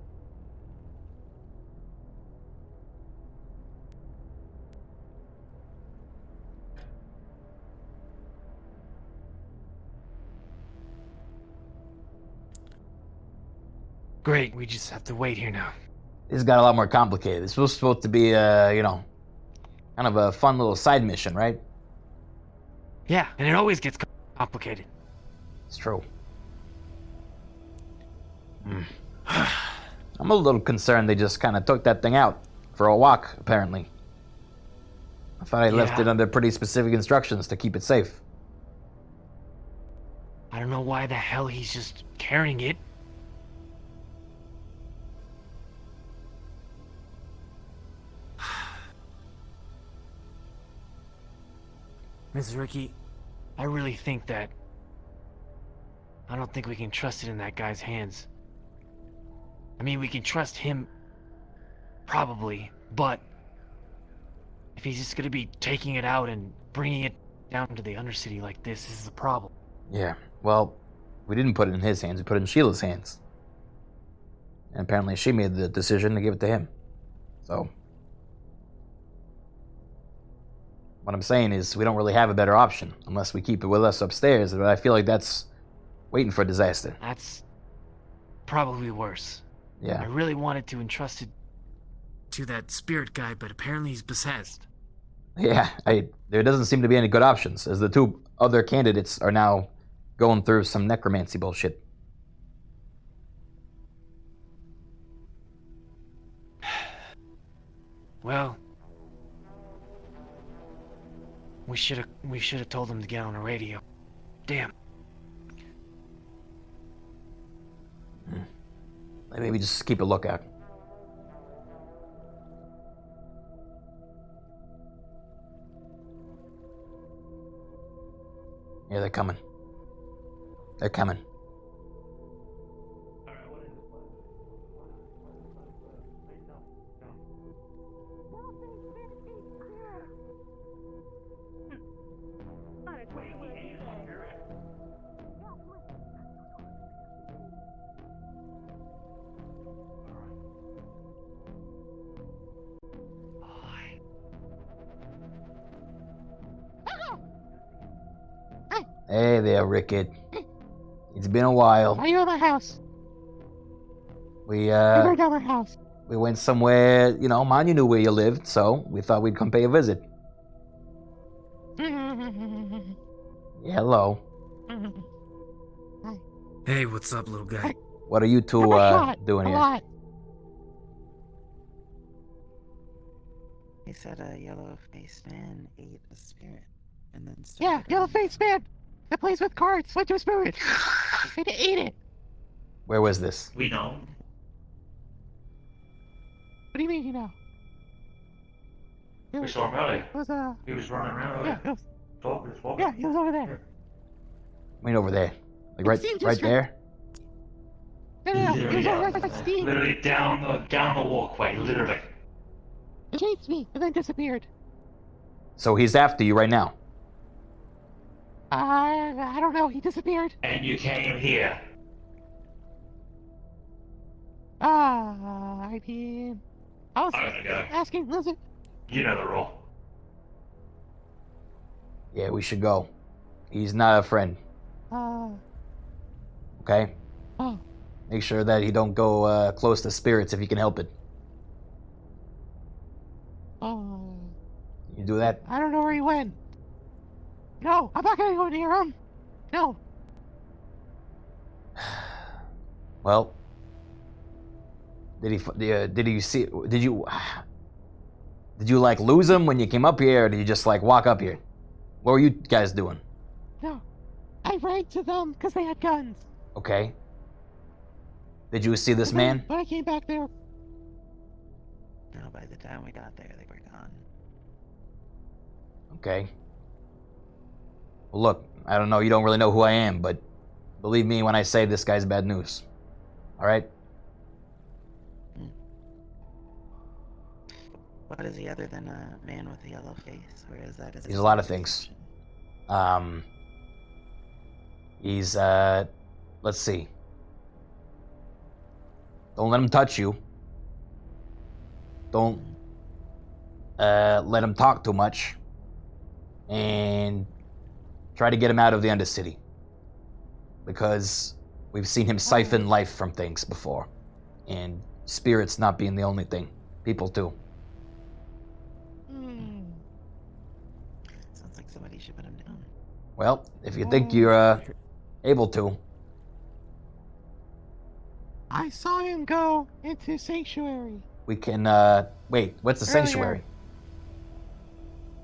Great, we just have to wait here now. This got a lot more complicated. This was supposed to be kind of a fun little side mission, right? Yeah, and it always gets complicated. It's true. I'm a little concerned they just kind of took that thing out for a walk, apparently. I thought I left it under pretty specific instructions to keep it safe. I don't know why the hell he's just carrying it. Miss Rikky, I really think that... I don't think we can trust it in that guy's hands. I mean, we can trust him probably, but if he's just gonna be taking it out and bringing it down to the Undercity like this is the problem. Yeah, well, we didn't put it in his hands, we put it in Sheila's hands. And apparently she made the decision to give it to him. So, what I'm saying is we don't really have a better option unless we keep it with us upstairs, but I feel like that's waiting for disaster. That's probably worse. Yeah. I really wanted to entrust it to that spirit guy, but apparently he's possessed. Yeah, there doesn't seem to be any good options, as the two other candidates are now going through some necromancy bullshit. Well, we should have told them to get on the radio. Damn. Maybe just keep a lookout. Yeah, they're coming. They're coming. Hey there, Rikky. It's been a while. Are you at my house? We You burned down my house. we went somewhere, you know, Manu knew where you lived, so we thought we'd come pay a visit. Yeah, hello. Hey, what's up, little guy? What are you two doing here? He said a yellow-faced man ate a spirit, and then Yeah, yellow-faced man that plays with cards went to a spirit. And ate it. Where was this? We know. What do you mean, you know? We saw him earlier. It was, He was running around yeah, earlier. yeah, he was over there. Right over there. Like right there? No, he was over there like Steve. Literally down the walkway, literally. He chased me and then disappeared. So he's after you right now. I don't know, he disappeared. And you came here. I mean, I was I'm gonna go. asking Lizard. You know the rule. Yeah, we should go. He's not a friend, okay? Oh. Make sure that he don't go close to spirits if you can help it. Oh. You do that? I don't know where he went. No, I'm not gonna go near him. No. Well, did you like lose him when you came up here, or did you just like walk up here? What were you guys doing? No. I ran to them because they had guns. Okay. Did you see this And then man? when I came back there, No, by the time we got there, they were gone. Okay. Well, look, I don't know, you don't really know who I am, but believe me when I say this guy's bad news. Alright? What is he other than a man with a yellow face? Where is that? He's a lot of things. He's, let's see. Don't let him touch you. Don't, let him talk too much. And try to get him out of the Undercity. Because we've seen him siphon life from things before. And spirits not being the only thing. People too. Sounds like somebody should put him down. Well, if you think you're, able to. I saw him go into Sanctuary. We can, wait, what's the Earlier. sanctuary?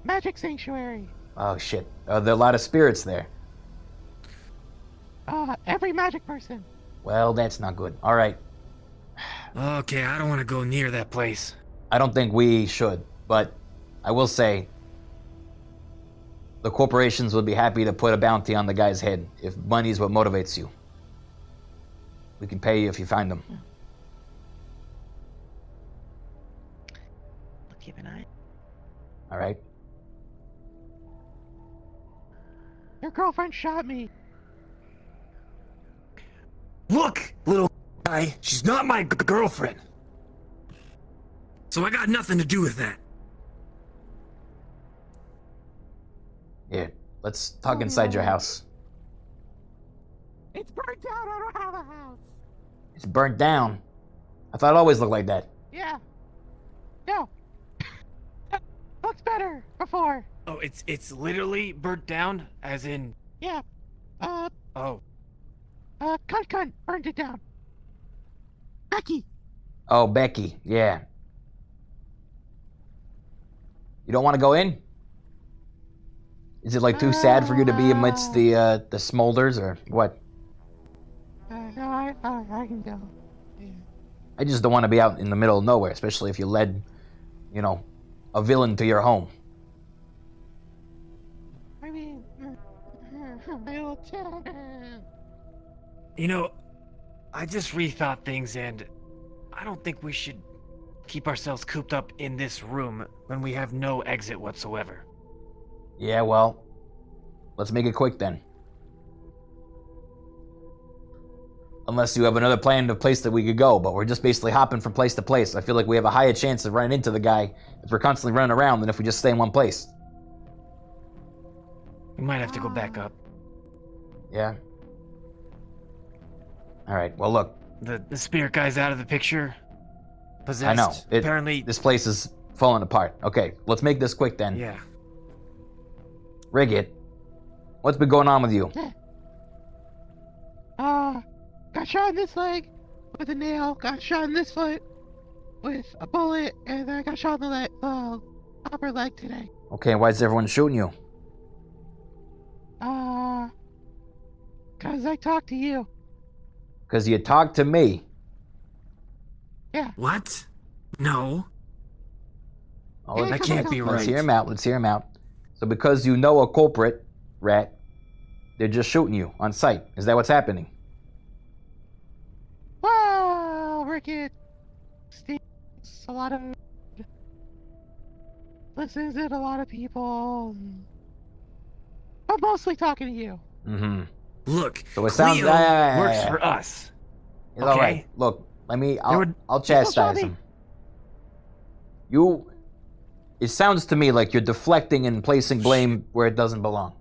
Magic Sanctuary. Oh, shit. There are a lot of spirits there. Every magic person. Well, that's not good. Alright. Okay, I don't want to go near that place. I don't think we should, but I will say the corporations would be happy to put a bounty on the guy's head if money's what motivates you. We can pay you if you find them. keep an eye. All right. Your girlfriend shot me. Look, little guy, she's not my girlfriend. So I got nothing to do with that. Here, let's talk inside your house. It's burnt down. I don't have a house. It's burnt down. I thought it always looked like that. Yeah. No. Looks better before. Oh, it's literally burnt down, as in. Yeah. Oh. Cunt burned it down. Becky. Oh, Becky. Yeah. You don't want to go in? Is it like too sad for you to be amidst the smolders or what? No, I can go. Yeah. I just don't want to be out in the middle of nowhere, especially if you led, a villain to your home. I mean, I just rethought things, and I don't think we should keep ourselves cooped up in this room when we have no exit whatsoever. Yeah, well, let's make it quick then. Unless you have another planned place that we could go, but we're just basically hopping from place to place. I feel like we have a higher chance of running into the guy if we're constantly running around than if we just stay in one place. We might have to go back up. Yeah. All right, well, look. The spirit guy's out of the picture. Possessed. I know. Apparently. This place is falling apart. Okay, let's make this quick then. Yeah. Rikky, what's been going on with you? Got shot in this leg with a nail, got shot in this foot with a bullet, and then I got shot in the upper leg today. Okay, why is everyone shooting you? Cause I talked to you. Because you talked to me. Yeah. What? No. Oh, that can't be right. Let's hear him out. So because you know a culprit, Rat, they're just shooting you on sight. Is that what's happening? Wow, Rikky. It's a lot of... listens to a lot of people. I'm mostly talking to you. Mm-hmm. Look, so it sounds works for us. It's okay. All right. Look, I'll chastise him. It sounds to me like you're deflecting and placing blame where it doesn't belong.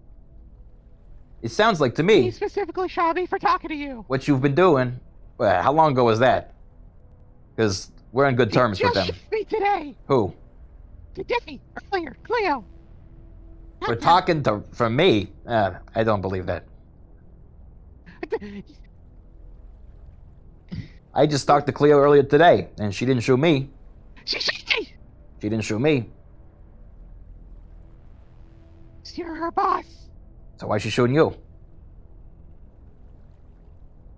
It sounds like to me. He specifically shot me for talking to you. What you've been doing. Well, how long ago was that? Because we're on good terms with them. He just shot me today. Who? Today, earlier, Cleo. We're talking for me. I don't believe that. I just talked to Cleo earlier today, and she didn't shoot me. She didn't shoot me. You're her boss. So why is she shooting you?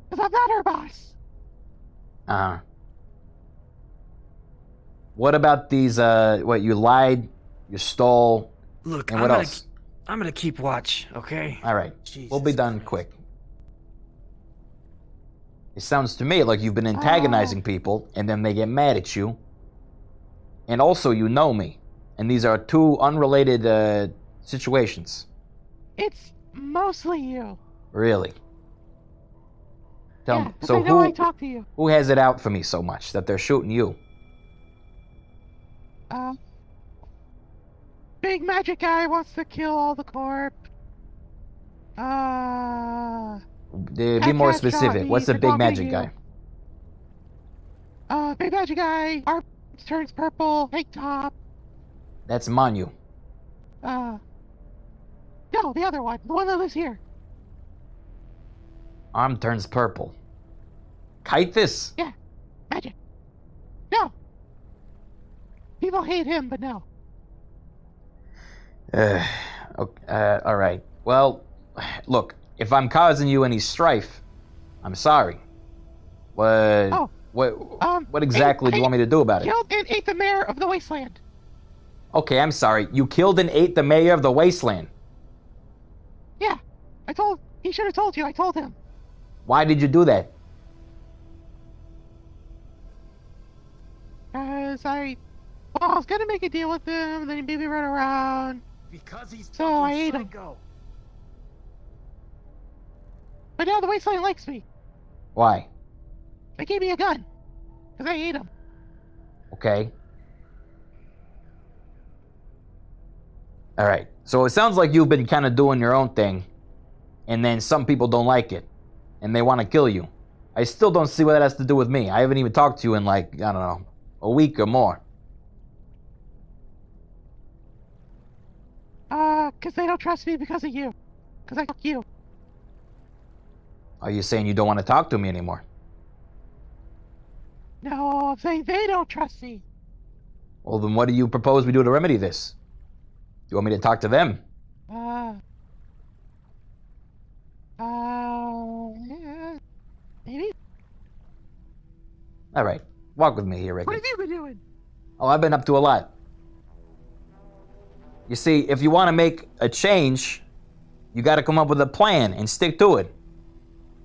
Because I'm not her boss. What about these, what, you lied, you stole, Look, and what else? I'm gonna keep watch, okay? Alright, we'll be done quick. It sounds to me like you've been antagonizing people, and then they get mad at you. And also, you know me. And these are two unrelated, situations. It's mostly you. Really? Tell me, so I know I talk to you. Who has it out for me so much that they're shooting you? Big magic guy wants to kill all the corp. Be more specific. What's the big magic guy? Big magic guy. Arm turns purple. Tank top. That's Manu. No, the other one. The one that lives here. Arm turns purple. Chitis? Yeah. Magic. No. People hate him, but no. Alright. Well, look, if I'm causing you any strife, I'm sorry. What exactly do you want me to do about it? Killed and ate the mayor of the wasteland. Okay, I'm sorry. You killed and ate the mayor of the wasteland. Yeah. He should have told you. I told him. Why did you do that? Because I Well, I was gonna make a deal with him, and then he made me run around. Because he's So I ate him. psycho. But now the Wasteland likes me. Why? They gave me a gun. Because I ate him. Okay. Alright. So it sounds like you've been kind of doing your own thing. And then some people don't like it. And they want to kill you. I still don't see what that has to do with me. I haven't even talked to you in like, I don't know, a week or more. Because they don't trust me because of you. Because I fuck you. Are you saying you don't want to talk to me anymore? No, I'm saying they don't trust me. Well, then what do you propose we do to remedy this? You want me to talk to them? Yeah, maybe. Alright, walk with me here, Rikky. What have you been doing? Oh, I've been up to a lot. You see, if you want to make a change, you got to come up with a plan and stick to it.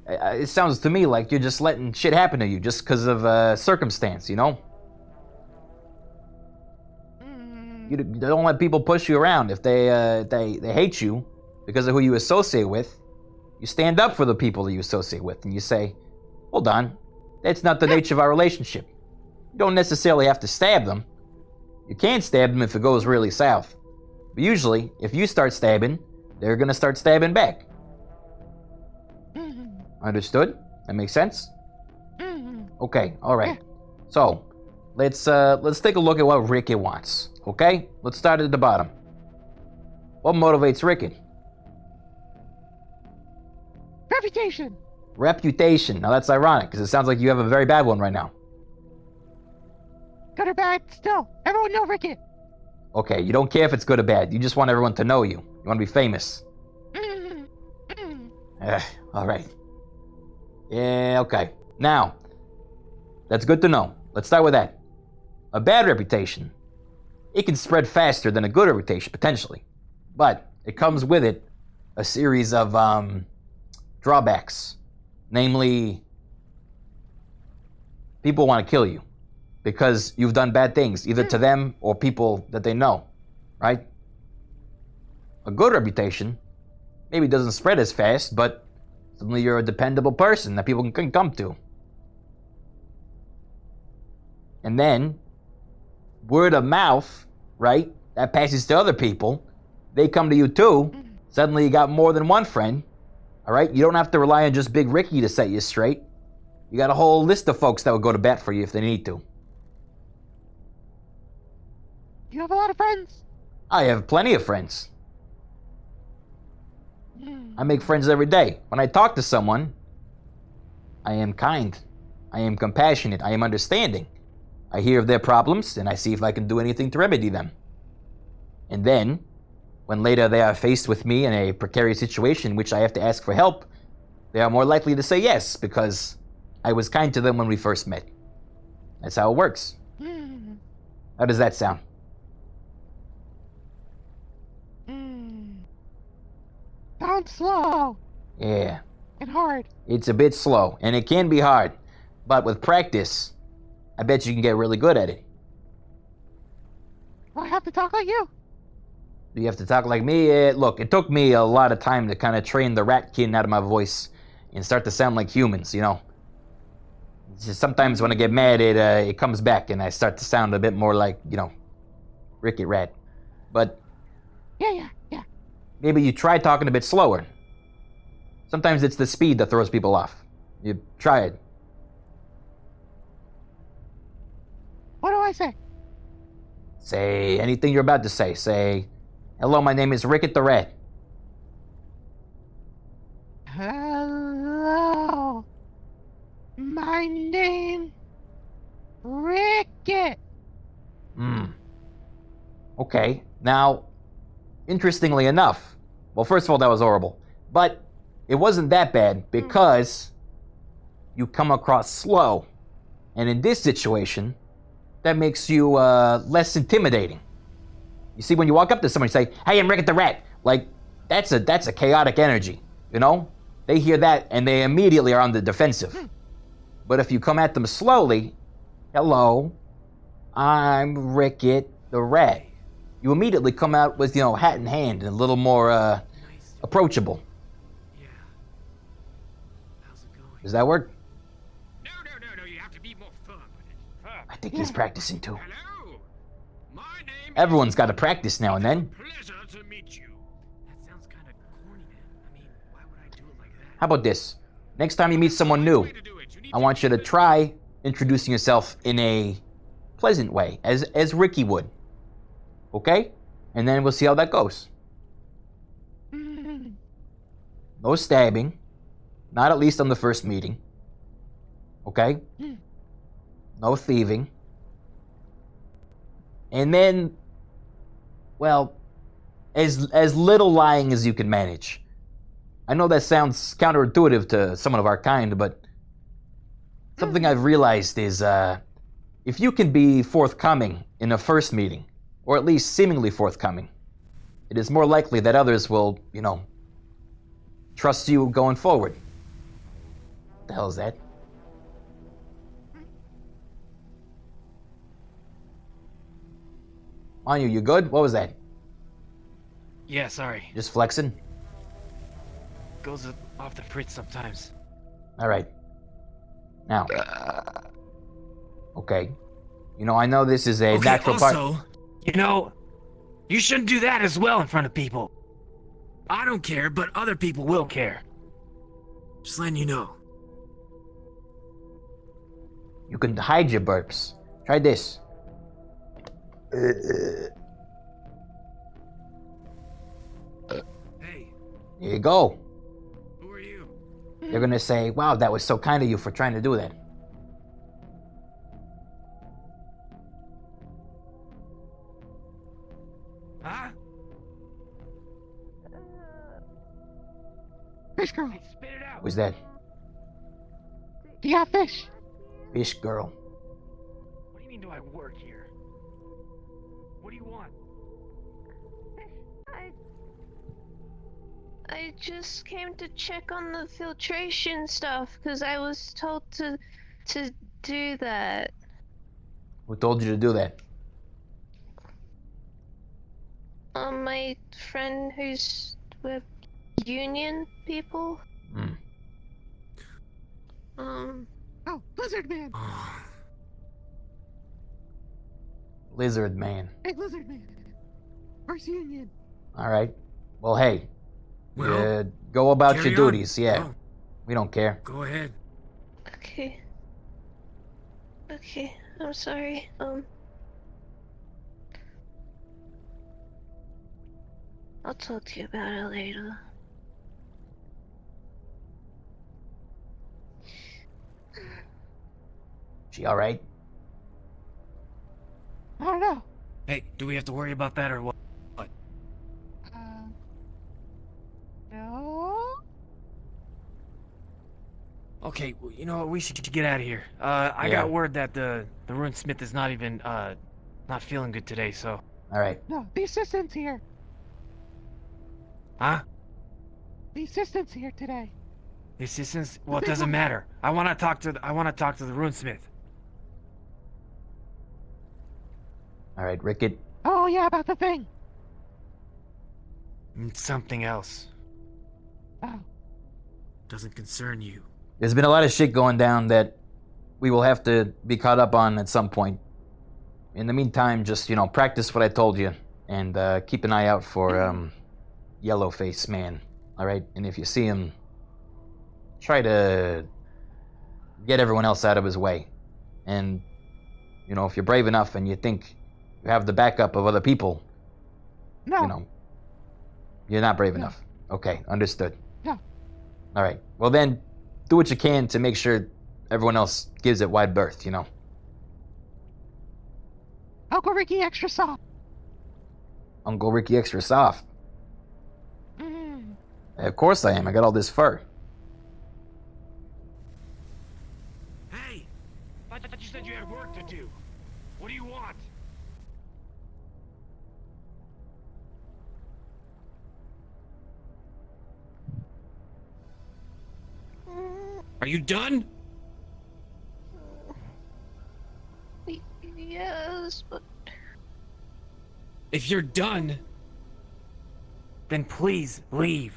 It sounds to me like you're just letting shit happen to you just because of circumstance, you know? You don't let people push you around. If they hate you because of who you associate with, you stand up for the people that you associate with and you say, hold on, that's not the nature of our relationship. You don't necessarily have to stab them. You can stab them if it goes really south. But usually, if you start stabbing, they're gonna start stabbing back. Understood? That makes sense? Okay, alright. So, let's take a look at what Rikky wants. Okay? Let's start at the bottom. What motivates Rikky? Reputation. Reputation. Now that's ironic, because it sounds like you have a very bad one right now. Good or bad, still. Everyone know Rikky. Okay, you don't care if it's good or bad. You just want everyone to know you. You want to be famous. Alright. Yeah, okay. Now, that's good to know. Let's start with that. A bad reputation. It can spread faster than a good reputation, potentially. But it comes with it a series of drawbacks. Namely, people want to kill you because you've done bad things, either to them or people that they know, right? A good reputation maybe doesn't spread as fast, but suddenly you're a dependable person that people can come to. And then, word of mouth, right? That passes to other people. They come to you too. Suddenly you got more than one friend. All right? You don't have to rely on just Big Rikky to set you straight. You got a whole list of folks that will go to bat for you if they need to. You have a lot of friends. I have plenty of friends. I make friends every day. When I talk to someone, I am kind. I am compassionate. I am understanding. I hear of their problems, and I see if I can do anything to remedy them. And then, when later they are faced with me in a precarious situation in which I have to ask for help, they are more likely to say yes, because I was kind to them when we first met. That's how it works. How does that sound? Sounds slow. Yeah. And hard. It's a bit slow, and it can be hard. But with practice, I bet you can get really good at it. Do I have to talk like you? Do you have to talk like me? Look, it took me a lot of time to kind of train the rat kid out of my voice and start to sound like humans, you know? It's just sometimes when I get mad, it comes back and I start to sound a bit more like, you know, Rikky Rat. But Yeah. maybe you try talking a bit slower. Sometimes it's the speed that throws people off. You try it. What do I say? Say anything you're about to say. Say, hello, my name is Rikky the Rat. Hello. My name, Rikky. Okay, now, interestingly enough, well, first of all, that was horrible. But it wasn't that bad because you come across slow. And in this situation, that makes you less intimidating. You see, when you walk up to someone and say, hey, I'm Rikky the Rat, like, that's a chaotic energy, you know? They hear that and they immediately are on the defensive. But if you come at them slowly, hello, I'm Rikky the Rat. You immediately come out with, hat in hand and a little more, approachable. Yeah. How's it going? Does that work? No, you have to be more firm with it. I think he's practicing too. Hello. My name Everyone's got to practice now and then. Pleasure to meet you. That sounds kind of corny, man. I mean, why would I do it like that? How about this? Next time you meet someone new, I want you to try introducing yourself in a pleasant way, as Rikky would. Okay? And then we'll see how that goes. No stabbing. Not at least on the first meeting. Okay? No thieving. And then, well, as little lying as you can manage. I know that sounds counterintuitive to someone of our kind, but something I've realized is if you can be forthcoming in a first meeting, or at least seemingly forthcoming, it is more likely that others will, trust you going forward. What the hell is that? Manu, you good? What was that? Yeah, sorry. Just flexing? Goes off the fritz sometimes. Alright. Now. Okay. I know this is a natural part. Also, you shouldn't do that as well in front of people. I don't care, but other people will care. Just letting you know. You can hide your burps. Try this. Hey. There you go. Who are you? They're gonna say, wow, that was so kind of you for trying to do that. Huh? Fish girl. Hey, spit it out. Who's that? Do you have fish? Fish girl. What do you mean do I work here? What do you want? I just came to check on the filtration stuff because I was told to do that. Who told you to do that? My friend who's with union people. Oh, Lizard Man. Lizard Man. Hey, Lizard Man. First Union. Alright. Well, hey. Well, go about your carry duties, on. yeah. Go. We don't care. Go ahead. Okay. Okay, I'm sorry. I'll talk to you about it later. She alright? I don't know. Hey, do we have to worry about that or what? No. Okay, well, you know what? We should get out of here. I got word that the runesmith is not even not feeling good today. So. All right. No, the assistant's here. Huh? The assistant's here today. The assistant's. Well, it doesn't matter. I want to talk to the runesmith. All right, Rikky. Oh yeah, about the thing. Something else. Oh. Doesn't concern you. There's been a lot of shit going down that we will have to be caught up on at some point. In the meantime, just, practice what I told you. And keep an eye out for Yellowface Man. Alright? And if you see him, try to get everyone else out of his way. And, if you're brave enough and you think you have the backup of other people, no. You're not brave enough. Okay, understood. No. Alright. Well then, do what you can to make sure everyone else gives it wide berth, Uncle Rikky extra soft. Uncle Rikky extra soft. Of course I am. I got all this fur. Hey! I thought you said you had work to do. What do you want? Are you done? Yes. is, but If you're done, then please leave.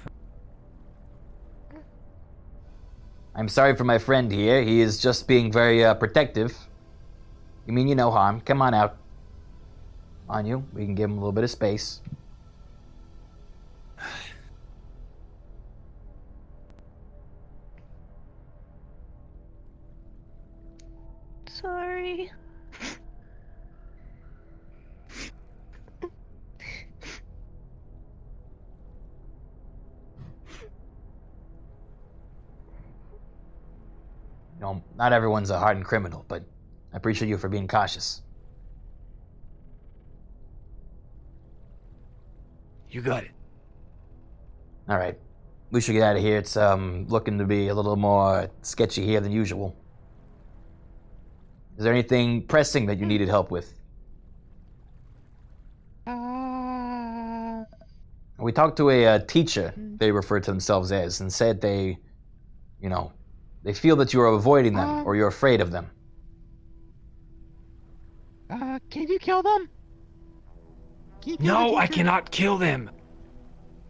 I'm sorry for my friend here. He is just being very protective. You mean you no harm. Come on out. On you. We can give him a little bit of space. sorry. You know, not everyone's a hardened criminal, but I appreciate you for being cautious. You got it. All right. We should get out of here. It's looking to be a little more sketchy here than usual. Is there anything pressing that you needed help with? We talked to a teacher, they referred to themselves as, and said they, you know, they feel that you are avoiding them or you're afraid of them. Can you kill them? No, I cannot kill them.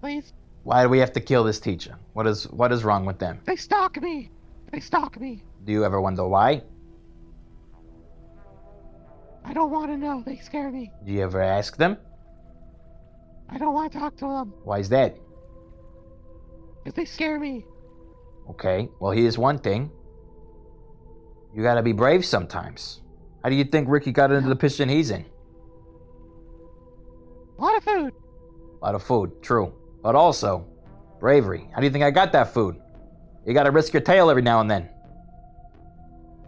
Please. Why do we have to kill this teacher? What is wrong with them? They stalk me. They stalk me. Do you ever wonder why? I don't want to know. They scare me. Do you ever ask them? I don't want to talk to them. Why is that? Because they scare me. Okay, well here's one thing. You gotta be brave sometimes. How do you think Rikky got into the position he's in? A lot of food. A lot of food, true. But also, bravery. How do you think I got that food? You gotta risk your tail every now and then.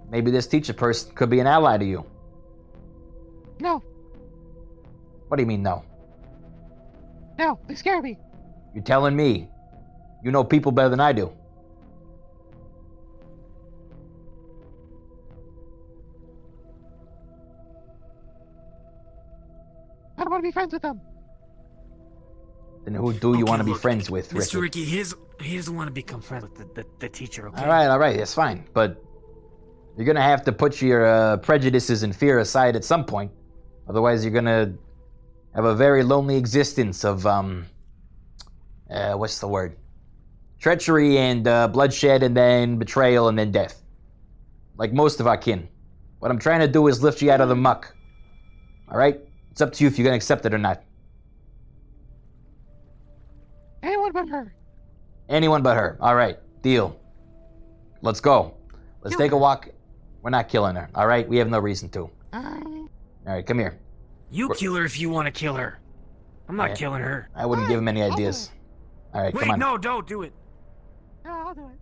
Maybe this teacher person could be an ally to you. No. What do you mean, no? No, they scare me. You're telling me you know people better than I do. I don't want to be friends with them. Then who do you want to be friends with, Mr. Rikky? Rikky, he doesn't want to become friends with the teacher, okay? All right, that's fine. But you're gonna have to put your prejudices and fear aside at some point. Otherwise, you're gonna have a very lonely existence of what's the word? Treachery and bloodshed, and then betrayal, and then death. Like most of our kin. What I'm trying to do is lift you out of the muck. All right? It's up to you if you're gonna accept it or not. Anyone but her. Anyone but her. All right, deal. Let's go. Let's take a walk. We're not killing her. All right, we have no reason to. All right, come here. You kill her if you want to kill her. I'm not killing her. I wouldn't give him any ideas. All right, Wait, come on. no, don't do it. No, I'll do it.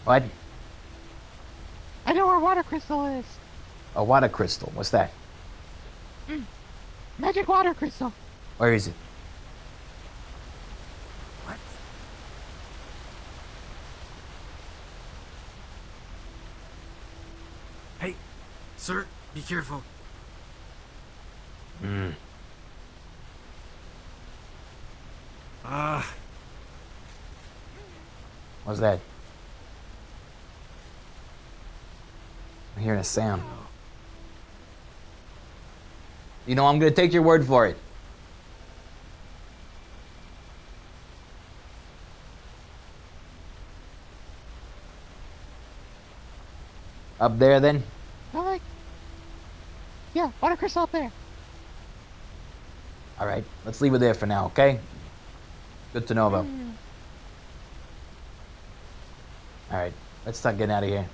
What? I know where water crystal is. A water crystal. What's that? Magic water crystal. Where is it? What? Hey, sir, be careful. What's that? I'm hearing a sound. You know, I'm gonna take your word for it. Up there, then? Yeah, water crystal up there. All right, let's leave it there for now, okay? Good to know about. All right, let's start getting out of here.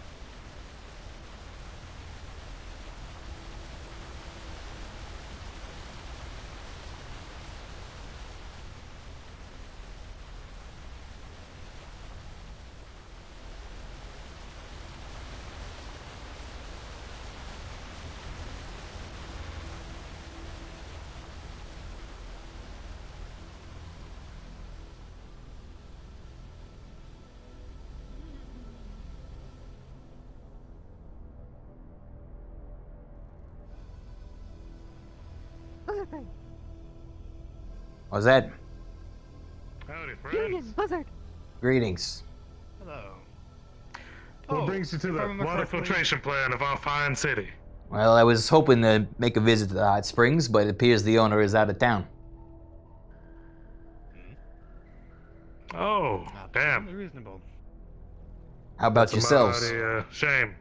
thing. What's that? Howdy, Union, friends. Blizzard. Greetings. Hello. What brings you to if I the remember water correctly- filtration plant of our fine city? Well, I was hoping to make a visit to the hot springs, but it appears the owner is out of town. Oh, damn. Reasonable. How about That's a yourselves? mighty, shame.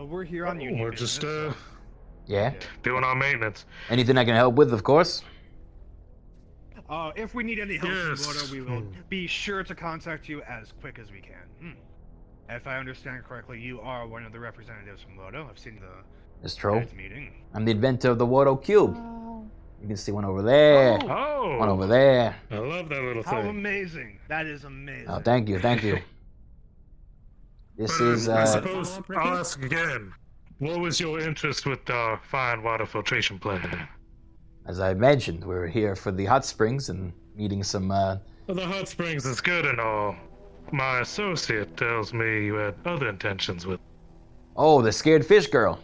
We're here on Union We're just, business, Yeah? doing our maintenance. Anything I can help with, of course? If we need any help Yes. from Moto, we will be sure to contact you as quick as we can. If I understand correctly, you are one of the representatives from Moto. I've seen the It's true. guys meeting. I'm the inventor of the Water Cube. You can see one over there. Oh! One over there. I love that little How thing. amazing! That is amazing. Oh, thank you, thank you. This is, I suppose I'll ask again. What was your interest with our fine water filtration plant? as I mentioned, we're here for the hot springs and needing some, Well, the hot springs is good and all. My associate tells me you had other intentions with. Oh, the scared fish girl.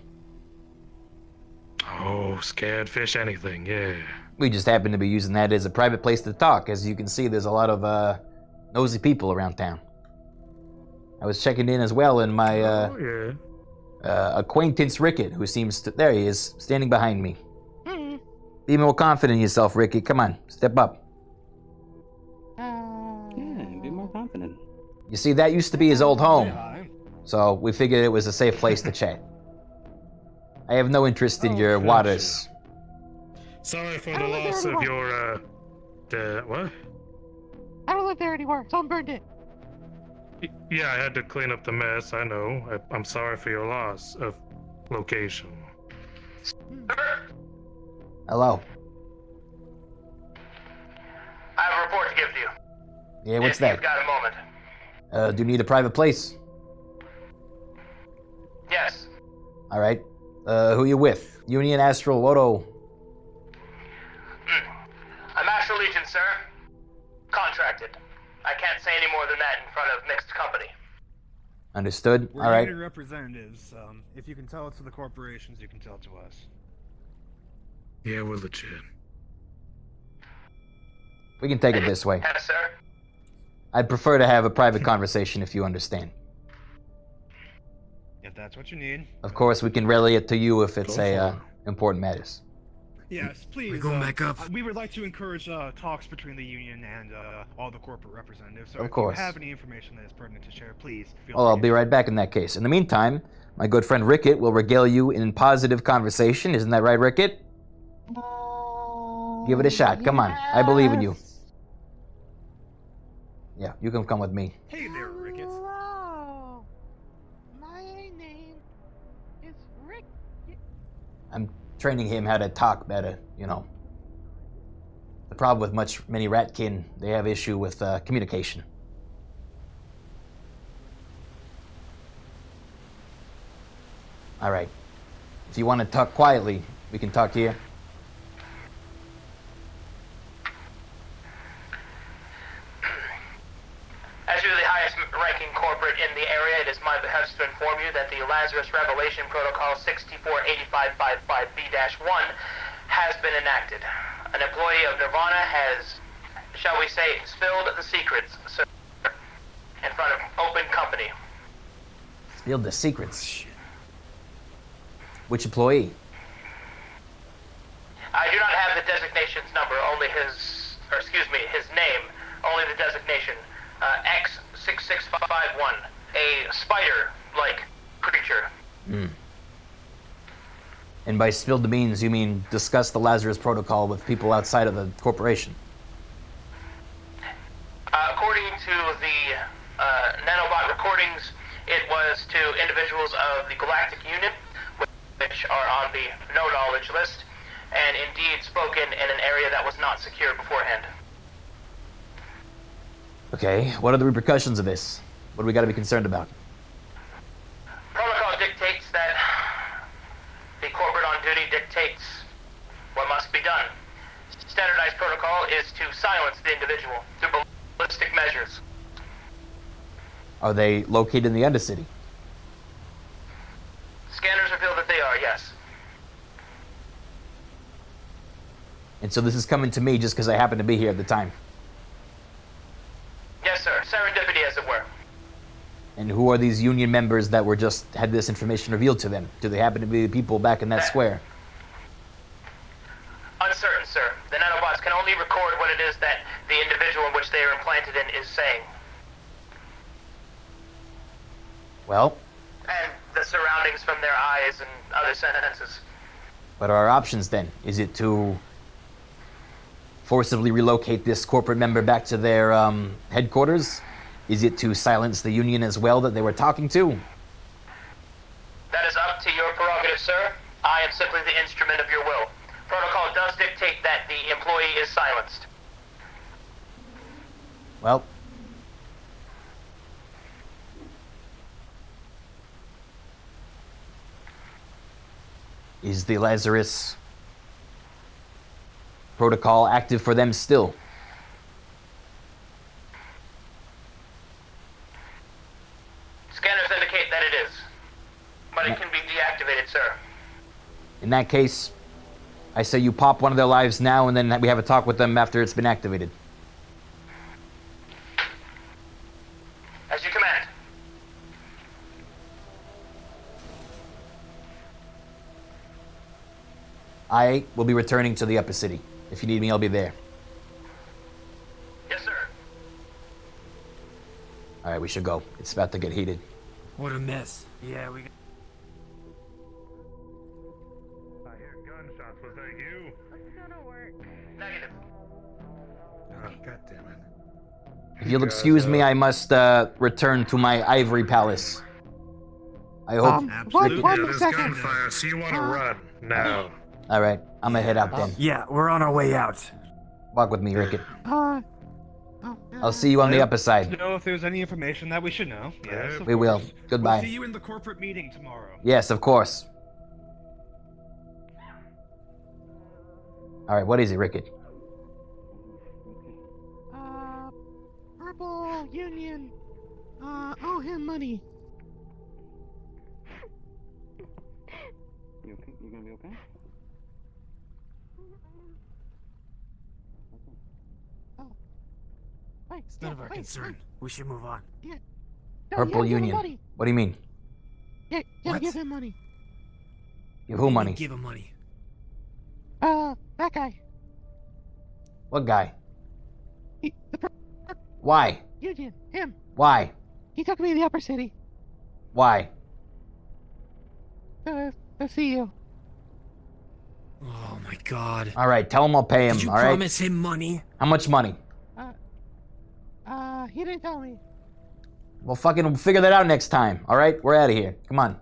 Oh, scared fish anything, yeah. We just happen to be using that as a private place to talk. As you can see, there's a lot of nosy people around town. I was checking in as well, and my acquaintance Rikky, who seems to... There he is, standing behind me. Be more confident in yourself, Rikky. Come on, step up. Yeah, be more confident. You see, that used to be his old home. So we figured it was a safe place to chat. I have no interest in your waters. Sorry for the loss of your, what? I don't live there anymore. Someone burned it. Yeah, I had to clean up the mess, I know. I'm sorry for your loss of location. Hello. I have a report to give to you. Yeah, what's if that? You've got a moment. Do you need a private place? Yes. All right. Who you with? Union, Astral, Wodo? I'm Astral Legion, sir. Contracted. I can't say any more than that in front of mixed company. Understood. We're All right. union representatives. If you can tell it to the corporations, you can tell it to us. Yeah, we're legit. We can take it this way. Yes, sir. I'd prefer to have a private conversation if you understand. If that's what you need. Of course, we can relay it to you if it's important matters. Yes, please. We going back up? We would like to encourage talks between the union and all the corporate representatives. So Of if course. you have any information that is pertinent to share, please feel Well, I'll be right back in that case. In the meantime, my good friend Rikky will regale you in positive conversation. Isn't that right, Rikky? Give it a shot. Come on. I believe in you. Yeah, you can come with me. Hey there, Ricketts. Hello. My name is Rick. I'm training him how to talk better, you know. The problem with many ratkin, they have issue with communication. All right. If you want to talk quietly, we can talk here. As you're the highest ranking corporate in the area, it is my behest to inform you that the Lazarus Revelation Protocol 648555B-1 has been enacted. An employee of Nirvana has, shall we say, spilled the secrets, sir, in front of open company. Spilled the secrets. Which employee? I do not have the designation's number, only his name, only the designation. X6651, a spider-like creature. And by spilled the beans, you mean discuss the Lazarus Protocol with people outside of the corporation? According to the nanobot recordings, it was to individuals of the Galactic Union, which are on the no-knowledge list, and indeed spoken in an area that was not secure beforehand. Okay, what are the repercussions of this? What do we got to be concerned about? Protocol dictates that the corporate on duty dictates what must be done. Standardized protocol is to silence the individual through ballistic measures. Are they located in the Undercity? Scanners reveal that they are, yes. And so this is coming to me just because I happen to be here at the time. Yes, sir. Serendipity, as it were. And who are these union members that were just had this information revealed to them? Do they happen to be the people back in that square? Uncertain, sir. The nanobots can only record what it is that the individual in which they are implanted in is saying. Well, And the surroundings from their eyes and other senses. what are our options then? Is it to forcibly relocate this corporate member back to their headquarters? Is it to silence the union as well that they were talking to? That is up to your prerogative, sir. I am simply the instrument of your will. Protocol does dictate that the employee is silenced. Well, is the Lazarus protocol active for them still? Scanners indicate that it is. But it can be deactivated, sir. In that case, I say you pop one of their lives now and then we have a talk with them after it's been activated. As you command. I will be returning to the upper city. If you need me, I'll be there. Yes, sir. Alright, we should go. It's about to get heated. What a mess. Yeah, we. I hear gunshots. Was that you? Negative. Oh, God damn it. If you'll excuse me, I must return to my ivory palace. I hope. Absolutely. Gunfire, so you want to run now. Alright, I'm gonna head out then. Yeah, we're on our way out. Walk with me, Rikky. Oh, I'll see you on the upper side. To know if there's any information that we should know. Yes, of We will. course. Goodbye. We'll see you in the corporate meeting tomorrow. Yes, of course. Alright, what is it, Rikky? Purple Union. Owe him money. You okay? You gonna be okay? Wait, It's none of our concern. We should move on. Yeah. Purple give him Union. money. What do you mean? Yeah, What? give him money. Give who money? Give him money. That guy. What guy? Why? Union. Him. Why? He took me to the upper city. Why? To see you. Oh my god. Alright, tell him I'll pay him, Did you alright? promise him money? How much money? He didn't tell me. Well, fucking figure that out next time, alright? We're out of here. Come on.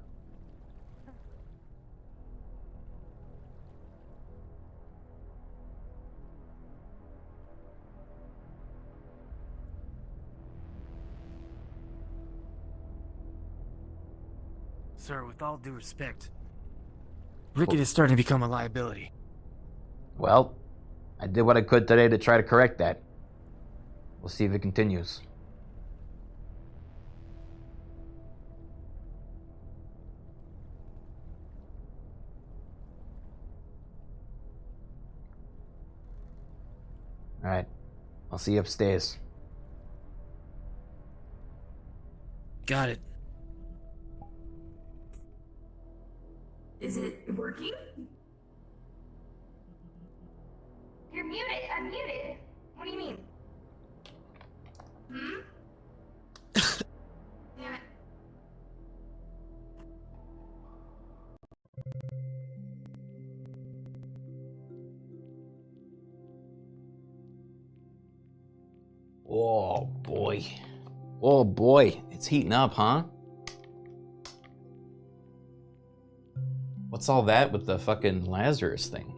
Sir, with all due respect, Rikky is starting to become a liability. Well, I did what I could today to try to correct that. We'll see if it continues. Alright. I'll see you upstairs. Got it. Is it working? You're muted. I'm muted. What do you mean? Hmm? Damn it. Oh boy. Oh boy. It's heating up, huh? What's all that with the fucking Lazarus thing?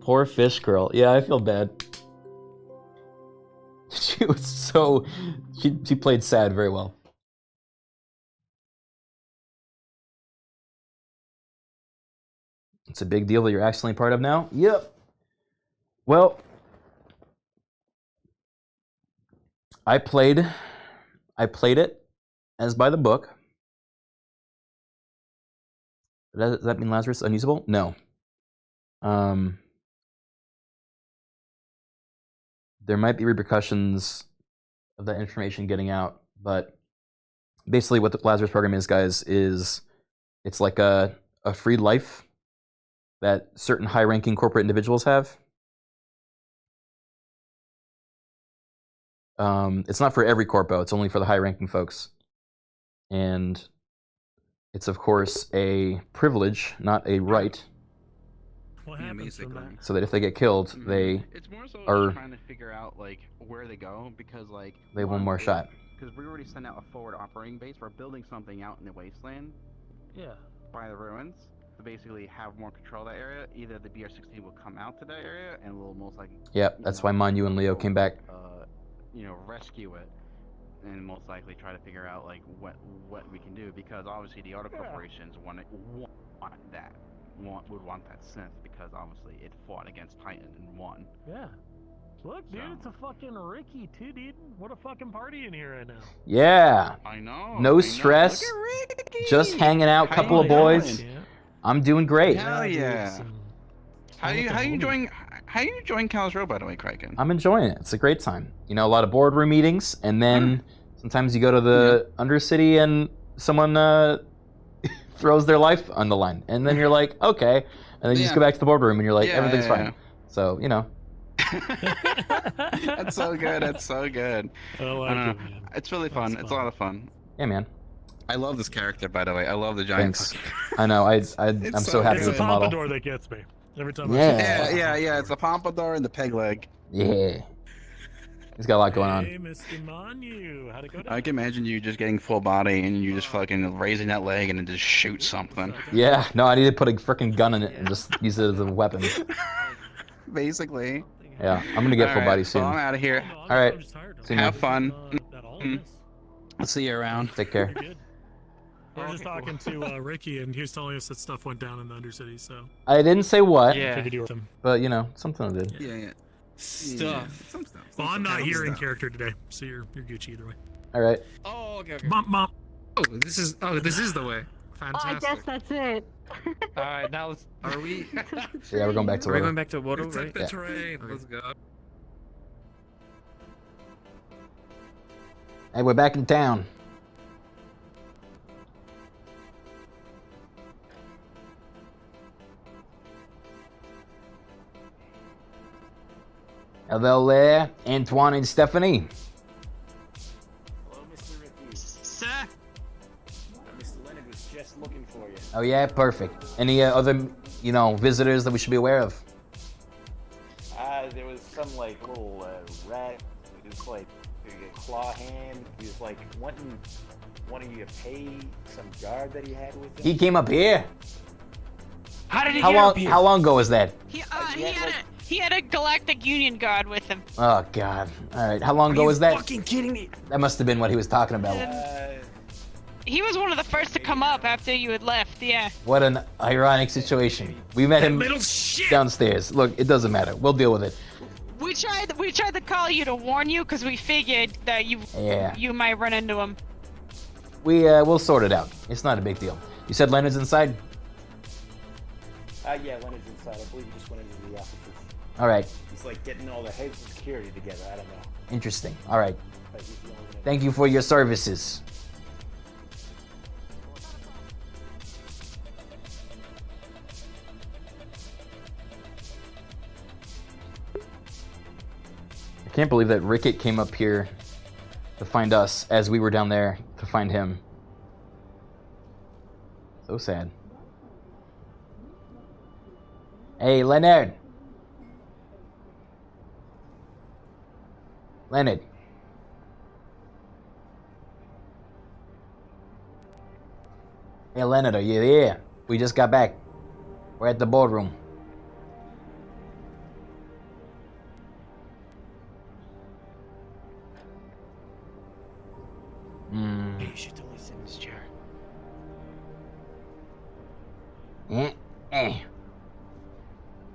Poor fish girl. Yeah, I feel bad. She was so... She played sad very well. It's a big deal that you're accidentally part of now? Yep. Well... I played it as by the book. Does that mean Lazarus unusable? No. There might be repercussions of that information getting out, but basically what the Lazarus program is, guys, is it's like a free life that certain high-ranking corporate individuals have. It's not for every corpo, it's only for the high-ranking folks. And it's, of course, a privilege, not a right. So that if they get killed, they It's more so are... just trying to figure out, like, where they go, because, like... They have one more shot. Because we already sent out a forward operating base. We're building something out in the wasteland. Yeah. By the ruins. To basically have more control of that area. Either the BR-16 will come out to that area, and we'll most likely... Yep, that's why Manu and Leo came back. Rescue it. And most likely try to figure out, like, what we can do. Because, obviously, the auto corporations want that. Would want that synth, because, obviously, it fought against Titan and won. Yeah. Look, dude, it's a fucking Rikky, too, dude. What a fucking party in here right now. Yeah. I know. No stress. Just hanging out, couple of boys. I'm doing great. Hell yeah. How you enjoying Callous Row, by the way, Criken? I'm enjoying it. It's a great time. You know, a lot of boardroom meetings, and then sometimes you go to the Undercity and someone throws their life on the line, and then you're like, okay, and then you just go back to the boardroom, and you're like, everything's fine. So, you know. That's so good. That's so good. I like it, man. It's really fun. It's a lot of fun. Yeah, man. I love this character, by the way. I love the giant. Thanks. I know. I'm so happy with the model. It's the pompadour that gets me every time. Yeah. It's the pompadour and the peg leg. Yeah. He's got a lot going on. Hey, Mr. Manu, how'd it go down? I can imagine you just getting full body and you just fucking raising that leg and then just shoot something. Yeah. No, I need to put a freaking gun in it and just use it as a weapon. Basically. Yeah, I'm gonna get full body soon. So I'm out of here. All right. Have fun. I'll see you around. Take care. We were just talking to Rikky, and he was telling us that stuff went down in the Undercity, so... I didn't say what, but, you know, something I did. Yeah. Stuff. Some stuff. Well, I'm not here in character today, so you're Gucci either way. All right. Oh, okay. Oh, this is the way. Fantastic. Oh, I guess that's it. Alright, now let's... Are we... Yeah, we're going back to We're Wodo. going back to Wodo, right? That's Yeah. right. Let's go. Hey, we're back in town. Hello there, Antoine and Stephanie. Hello, Mr. Rikky. Sir? Mr. Leonard was just looking for you. Oh yeah, perfect. Any other, visitors that we should be aware of? There was some, little rat. It was like a claw hand. He was, wanting one of you to pay some guard that he had with him. He came up here. How did he How get long? up here? How long ago was that? He had a Galactic Union guard with him. Oh God! All right, how long ago was that? Fucking kidding me? That must have been what he was talking about. He was one of the first to come up after you had left. Yeah. What an ironic situation. We met him downstairs. Look, it doesn't matter. We'll deal with it. We tried to call you to warn you because we figured that you might run into him. We'll sort it out. It's not a big deal. You said Leonard's inside? Yeah, Leonard's inside. I believe he just went into the offices. All right. He's getting all the heads of security together. I don't know. Interesting. All right. But he's the only one. Thank you for your services. I can't believe that Rickett came up here to find us as we were down there to find him. So sad. Hey, Leonard. Leonard. Hey, Leonard, are you there? We just got back. We're at the boardroom. You should totally sit in this chair.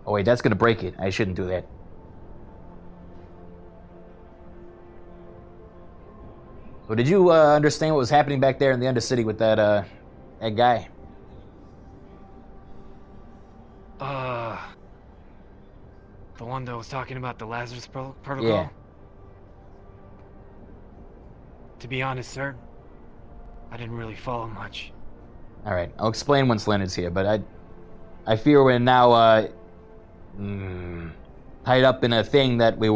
Oh wait, that's gonna break it. I shouldn't do that. So did you understand what was happening back there in the Undercity with that guy? The one that was talking about the Lazarus protocol? Yeah. To be honest, sir, I didn't really follow much. All right, I'll explain once Leonard's here, but I fear we're now tied up in a thing that we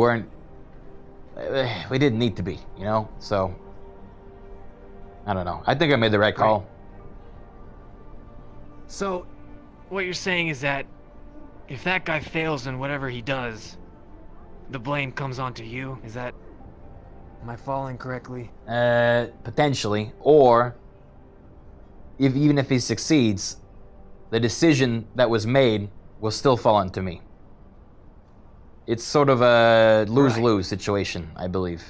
didn't need to be, you know? So, I don't know. I think I made the right call. So, what you're saying is that if that guy fails in whatever he does, the blame comes onto you? Am I following correctly? Potentially. Or, even if he succeeds, the decision that was made will still fall onto me. It's sort of a lose-lose situation, I believe.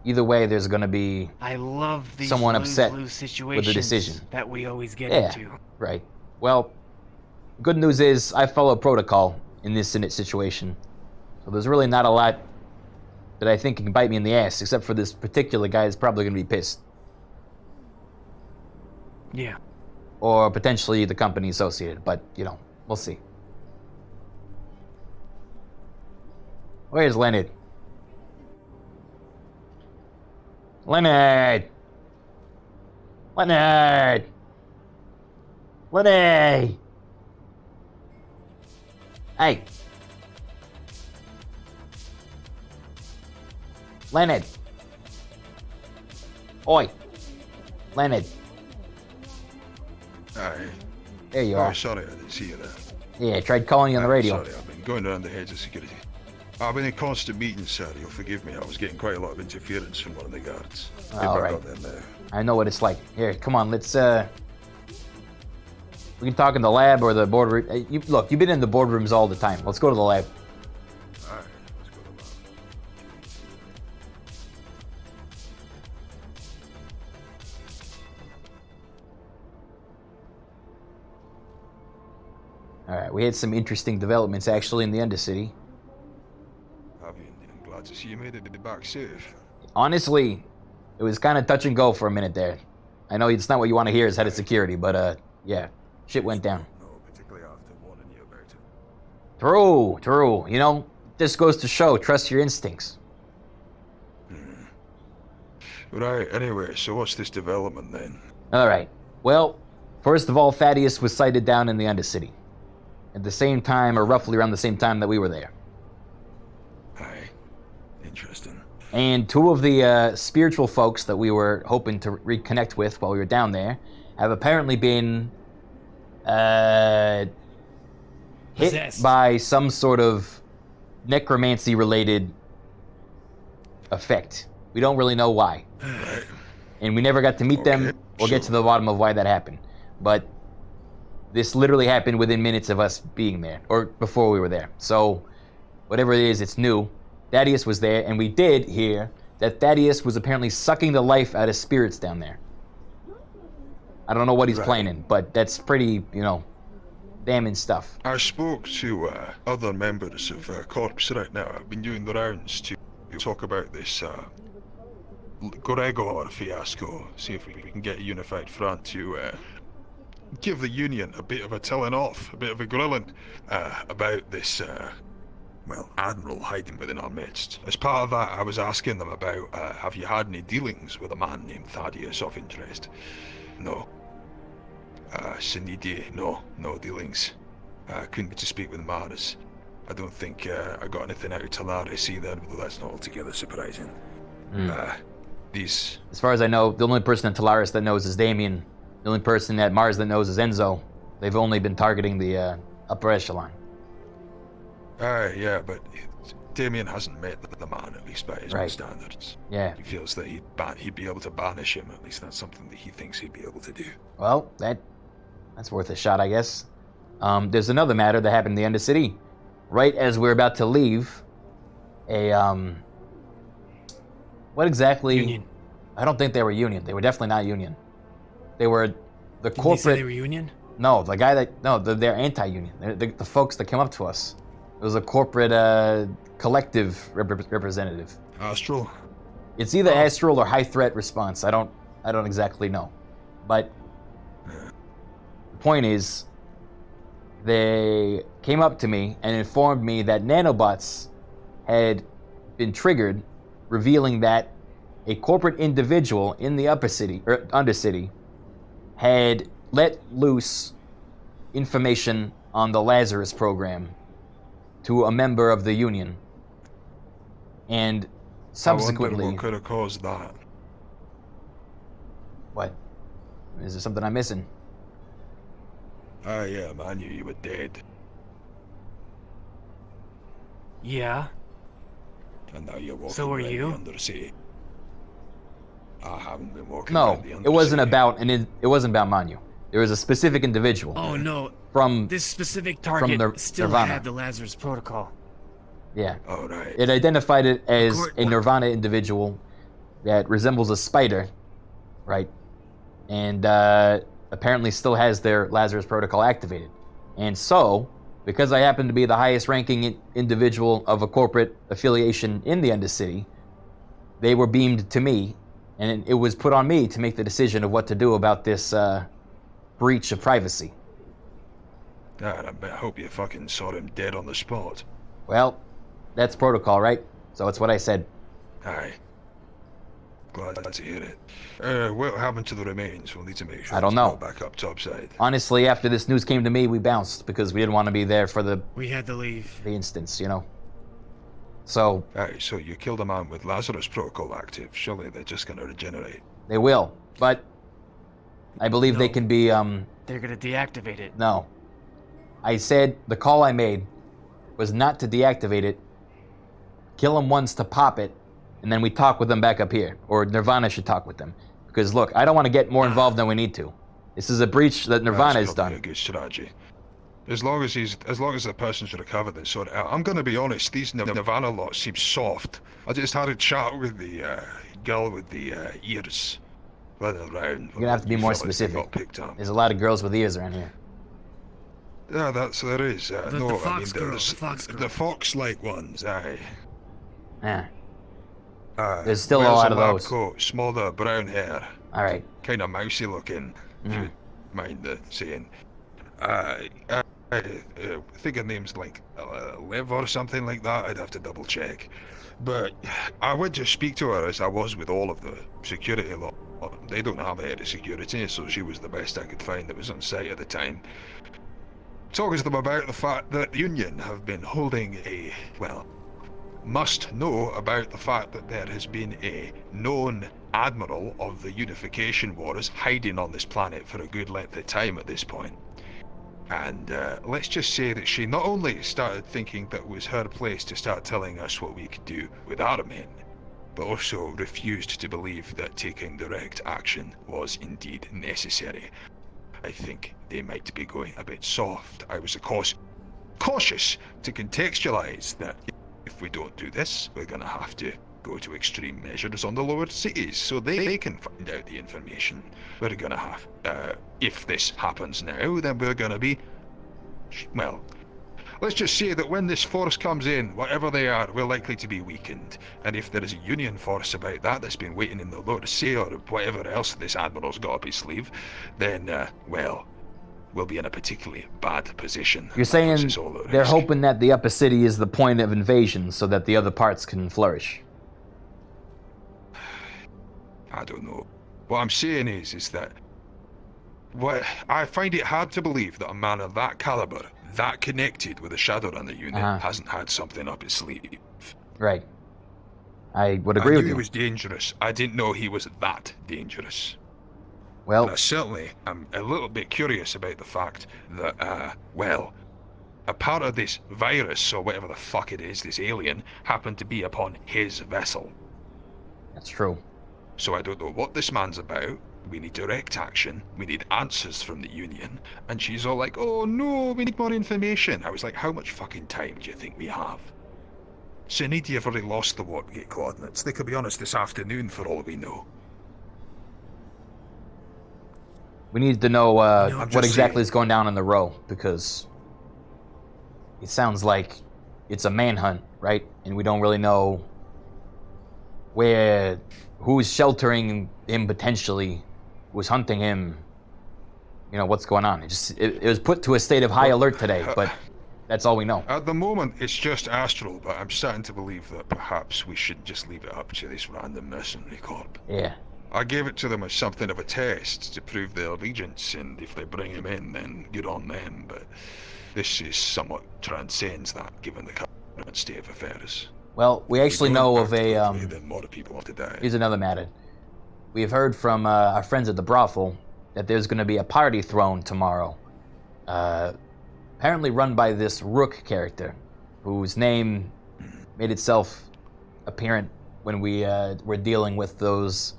Either way, there's going to be I love these someone upset lose-lose situations with the decision. that we always get Yeah, into. right. Well, good news is I follow protocol in this situation. So there's really not a lot that I think can bite me in the ass, except for this particular guy is probably going to be pissed. Yeah. Or potentially the company associated, but, you know, we'll see. Where's Leonard? Leonard! Leonard! Lenny! Hey! Leonard! Oi! Leonard! Aye. There you Oh, are. sorry, I didn't see you there. Yeah, I tried calling you on the radio. Sorry, I've been going around the heads of security. I've been in constant meetings, sir. You'll forgive me. I was getting quite a lot of interference from one of the guards. Get All back right. up there now. I know what it's like. Here, come on, let's, we can talk in the lab or the boardroom. Look, you've been in the boardrooms all the time. Let's go to the lab. Alright, let's go to the lab. Alright, we had some interesting developments actually in the Undercity. Have you? I'm glad to see you made it back safe. Honestly, it was kind of touch and go for a minute there. I know it's not what you want to hear as head of security, but yeah, shit went down. No, particularly after warning you about it. True. You know, this goes to show, trust your instincts. Right, anyway, so what's this development then? Alright, well, first of all, Thaddeus was sighted down in the Undercity. At the same time, or roughly around the same time that we were there. Aye, interesting. And two of the spiritual folks that we were hoping to reconnect with while we were down there have apparently been hit Possessed. by some sort of necromancy-related effect. We don't really know why. Right. And we never got to meet them or get to the bottom of why that happened. But this literally happened within minutes of us being there, or before we were there. So, whatever it is, it's new. Thaddeus was there, and we did hear that Thaddeus was apparently sucking the life out of spirits down there. I don't know what he's planning, but that's pretty, you know, damning stuff. I spoke to other members of Corps right now. I've been doing the rounds to talk about this Gregor fiasco. See if we can get a unified front to give the Union a bit of a telling off, a bit of a grilling about this, Admiral hiding within our midst. As part of that, I was asking them about, have you had any dealings with a man named Thaddeus of interest? No. Sinidi, no dealings. Couldn't get to speak with Mars. I don't think I got anything out of Talaris either, though that's not altogether surprising. These... As far as I know, the only person in Talaris that knows is Damien. The only person at Mars that knows is Enzo. They've only been targeting the upper echelon. Yeah, but Damien hasn't met the man, at least by his own standards. Yeah. He feels that he'd be able to banish him, at least that's something that he thinks he'd be able to do. Well, that's worth a shot, I guess. There's another matter that happened in the Undercity. Right as we're about to leave, what exactly? Union. I don't think they were Union. They were definitely not Union. They were the Did corporate. they say they were Union? No, the guy that they're anti-Union. They're the folks that came up to us. It was a corporate collective representative. Astral. It's either Astral or High Threat Response. I don't exactly know, but the point is, they came up to me and informed me that nanobots had been triggered, revealing that a corporate individual in the Undercity had let loose information on the Lazarus program to a member of the Union. And subsequently... I wonder what could have caused that. What? Is there something I'm missing? Yeah, I knew you were dead. Yeah? And now you're walking So are around you? the Undercity. I haven't been walking No, around the Undercity. it wasn't about Manu. There was a specific individual. Oh no. From this specific target still Nirvana. had the Lazarus protocol. Yeah. Oh, right. It identified it as a Nirvana individual that resembles a spider, right? And apparently still has their Lazarus protocol activated. And so, because I happen to be the highest ranking individual of a corporate affiliation in the Undercity, they were beamed to me, and it was put on me to make the decision of what to do about this breach of privacy. God, I hope you fucking saw him dead on the spot. Well, that's protocol, right? So it's what I said. Aye. Glad to hear it. What happened to the remains? We'll need to make sure I don't it's know. brought back up topside. Honestly, after this news came to me, we bounced because we didn't want to be there for We had to leave. the instance, you know? So... Aye, so you killed a man with Lazarus protocol active. Surely they're just gonna regenerate. They will, but I believe they can be, They're gonna deactivate it. No. I said the call I made was not to deactivate it, kill them once to pop it, and then we talk with them back up here. Or Nirvana should talk with them. Because look, I don't want to get more involved than we need to. This is a breach that Nirvana has done. That's probably a good strategy. As long as the person's recovered and sort it out. I'm gonna be honest, these Nirvana lots seem soft. I just had a chat with the girl with the ears running around. You're gonna have to be more specific. Got picked up. There's a lot of girls with ears around here. Yeah, there is. No, I mean, girls, there's the fox-like ones, aye. Yeah. There's still a lot of those. Coat, smaller, brown hair. Alright. Kind of mousy looking, if you mind the saying. I think her name's like Liv or something like that. I'd have to double check. But I would just speak to her as I was with all of the security lot. They don't have a head of security, so she was the best I could find that was on site at the time. Talking to them about the fact that the Union have been holding must know about the fact that there has been a known admiral of the Unification Wars hiding on this planet for a good length of time at this point. And let's just say that she not only started thinking that it was her place to start telling us what we could do with our men, but also refused to believe that taking direct action was indeed necessary. I think they might be going a bit soft. I was, of course, cautious to contextualize that if we don't do this, we're going to have to go to extreme measures on the lower cities so they can find out the information. We're going to have, if this happens now, then we're going to be, well, let's just say that when this force comes in, whatever they are, we're likely to be weakened. And if there is a Union force about that's been waiting in the lower sea or whatever else this Admiral's got up his sleeve, then, well, we'll be in a particularly bad position. You're saying they're hoping that the upper city is the point of invasion so that the other parts can flourish. I don't know. What I'm saying is that I find it hard to believe that a man of that caliber, that connected with the Shadowrunner unit, hasn't had something up his sleeve. Right. I would agree with you. I knew he was dangerous. I didn't know he was that dangerous. Well, and certainly, I'm a little bit curious about the fact that, a part of this virus, or whatever the fuck it is, this alien, happened to be upon his vessel. That's true. So I don't know what this man's about. We need direct action. We need answers from the Union. And she's all like, oh no, we need more information. I was like, how much fucking time do you think we have? Suniti have already lost the Watergate coordinates. They could be on us this afternoon for all we know. We need to know what exactly is going down in the row, because it sounds like it's a manhunt, right? And we don't really know who's sheltering him potentially, who's hunting him. you know, what's going on. It was put to a state of high alert today, but that's all we know. At the moment, it's just astral, but I'm starting to believe that perhaps we shouldn't just leave it up to this random mercenary corp. Yeah. I gave it to them as something of a test to prove their allegiance, and if they bring him in, then good on them, but this is somewhat transcends that, given the current state of affairs. Well, we actually know of a, then more people have to die. here's another matter. We have heard from our friends at the brothel that there's going to be a party thrown tomorrow. Apparently run by this Rook character, whose name made itself apparent when we were dealing with those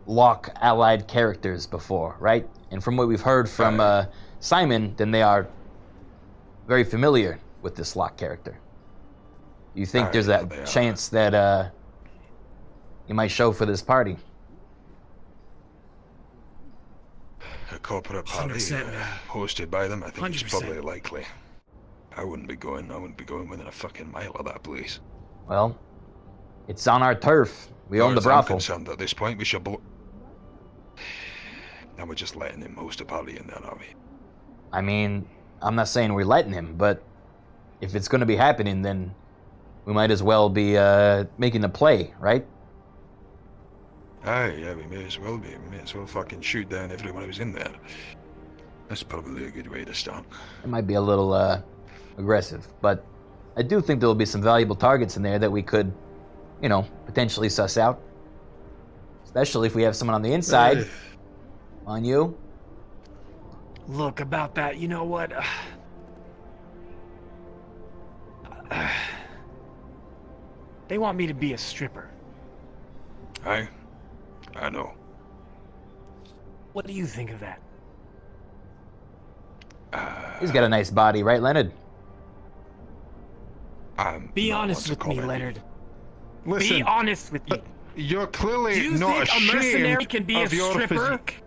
Locke allied characters before, right? And from what we've heard from Simon, then they are very familiar with this Locke character. Do you think there's that chance that he might show for this party? A corporate party hosted by them, I think it's probably likely. I wouldn't be going within a fucking mile of that place. Well, it's on our turf. We own the brothel. I'm concerned at this point, we should and we're just letting him host a party in there, are we? I mean, I'm not saying we're letting him, but if it's going to be happening, then we might as well be making the play, right? Aye, yeah, we may as well be. We may as well fucking shoot down everyone who's in there. That's probably a good way to start. It might be a little aggressive, but I do think there'll be some valuable targets in there that we could, you know, potentially suss out. Especially if we have someone on the inside. On you. Look, about that, you know what? They want me to be a stripper. Aye, I know. What do you think of that? He's got a nice body, right, Leonard? Be honest with me, Leonard. Listen, be honest with me. You're clearly do you not think a mercenary ashamed can be a of your stripper? physique.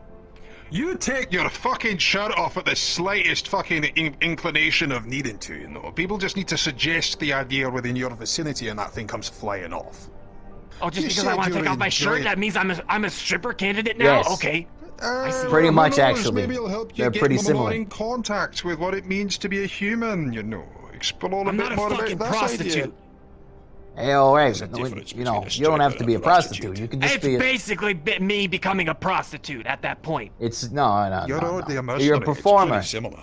You take your fucking shirt off at the slightest fucking inclination of needing to, you know. People just need to suggest the idea within your vicinity and that thing comes flying off. Oh, just You because I said want to you take off my shirt, enjoy- that means I'm a stripper candidate now? Yes. Okay. I see. Pretty Who much, knows, actually. Maybe it'll help you They're get pretty more similar. in contact with what it means to be a human, you know. Explore a I'm bit not a more fucking about this prostitute. idea. Hey, all right. There's a difference You know, between a you don't have to stripper be a and a prostitute. You can just It's be. basically me becoming a prostitute at that point. It's no. You're already a mercenary. You're a It's performer. pretty similar.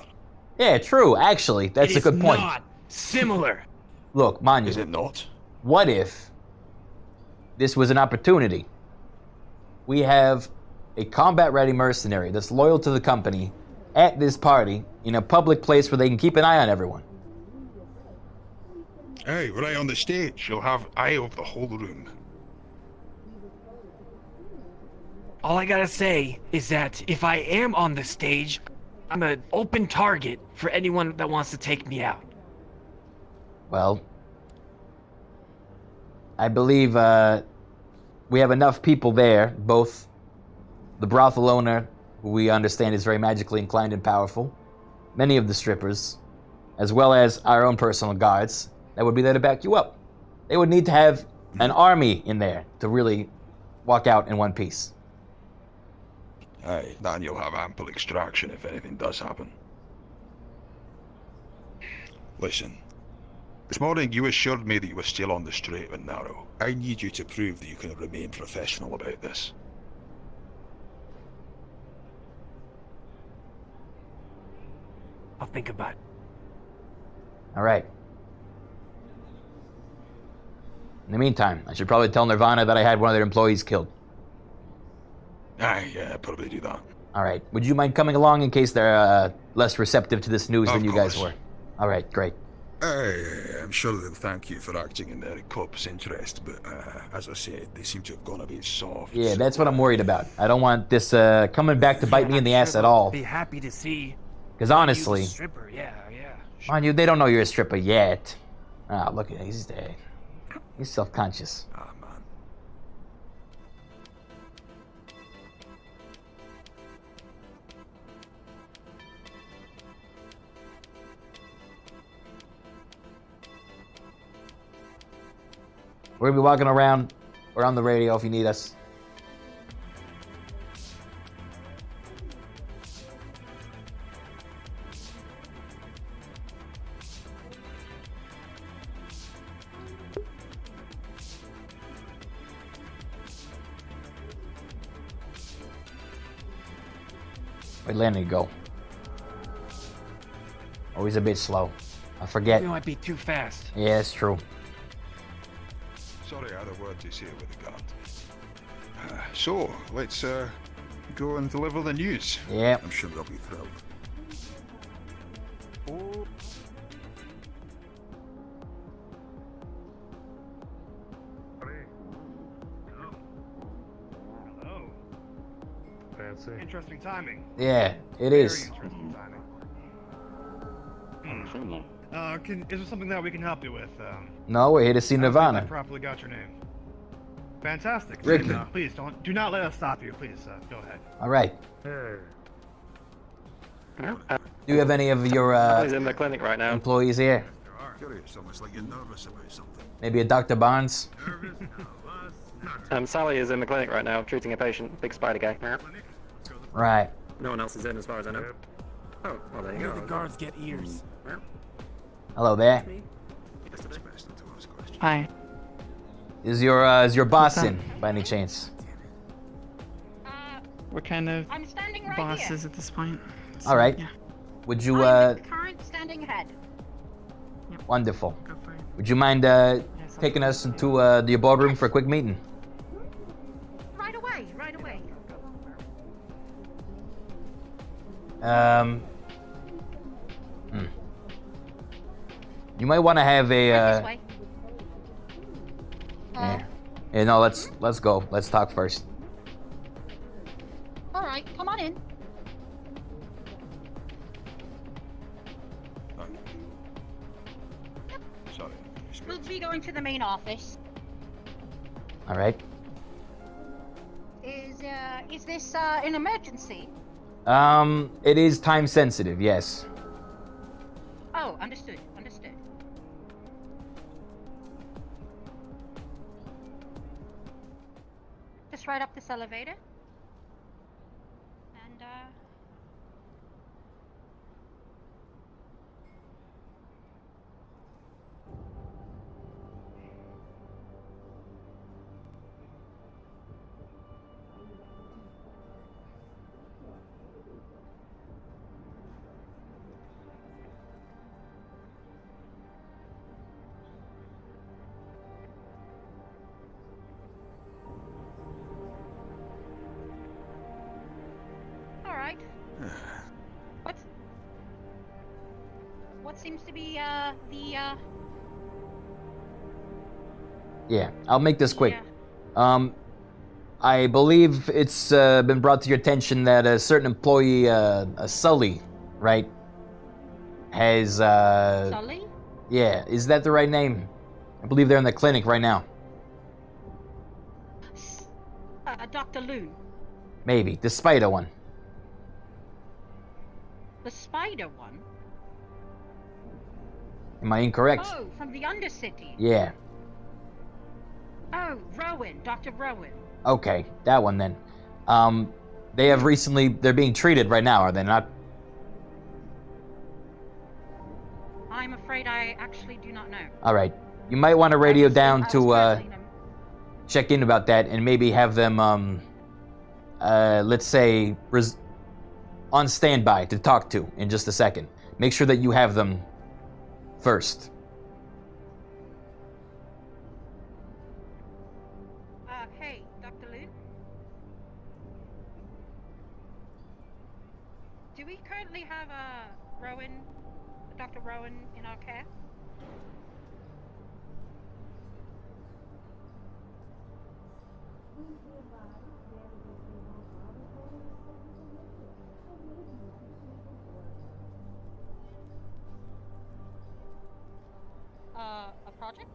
Yeah, true. Actually, that's It a is good point. not similar. Look, Manu. Is it not? What if this was an opportunity? We have a combat-ready mercenary that's loyal to the company at this party in a public place where they can keep an eye on everyone. Hey, right on the stage. You'll have eye of the whole room. All I gotta say is that if I am on the stage, I'm an open target for anyone that wants to take me out. Well, I believe we have enough people there, both the brothel owner, who we understand is very magically inclined and powerful, many of the strippers, as well as our own personal guards, that would be there to back you up. They would need to have an army in there to really walk out in one piece. Aye, then you'll have ample extraction if anything does happen. Listen, this morning you assured me that you were still on the straight and narrow. I need you to prove that you can remain professional about this. I'll think about it. All right. In the meantime, I should probably tell Nirvana that I had one of their employees killed. Aye, yeah, probably do that. All right. Would you mind coming along in case they're less receptive to this news than you guys were? All right, great. I'm sure they'll thank you for acting in their corp's interest, but as I said, they seem to have gone a bit soft. Yeah, that's what I'm worried about. I don't want this coming back to bite me in the ass at all. Be happy to see. Because honestly, you, the stripper, yeah. mind you, they don't know you're a stripper yet. Ah, look at him. He's dead. He's self-conscious. Ah, man. We're gonna be walking around. We're on the radio if you need us. Where'd Landon go? Always a bit slow. I forget. We might be too fast. Yeah, that's true. Sorry, I had a word to say with the guard. So, let's go and deliver the news. Yeah. I'm sure they'll be thrilled. Oh. Hello. Fancy. Interesting timing. Yeah, it Very is. interesting timing. Is there something that we can help you with? No, we're here to see I don't think Nirvana. I properly got your name. Fantastic. Rikky. Please do not let us stop you. Please go ahead. All right. Hey. Do you have any of your He's in the clinic right now. employees here? Curious, almost like you're nervous about something. Maybe a Dr. Barnes? Sally is in the clinic right now, treating a patient. Big spider guy. Right. No one else is in, as far as I know. Oh, well, there you go. The guards get ears. Hello there. Hi. Is your boss in by any chance? We're kind of I'm standing right bosses at this point. All right. Yeah. Would you Current standing head. wonderful. Would you mind taking us into the boardroom for a quick meeting? Right away, right away. You might want to have a This way. yeah, no, let's go. Let's talk first. All right, come on in. Sorry. We'll be going to the main office. All right. Is this an emergency? It is time sensitive, yes. Oh, understood, understood. Just right up this elevator. And all right. What seems to be the Yeah, I'll make this quick. I believe it's been brought to your attention that a certain employee, Sully, right, has Sully? Yeah, is that the right name? I believe they're in the clinic right now. Dr. Loon. Maybe the spider one. The spider one? Am I incorrect? Oh, from the Undercity. Yeah. Oh, Rowan, Dr. Rowan. Okay, that one then. They're being treated right now, are they not? I'm afraid I actually do not know. All right. You might want to radio down to check in about that and maybe have them, let's say, on standby to talk to in just a second. Make sure that you have them first. Hey, Dr. Loon? Do we currently have Dr. Rowan in our care? A project?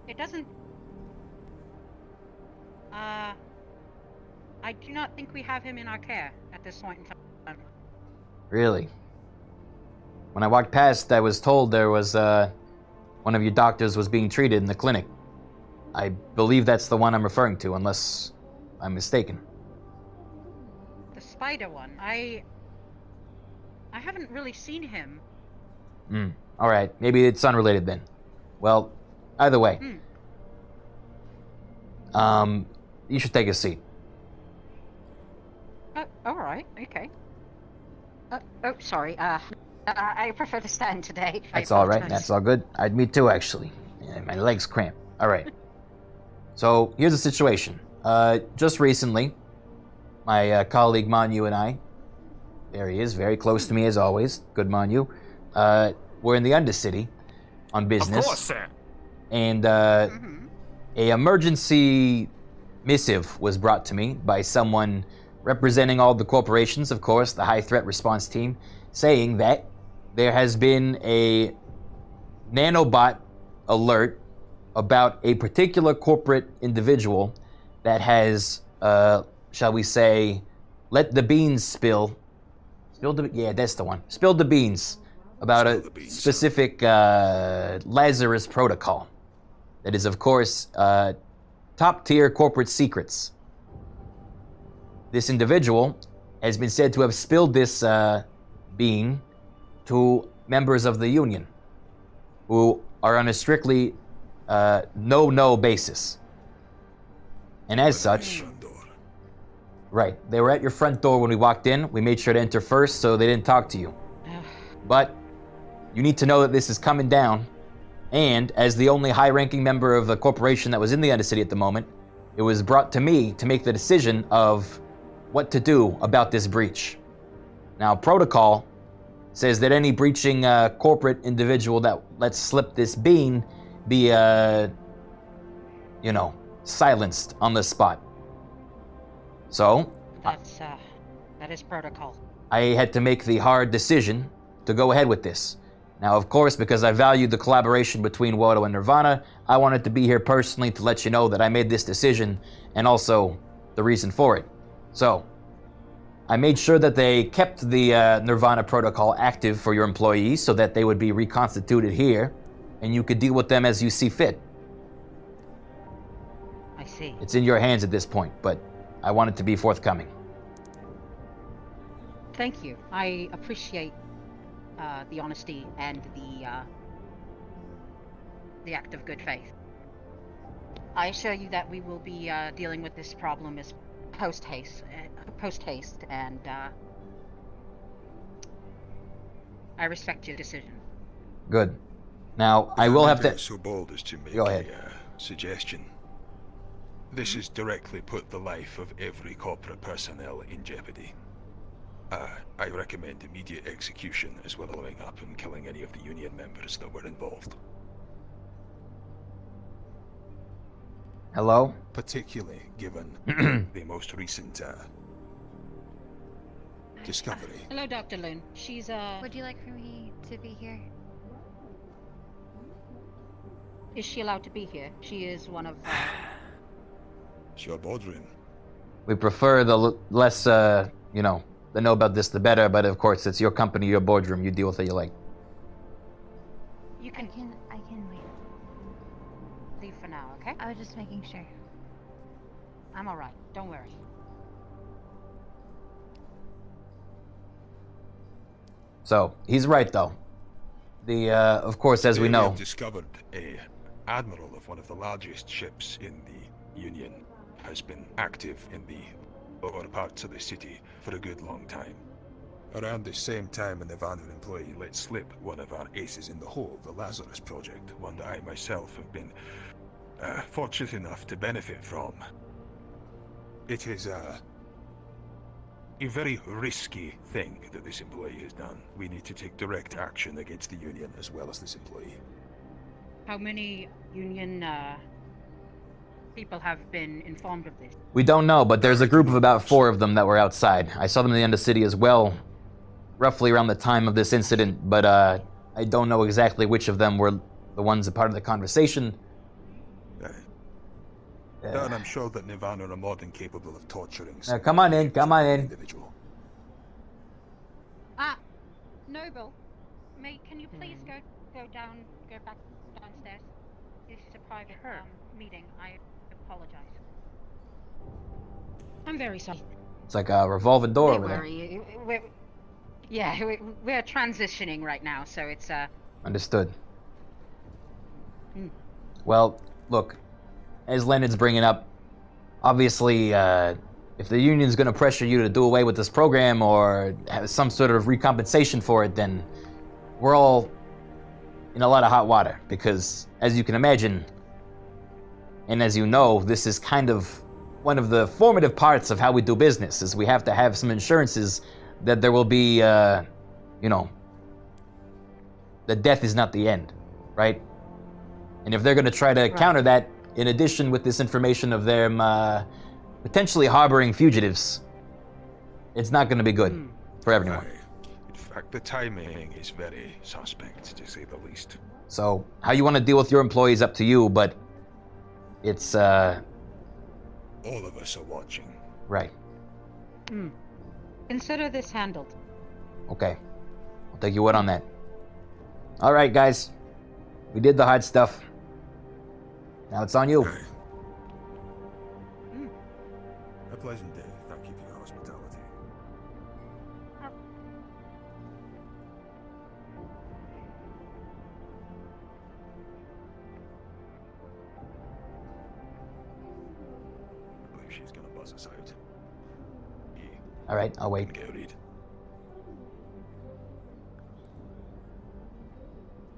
It doesn't... I do not think we have him in our care at this point in time. Really? When I walked past, I was told there was, one of your doctors was being treated in the clinic. I believe that's the one I'm referring to, unless I'm mistaken. The spider one. I haven't really seen him. Alright, maybe it's unrelated then. Well, either way. You should take a seat. All right. Okay. Oh, sorry. I prefer to stand today. That's all right. That's all good. Me too, actually. Yeah, my legs cramp. All right. So here's the situation. Just recently, my colleague Manu and I, there he is, very close to me as always. Good Manu. We're in the Undercity on business. Of course, sir. And a emergency missive was brought to me by someone representing all the corporations, of course, the high threat response team, saying that there has been a nanobot alert about a particular corporate individual that has, shall we say, let the beans spill. Yeah, that's the one. Spilled the beans about a specific Lazarus protocol. That is, of course, top-tier corporate secrets. This individual has been said to have spilled this bean to members of the Union, who are on a strictly no-no basis. And as such, right, they were at your front door when we walked in. We made sure to enter first, so they didn't talk to you. But you need to know that this is coming down, and as the only high-ranking member of the corporation that was in the Undercity at the moment, it was brought to me to make the decision of what to do about this breach. Now, protocol says that any breaching corporate individual that lets slip this bean be, silenced on the spot. So, that is protocol. I had to make the hard decision to go ahead with this. Now, of course, because I valued the collaboration between Wodo and Nirvana, I wanted to be here personally to let you know that I made this decision and also the reason for it. So, I made sure that they kept the Nirvana protocol active for your employees so that they would be reconstituted here and you could deal with them as you see fit. I see. It's in your hands at this point, but I wanted to be forthcoming. Thank you. I appreciate the honesty and the act of good faith. I assure you that we will be dealing with this problem as post haste, and I respect your decision. Good. Now, I will have to... So bold as to make Go ahead. a suggestion. This has directly put the life of every corporate personnel in jeopardy. I recommend immediate execution as well as following up and killing any of the Union members that were involved. Hello? Particularly given the most recent discovery. Hello, Dr. Loon. She's Would you like for me to be here? Is she allowed to be here? She is one of. It's your boardroom. We prefer the less, the know about this the better, but of course it's your company, your boardroom, you deal with it you like. You can. I can wait. Leave for now, okay? I was just making sure. I'm alright. Don't worry. So, he's right though. Of course, as we know. have discovered a admiral of one of the largest ships in the Union has been active in the lower parts of the city for a good long time. Around the same time, an Evander employee let slip one of our aces in the hole, the Lazarus Project, one that I myself have been fortunate enough to benefit from. It is a very risky thing that this employee has done. We need to take direct action against the Union as well as this employee. How many Union people have been informed of this? We don't know, but there's a group of about 4 of them that were outside. I saw them in the Undercity as well, roughly around the time of this incident, but I don't know exactly which of them were the ones a part of the conversation. And I'm sure that Nirvana are more than capable of torturing come on in, come on in. Individual. Noble, can you please go back downstairs? This is a private meeting. I apologize. I'm very sorry. It's like a revolving door over there. Don't worry. We're transitioning right now, so it's Understood. Well, look, as Leonard's bringing up, obviously, if the union's going to pressure you to do away with this program or have some sort of recompensation for it, then we're all in a lot of hot water. Because, as you can imagine, and as you know, this is kind of one of the formative parts of how we do business, is we have to have some insurances that there will be, that death is not the end, right? And if they're going to try to counter that, in addition with this information of them potentially harboring fugitives, it's not going to be good for everyone. In fact, the timing is very suspect, to say the least. So, how you want to deal with your employees, up to you, but it's, all of us are watching. Right. Consider this handled. Okay. I'll take your word on that. All right, guys. We did the hard stuff. Now it's on you. A pleasant day. Thank you for your hospitality. I believe she's gonna buzz us out. All right, I'll wait. Get read.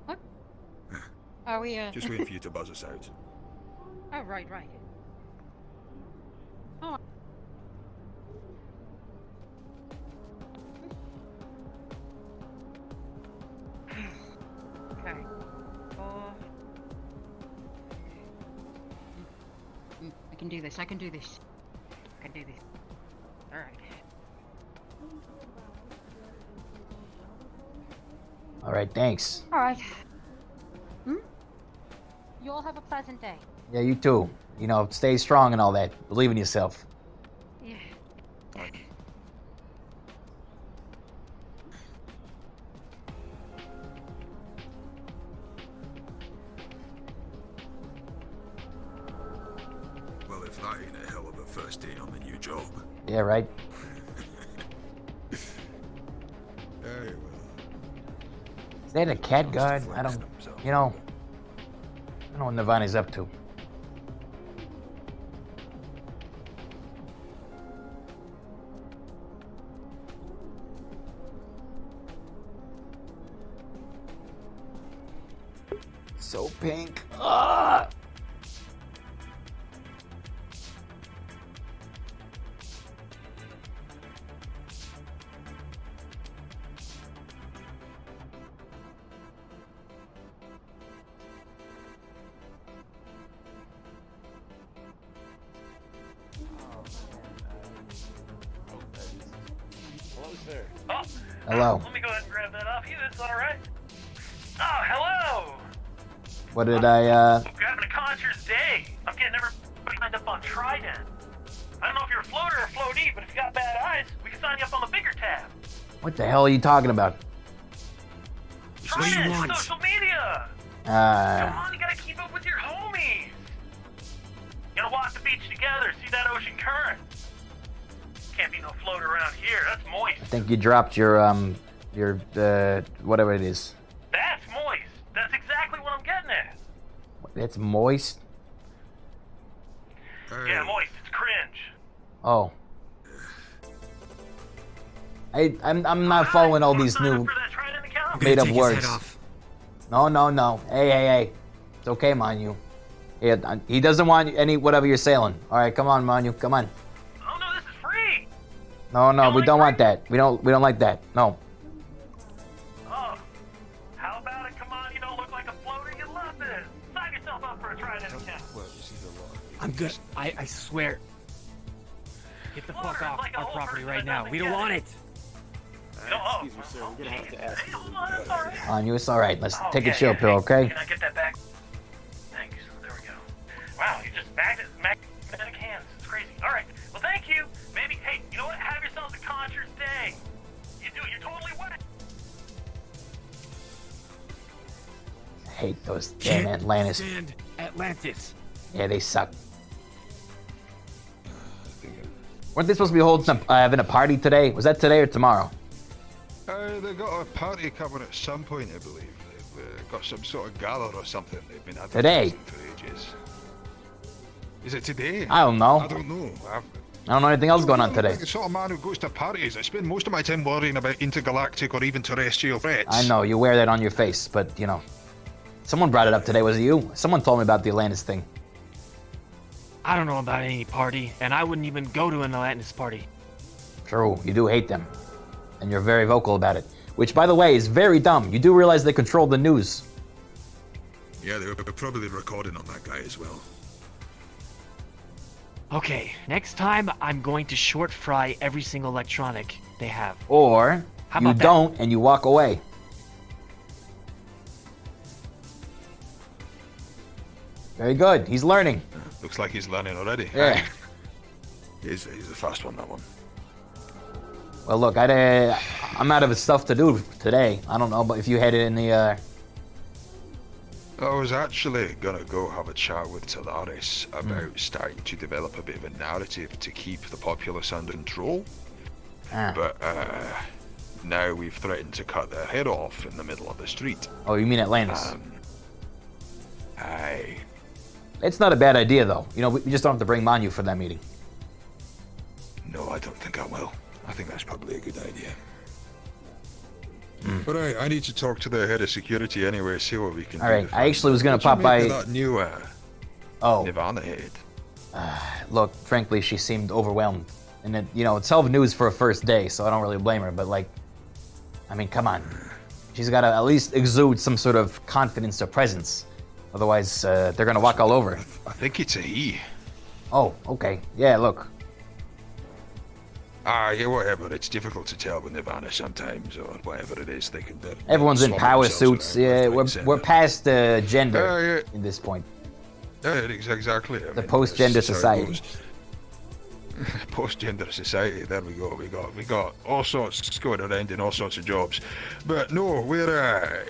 What? Are we, Just waiting for you to buzz us out. Oh, right. Oh. Okay. I can do this. Alright. All right, thanks. Alright. You all have a pleasant day. Yeah, you too. Stay strong and all that. Believe in yourself. Yeah. Well, if that ain't a hell of a first day on the new job. Yeah, right. Very well. Is that a cat guard? I don't know what Nirvana's up to. So pink. Ah! Hello, sir. Hello. Let me go ahead and grab that off you. That's all right. Oh, hello. What did I, I'm grabbing a concierge day. I'm getting everybody signed up on Trident. I don't know if you're a floater or floatee, but if you got bad eyes, we can sign you up on the bigger tab. What the hell are you talking about? Trident, social media. Come on, you gotta keep up with your homies. You gotta walk the beach together, see that ocean current. Can't be no float around here. That's moist. I think you dropped your whatever it is. That's moist. That's exactly what I'm getting at. It's moist? Yeah, moist. It's cringe. Oh. I'm not following all these new made up words. No. Hey. It's okay, Manu. Yeah, he doesn't want any whatever you're selling. All right, come on, Manu. Come on. Oh no, this is free. No, we don't want that. We don't like that. No. Oh, how about it? Come on, you don't look like a floater. You love this. Sign yourself up for a Trident account. I'm good. I swear. Get the fuck off our property right now. We don't want it. Excuse me, sir. We're gonna have to ask you. Manu, it's all right. Let's take a chill pill, okay? Can I get that back? Thanks. There we go. Wow, you just magnetic hands. It's crazy. All right. Well, thank you. Maybe, hey, you know what? Have yourselves a concierge day. You do. You're totally wet. I hate those damn Atlantis. Atlantis. Yeah, they suck. Weren't they supposed to be having a party today? Was that today or tomorrow? They got a party coming at some point, I believe. got some sort of gala or something. They've been Today? advertising for ages. Is it today? I don't know. I don't know. I don't know anything else going on I'm today. like the sort of man who goes to parties. I spend most of my time worrying about intergalactic or even terrestrial threats. I know, you wear that on your face, but, you know. Someone brought it up today, was it you? Someone told me about the Atlantis thing. I don't know about any party, and I wouldn't even go to an Atlantis party. True, you do hate them. And you're very vocal about it. Which, by the way, is very dumb. You do realize they control the news. Yeah, they were probably recording on that guy as well. Okay, next time I'm going to short fry every single electronic they have. Or How you about that? don't and you walk away. Very good. He's learning. Looks like he's learning already. Yeah. He's a fast one, that one. Well, look, I'm out of stuff to do today. I don't know, but if you had it in the... I was actually gonna go have a chat with Talaris about starting to develop a bit of a narrative to keep the populace under control. But now we've threatened to cut their head off in the middle of the street. Oh, you mean Atlantis? Aye. It's not a bad idea, though. You know, we just don't have to bring Manu for that meeting. No, I don't think I will. I think that's probably a good idea. But I need to talk to the head of security anyway, see what we can do. Alright, I actually was gonna pop by... that new, Nirvana head? Look, frankly, she seemed overwhelmed. And, it's hell of news for a first day, so I don't really blame her, but, like... I mean, come on. She's gotta at least exude some sort of confidence or presence. Otherwise, they're gonna walk all over. I think it's a he. Oh, okay. Yeah, look. Yeah, whatever. It's difficult to tell with Nirvana sometimes, or whatever it is they can do. Everyone's in power suits. Yeah, we're past gender at this point. Yeah, exactly. The post-gender society. Post-gender society. There we go. We got all sorts going around in all sorts of jobs. But no, we're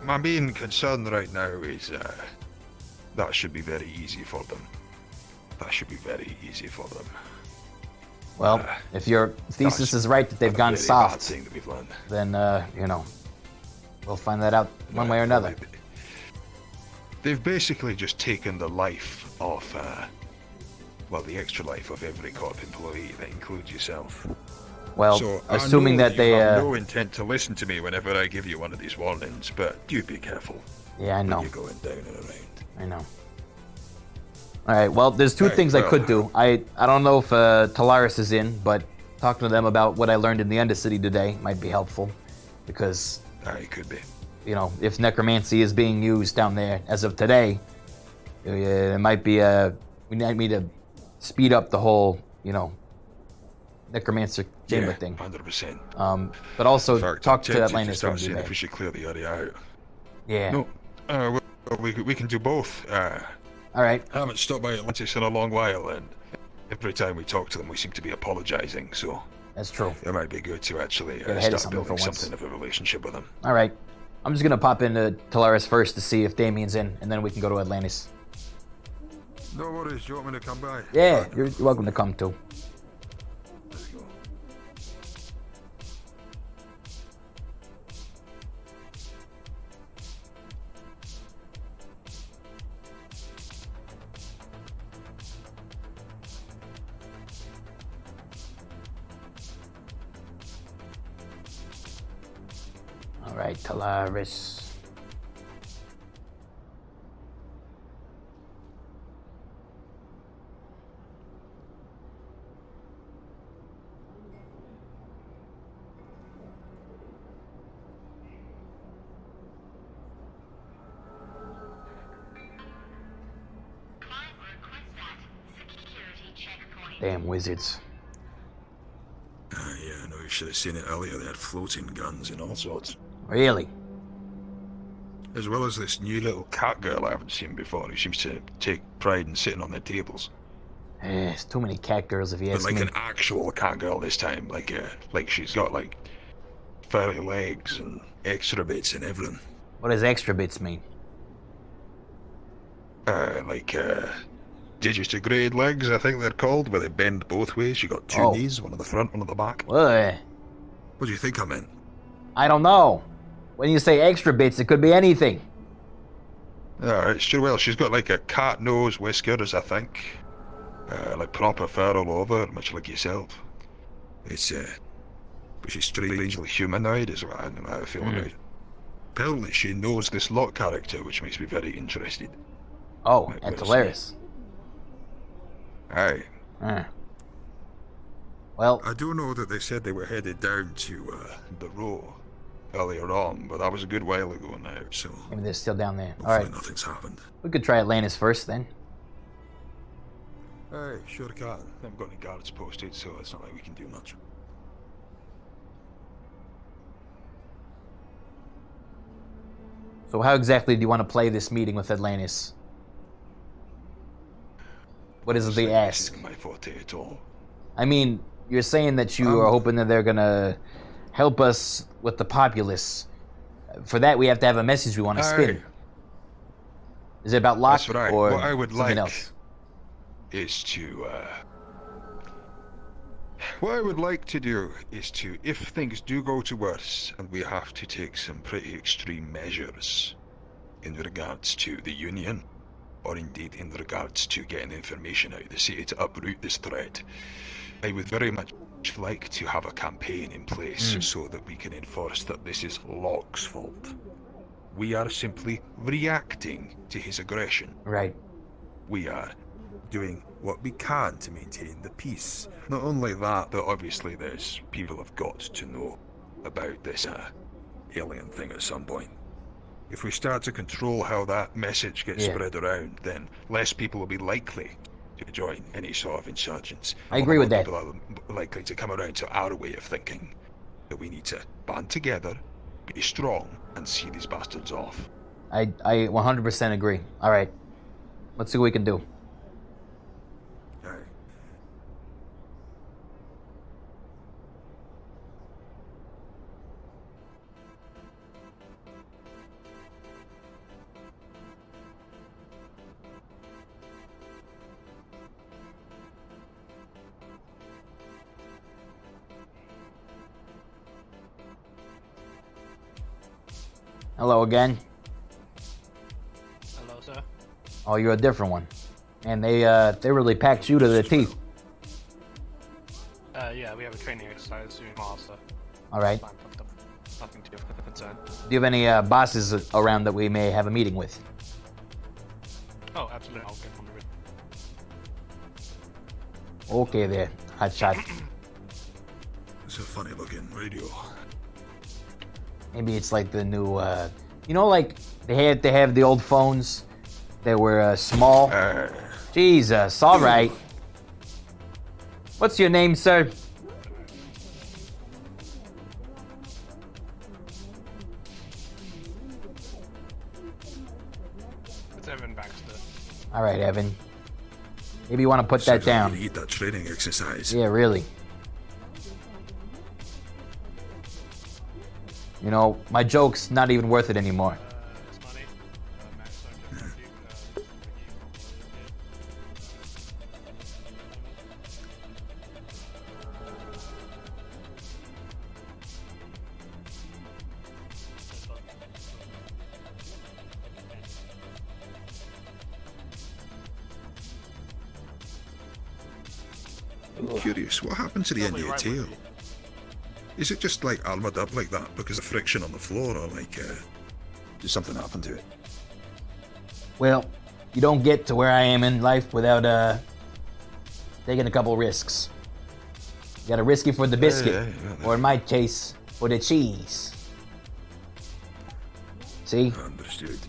my main concern right now is that should be very easy for them. That should be very easy for them. Well, if your thesis is right that they've gone soft, then, we'll find that out one way or another. They've basically just taken the life of, the extra life of every corp employee. That includes yourself. Well, so assuming that they have no intent to listen to me whenever I give you one of these warnings, but do be careful. Yeah, I know. When you're going down and around. I know. Alright, well, there's two things I could do. I don't know if Talaris is in, but talking to them about what I learned in the Undercity today might be helpful. Because... it could be. If necromancy is being used down there as of today, it might be we need me to speed up the whole, necromancer chamber thing. 100%. But also fact, talk to I'm Atlantis. start seeing if we should clear the area out. Yeah. No, we can do both. Alright. I haven't stopped by Atlantis in a long while, and every time we talk to them, we seem to be apologizing, so... That's true. It might be good to actually Get ahead of start something building for once. something of a relationship with them. Alright. I'm just gonna pop into Talaris first to see if Damien's in, and then we can go to Atlantis. No worries, do you want me to come by? Yeah, you're welcome to come too. Let's go. Alright, Talaris. Damn wizards. Yeah, I know you should have seen it earlier. They had floating guns and all sorts. Really? As well as this new little cat girl I haven't seen before who seems to take pride in sitting on their tables. It's too many cat girls if you But ask like me. an actual cat girl this time. Like she's got like furry legs and extra bits and everything. What does extra bits mean? Digitigrade legs, I think they're called, where they bend both ways. You got two knees, one on the front, one on the back. What? What do you think I meant? I don't know. When you say extra bits, it could be anything. Alright, sure, well, she's got like a cat nose, whiskers, I think. Like proper fur all over, much like yourself. It's, but she's strangely humanoid, is what I feel about it. Apparently she knows this Lot character, which makes me very interested. Oh, that's hilarious. Aye. Well, I do know that they said they were headed down to the Row earlier on, but that was a good while ago now, so... Maybe they're still down there. Hopefully Alright. nothing's happened. We could try Atlantis first, then. Aye, sure can. Haven't got any guards posted, so it's not like we can do much. So how exactly do you want to play this meeting with Atlantis? What is the ask? My forte at all. I mean, you're saying that you are hoping that they're gonna help us with the populace. For that, we have to have a message we want to spin. Is it about Locke That's right. or What I would something like else? is to, what I would like to do is to, if things do go to worse and we have to take some pretty extreme measures in regards to the Union, or indeed in regards to getting information out of the city to uproot this threat, I would very much like to have a campaign in place so that we can enforce that this is Locke's fault. We are simply reacting to his aggression. Right. We are doing what we can to maintain the peace. Not only that, but obviously there's people have got to know about this alien thing at some point. If we start to control how that message gets spread around, then less people will be likely to join any sort of insurgents. I agree with that. People are likely to come around to our way of thinking, that we need to band together, be strong, and see these bastards off. I 100% agree. All right. Let's see what we can do. Hello again. Hello, sir. Oh, you're a different one. And they really packed you to the teeth. Yeah, we have a training exercise soon, also. All right. Nothing too concerned. Do you have any bosses around that we may have a meeting with? Oh, absolutely. I'll get on the Okay there, hotshot. It's a funny looking radio. Maybe it's like the new, you know, like they have the old phones that were small. Jesus, all right. What's your name, sir? It's Evan Baxter. All right, Evan. Maybe you want to put that down. You need that training exercise. Yeah, really. You know, my joke's not even worth it anymore. I'm curious, what happened to the end of your tail? Is it just like armored up like that because of friction on the floor, or like, did something happen to it? Well, you don't get to where I am in life without taking a couple risks. You gotta risk it for the biscuit, or in my case, for the cheese. See? Understood.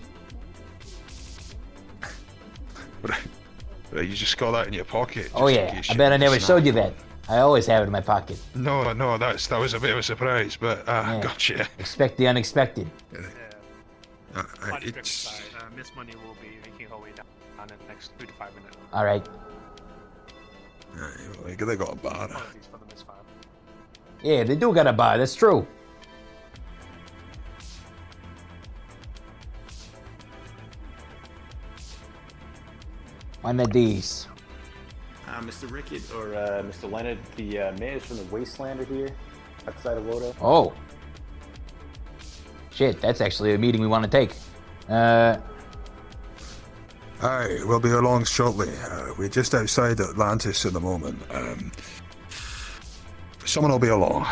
Right, you just got that in your pocket. Oh yeah, I bet I never showed you that. I always have it in my pocket. No, that was a bit of a surprise, but Yeah. gotcha. Expect the unexpected. It's... Miss Money will be making her way down in the next 2 to 5 minutes. All right. They got a bar. Apologies for the misfire. Yeah, they do got a bar. That's true. One of these. Mr. Rikky or Mr. Leonard, the man is from the Wasteland are here, outside of Wodo. Oh. Shit, that's actually a meeting we want to take. Aye, we'll be along shortly. We're just outside Atlantis at the moment. Someone will be along.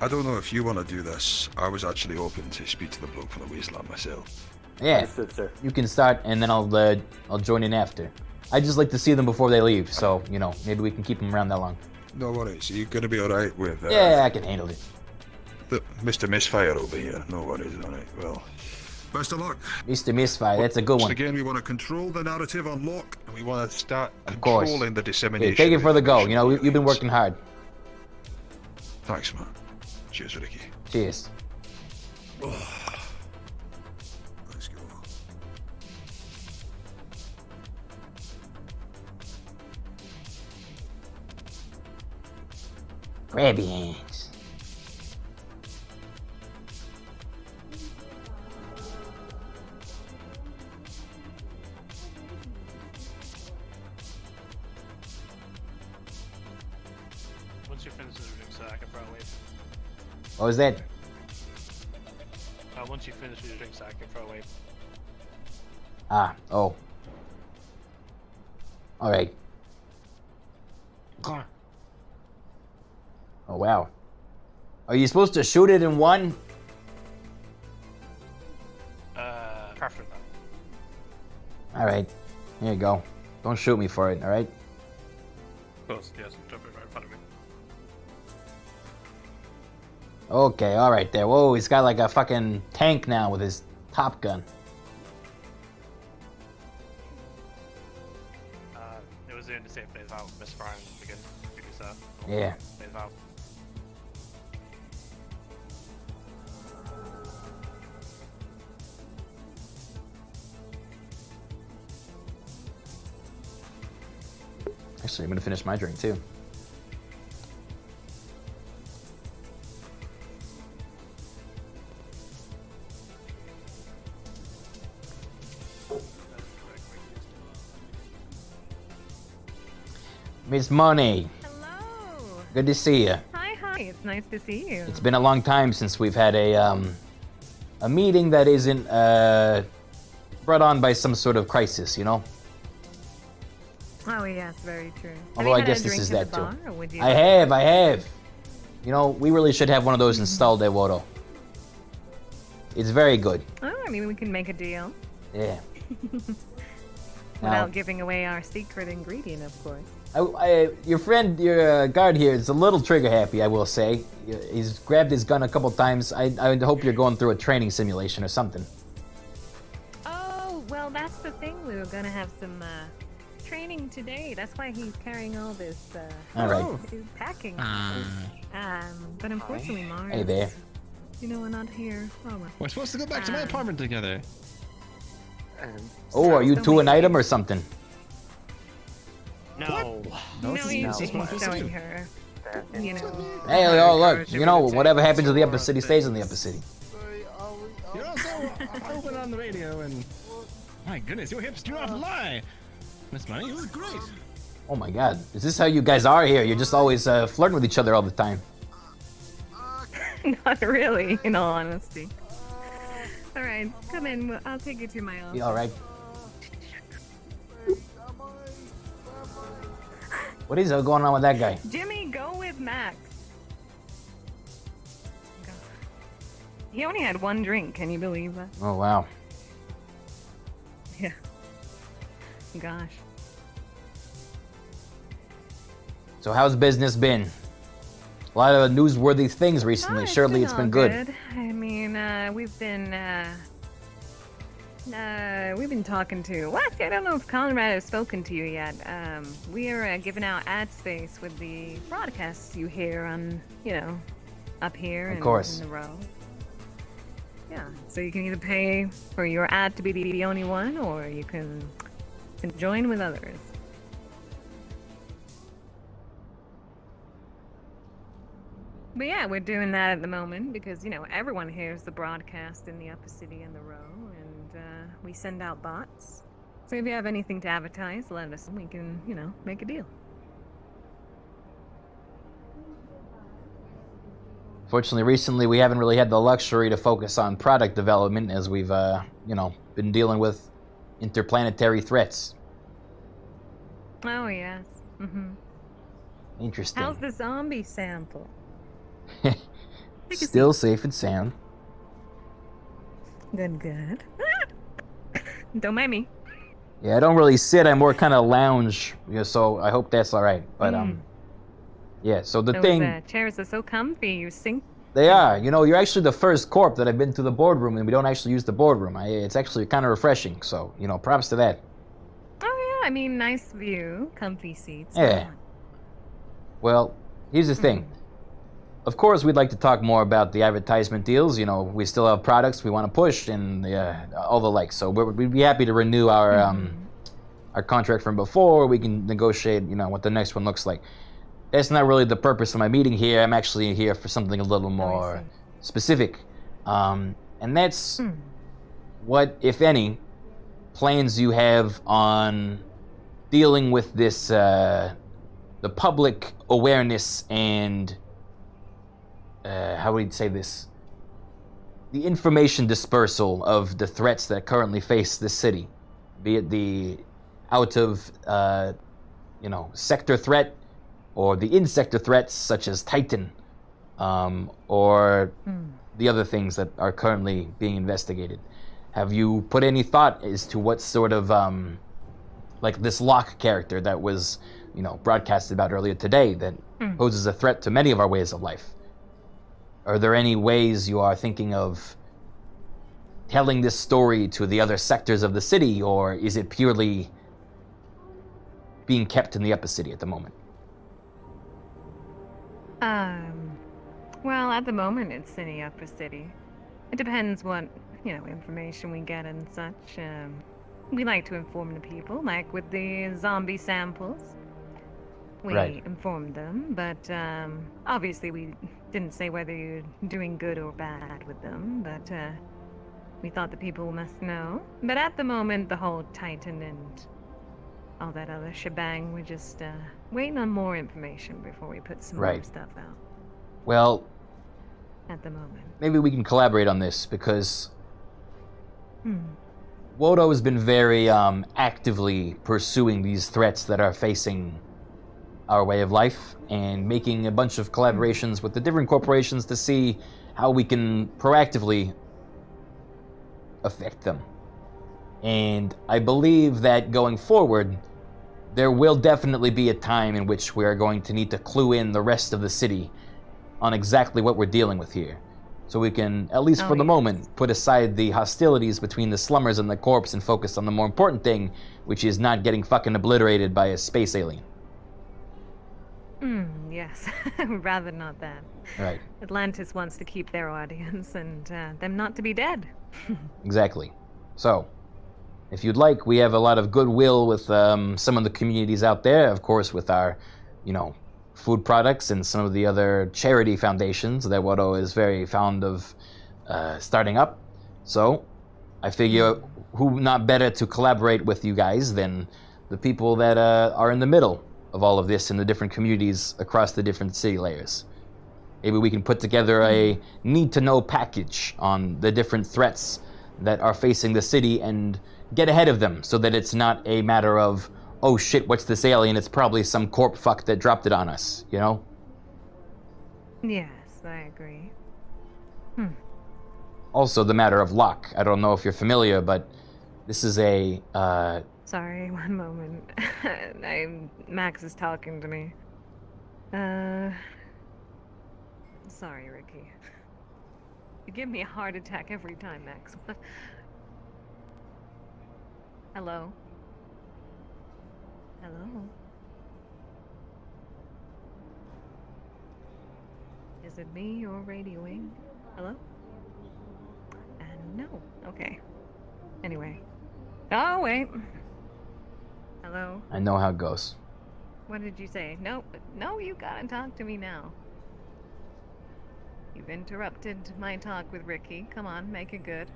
I don't know if you want to do this. I was actually hoping to speak to the bloke from the wasteland myself. Yeah, Understood, sir. you can start, and then I'll join in after. I just like to see them before they leave, so you know maybe we can keep them around that long. No worries. You're gonna be all right with. Yeah, I can handle it. Mr. Misfire over here. No worries. All right. Well, best of luck. Mr. Misfire, that's a good one. Again, we want to control the narrative on lock, and we want to start Of course. controlling the dissemination. Hey, take it for the go. of You know, you've been working hard. Thanks, man. Cheers, Rikky. Cheers. Let's go. Grab your hands. Once you finish the drinks, I can throw away. What was that? Once you finish your drinks, I can throw away. Ah, oh. Alright. Oh, wow. Are you supposed to shoot it in one? Preferably not. Alright. Here you go. Don't shoot me for it, alright? Of course, yes, jump it right in front of me. Okay, alright there. Whoa, he's got like a fucking tank now with his Top Gun. It was in the same place out, Miss Brian, again, because, Yeah. Place out. Actually, I'm gonna finish my drink too. Miss Money. Hello. Good to see you. Hi. It's nice to see you. It's been a long time since we've had a meeting that isn't brought on by some sort of crisis, you know? Oh yes, very true. Although I guess this is that too. I have. You know, we really should have one of those installed at Wodo. It's very good. Oh, I mean, we can make a deal. Yeah. Without giving away our secret ingredient, of course. Your friend, your guard here is a little trigger happy, I will say. He's grabbed his gun a couple times. I hope you're going through a training simulation or something. Oh, well, that's the thing. We were gonna have some training today. That's why he's carrying all this. All right. He's packing. But unfortunately, Mars. Hey there. You know, we're not here. Oh, well. We're supposed to go back to my apartment together. Oh, are you two an item or something? No. No, he's showing her. You know. Hey, oh look, you know, whatever happens in the upper city stays in the upper city. You know, so I went on the radio and... My goodness, your hips do not lie! Miss Money, you look great! Oh my god, is this how you guys are here? You're just always flirting with each other all the time. Not really, in all honesty. Alright, come in. I'll take you to my office. You alright? What is going on with that guy? Jimmy, go with Max. He only had one drink, can you believe that? Oh wow. Yeah. Gosh. So how's business been? A lot of newsworthy things recently. Surely it's been good. I mean, we've been talking to. Well, actually, I don't know if Conrad has spoken to you yet. We are giving out ad space with the broadcasts you hear on, you know, up here Of course. in the row. Yeah, so you can either pay for your ad to be the only one, or you can join with others. But yeah, we're doing that at the moment because, you know, everyone hears the broadcast in the upper city and the row, and we send out bots. So if you have anything to advertise, let us know. We can, you know, make a deal. Unfortunately, recently we haven't really had the luxury to focus on product development as we've, been dealing with interplanetary threats. Oh, yes. Mm-hmm. Interesting. How's the zombie sample? Still safe and sound. Good. Don't mind me. Yeah, I don't really sit. I more kind of lounge. So I hope that's all right. But yeah. So the Those thing. chairs are so comfy. You sink. They are. You're actually the first corp that I've been to the boardroom, and we don't actually use the boardroom. It's actually kind of refreshing. So props to that. Oh yeah, I mean, nice view, comfy seats. Yeah. Well, here's the thing. Of course, we'd like to talk more about the advertisement deals. We still have products we want to push and all the like. So we'd be happy to renew our contract from before. We can negotiate, what the next one looks like. That's not really the purpose of my meeting here. I'm actually here for something a little more specific. And that's what, if any, plans you have on dealing with this, the public awareness and how would you say this? The information dispersal of the threats that currently face this city, be it the out of, sector threat, or the in-sector threats such as Titan, or the other things that are currently being investigated. Have you put any thought as to what sort of, like this Locke character that was, broadcasted about earlier today that poses a threat to many of our ways of life? Are there any ways you are thinking of telling this story to the other sectors of the city, or is it purely being kept in the Upper City at the moment? Well, at the moment it's in the Upper City. It depends what, information we get and such. We like to inform the people, like with the zombie samples. We informed them, but obviously we didn't say whether you're doing good or bad with them, but we thought the people must know. But at the moment, the whole Titan and all that other shebang, we're just waiting on more information before we put some more stuff out. Well, at the moment. Maybe we can collaborate on this, because Wodo has been very actively pursuing these threats that are facing our way of life, and making a bunch of collaborations with the different corporations to see how we can proactively affect them. And I believe that going forward, there will definitely be a time in which we are going to need to clue in the rest of the city on exactly what we're dealing with here. So we can, at least for the moment, put aside the hostilities between the slummers and the corps and focus on the more important thing, which is not getting fucking obliterated by a space alien. Yes. Rather not that. Right. Atlantis wants to keep their audience and them not to be dead. Exactly. So, if you'd like, we have a lot of goodwill with some of the communities out there, of course, with our, food products and some of the other charity foundations that Wodo is very fond of starting up. So, I figure who not better to collaborate with you guys than the people that are in the middle of all of this in the different communities across the different city layers. Maybe we can put together a need-to-know package on the different threats that are facing the city and get ahead of them, so that it's not a matter of, oh shit, what's this alien? It's probably some corp fuck that dropped it on us, Yes, I agree. Also, the matter of Locke. I don't know if you're familiar, but this is a, Sorry, one moment. Max is talking to me. Sorry, Rikky. You give me a heart attack every time, Max. Hello? Hello? Is it me you're radioing? Hello? No. Okay. Anyway. Oh, wait. Hello? I know how it goes. What did you say? No, you gotta talk to me now. You've interrupted my talk with Rikky. Come on, make it good.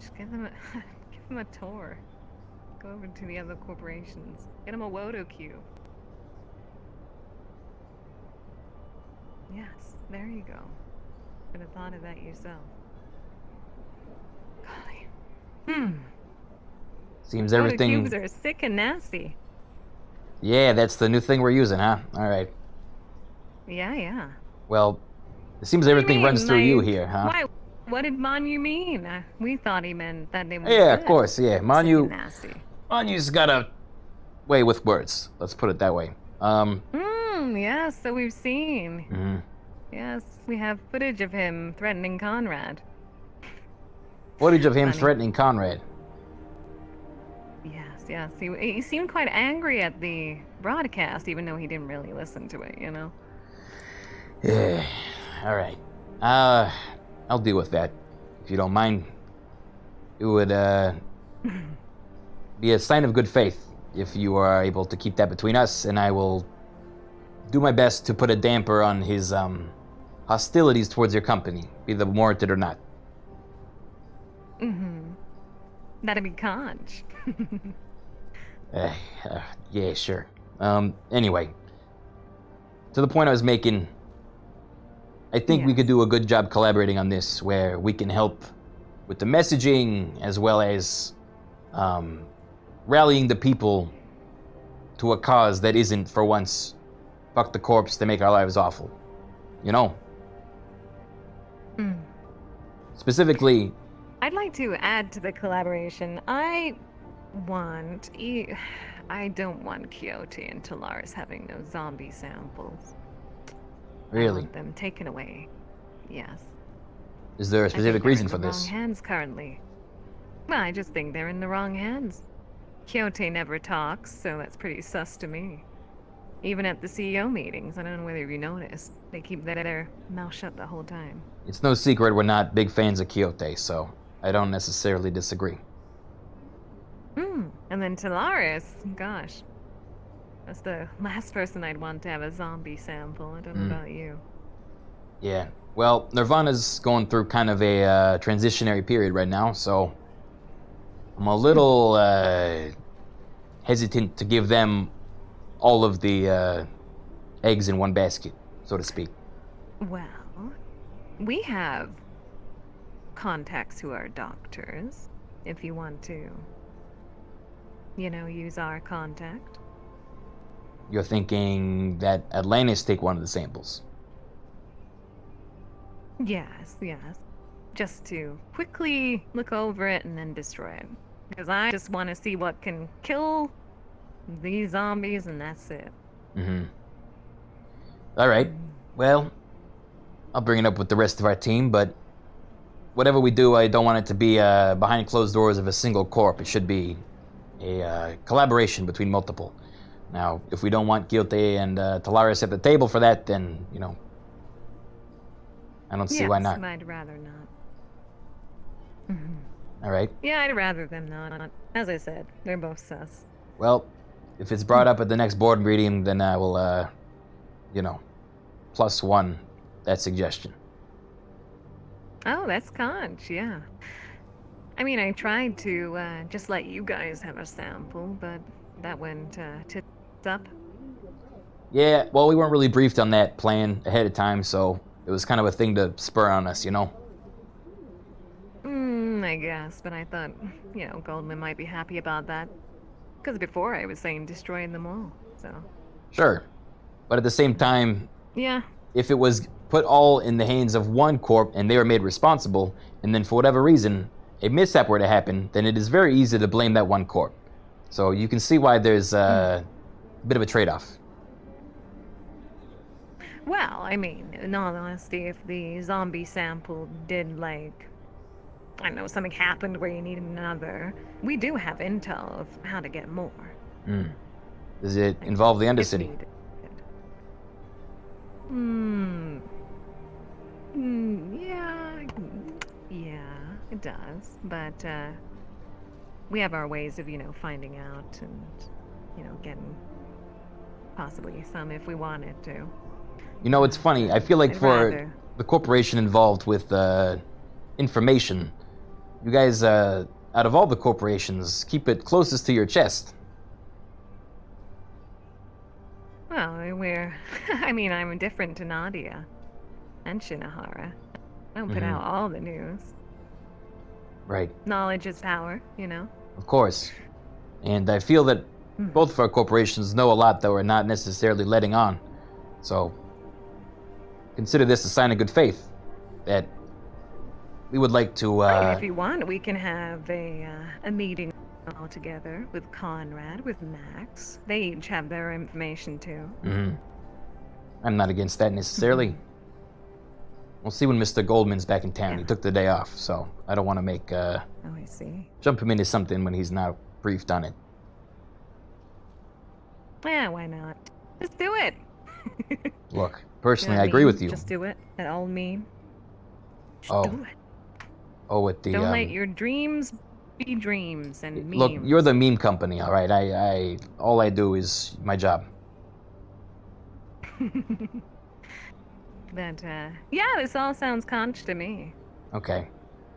Just give him a tour. Go over to the other corporations. Get him a Wodo cube. Yes, there you go. Could have thought of that yourself. Golly. Seems Wodo everything. cubes are sick and nasty. Yeah, that's the new thing we're using, huh? All right. Yeah. Well, it seems What do you everything mean, runs through you like, here, huh? Why? What did Manu mean? We thought he meant that they were Yeah, good. of course. Yeah, Sick Manu. and nasty. Manu's got a way with words. Let's put it that way. Yes, so we've seen. Mhm. Yes, we have footage of him threatening Conrad. Footage of him Funny. threatening Conrad. Yes. He seemed quite angry at the broadcast, even though he didn't really listen to it, you know? Yeah. All right. I'll deal with that, if you don't mind. It would be a sign of good faith if you are able to keep that between us, and I will do my best to put a damper on his hostilities towards your company, be they warranted or not. That'd be conch. Yeah, sure. Anyway, to the point I was making, I think we could do a good job collaborating on this, where we can help with the messaging as well as rallying the people to a cause that isn't, for once, fuck the corpse to make our lives awful. You know? Specifically, I'd like to add to the collaboration. I don't want Quixote and Talaris having those zombie samples. I really, want them taken away. Yes. is there a I think specific they're reason in for the this? wrong hands currently. Well, I just think they're in the wrong hands. Quixote never talks, so that's pretty sus to me. Even at the CEO meetings, I don't know whether you noticed, they keep their mouth shut the whole time. It's no secret we're not big fans of Quixote, so I don't necessarily disagree. And then Talaris, gosh. That's the last person I'd want to have a zombie sample. I don't know about you. Yeah, well, Nirvana's going through kind of a transitionary period right now, so I'm a little hesitant to give them all of the eggs in one basket, so to speak. Well, we have contacts who are doctors, if you want to, use our contact. You're thinking that Atlantis take one of the samples? Yes. Just to quickly look over it and then destroy it. Because I just want to see what can kill these zombies, and that's it. All right. Well, I'll bring it up with the rest of our team, but whatever we do, I don't want it to be behind closed doors of a single corp. It should be a collaboration between multiple. Now, if we don't want Quixote and Talaris at the table for that, then, I don't see why not. I'd rather not. All right. Yeah, I'd rather them not. As I said, they're both sus. Well, if it's brought up at the next board meeting, then I will, +1 that suggestion. Oh, that's conch, yeah. I mean, I tried to just let you guys have a sample, but that went tits up. Yeah, well, we weren't really briefed on that plan ahead of time, so it was kind of a thing to spur on us, I guess, but I thought, Goldman might be happy about that. Because before I was saying destroying them all, so. Sure. But at the same time, Yeah. if it was put all in the hands of one corp and they were made responsible, and then for whatever reason, a mishap were to happen, then it is very easy to blame that one corp. So you can see why there's a bit of a trade-off. Well, I mean, in all honesty, if the zombie sample did, I don't know, something happened where you needed another, we do have intel of how to get more. Does it involve the Undercity? Yeah, it does. But, we have our ways of, finding out and, getting possibly some if we wanted to. It's funny. I feel like I'd for rather. the corporation involved with information, you guys out of all the corporations, keep it closest to your chest. Well, I mean, I'm different to Nadia and Shinohara. I don't put out all the news. Right. Knowledge is power, you know? Of course. And I feel that both of our corporations know a lot that we're not necessarily letting on. So, consider this a sign of good faith. That we would like to, If you want, we can have a meeting all together with Conrad, with Max. They each have their information, too. I'm not against that necessarily. We'll see when Mr. Goldman's back in town. He took the day off, so I don't want to make, Oh, I see. jump him into something when he's not briefed on it. Yeah, why not? Just do it. Look, personally, You know I what agree mean? with you. Just do it. That old meme. Oh. Do it. Oh, with the, Don't let your dreams be dreams and memes. Look, you're the meme company, all right? All I do is my job. But, yeah, this all sounds conch to me. Okay.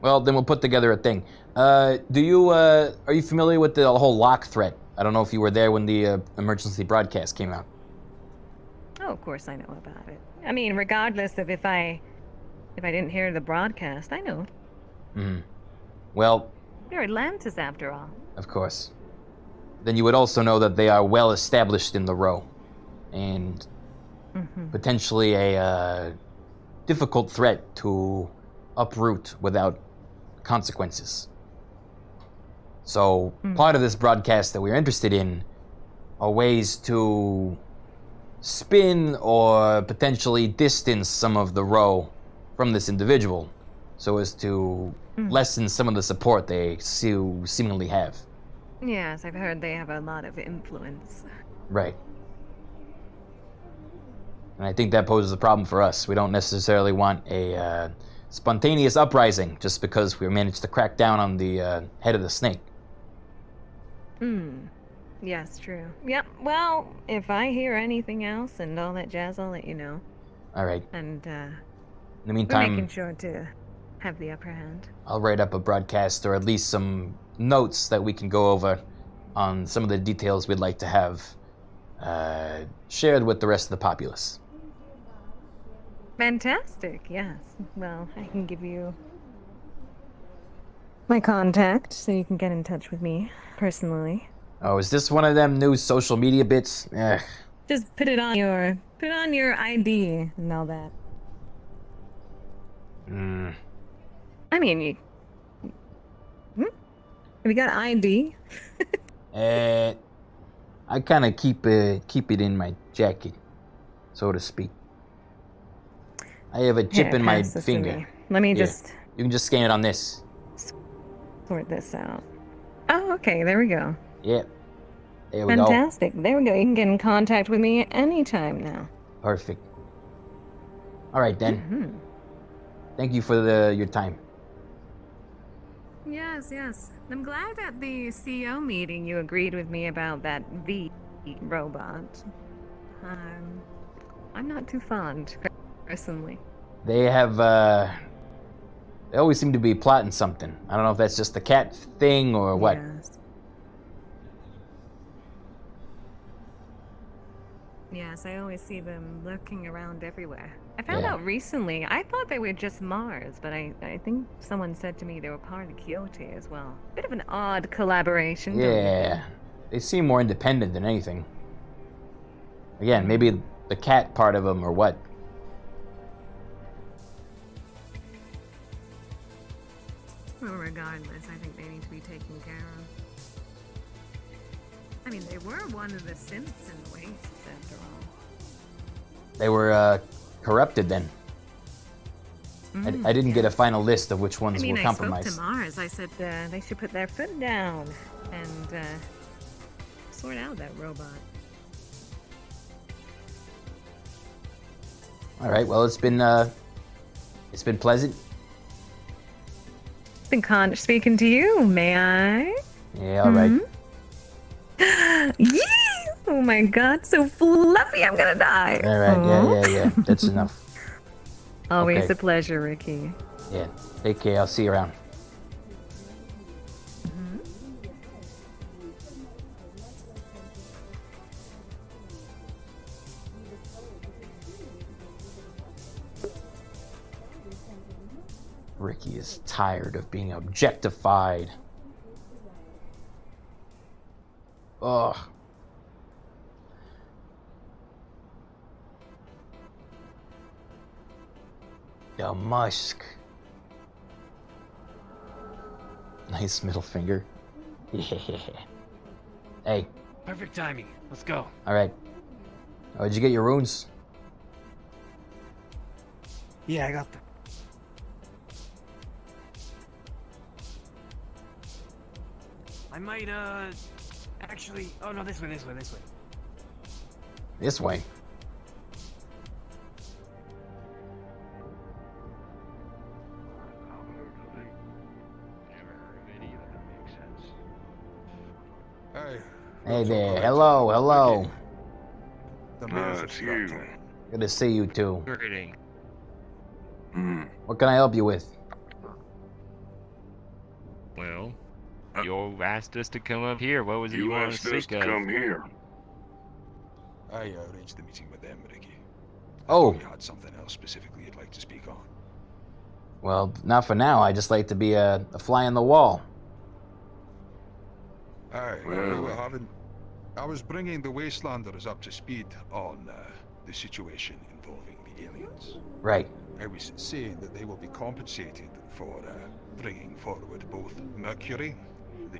Well, then we'll put together a thing. Are you familiar with the whole lock threat? I don't know if you were there when the emergency broadcast came out. Oh, of course I know about it. I mean, regardless of if I didn't hear the broadcast, I know. Well, You're Atlantis, after all. of course. Then you would also know that they are well established in the row. And potentially a difficult threat to uproot without consequences. So part of this broadcast that we're interested in are ways to spin or potentially distance some of the row from this individual so as to lessen some of the support they seemingly have. Yes, I've heard they have a lot of influence. Right. And I think that poses a problem for us. We don't necessarily want a spontaneous uprising just because we managed to crack down on the head of the snake. Yes, true. Yep, well, if I hear anything else and all that jazz, I'll let you know. All right. And, In the we're meantime, making sure to have the upper hand. I'll write up a broadcast or at least some notes that we can go over on some of the details we'd like to have shared with the rest of the populace. Fantastic, yes. Well, I can give you my contact so you can get in touch with me personally. Oh, is this one of them new social media bits? Ugh. Just put it on your ID and all that. I mean, you have you got ID? I kind of keep it in my jacket, so to speak. I have a chip Here, in my pass this to finger. me. Let me Here. just You can just scan it on this. sort this out. Oh, okay, there we go. Yep. There we go. Fantastic. There we go. You can get in contact with me anytime now. Perfect. All right then. Thank you for your time. Yes, yes. I'm glad at the CEO meeting you agreed with me about that V robot. I'm not too fond, personally. They have they always seem to be plotting something. I don't know if that's just the cat thing or what. Yes, I always see them lurking around everywhere. I found out recently, I thought they were just Mars, but I think someone said to me they were part of Quixote as well. Bit of an odd collaboration. don't you think? Yeah. They seem more independent than anything. Again, maybe the cat part of them or what. Well, regardless, I think they need to be taken care of. I mean, they were one of the synths in the Wastes, after all. They were corrupted then. I didn't get a final list of which ones I mean, were I compromised. spoke to Mars. I said they should put their foot down and sort out that robot. All right. Well, it's been pleasant. It's been conch speaking to you. May I? Yeah. All right. Yeah! Oh my God, so fluffy! I'm gonna die. All right. Aw. Yeah. That's enough. Always Okay. a pleasure, Rikky. Yeah. Take care. I'll see you around. Rikky is tired of being objectified. Ugh. The musk. Nice middle finger. Yeah. Hey. Perfect timing. Let's go. Alright. Oh, did you get your runes? Yeah, I got them. I might, actually... Oh, no, this way. This way. Hey there. Hello. It's you. Good to see you too. Greeting. What can I help you with? Well, you asked us to come up here. What was it you wanted to speak of? Come here. I arranged the meeting with them, Rikky. Oh. You had something else specifically you'd like to speak on. Well, not for now. I just like to be a fly on the wall. I was bringing the Wastelanders up to speed on the situation involving the aliens. Right. I was saying that they will be compensated for bringing forward both Mercury, the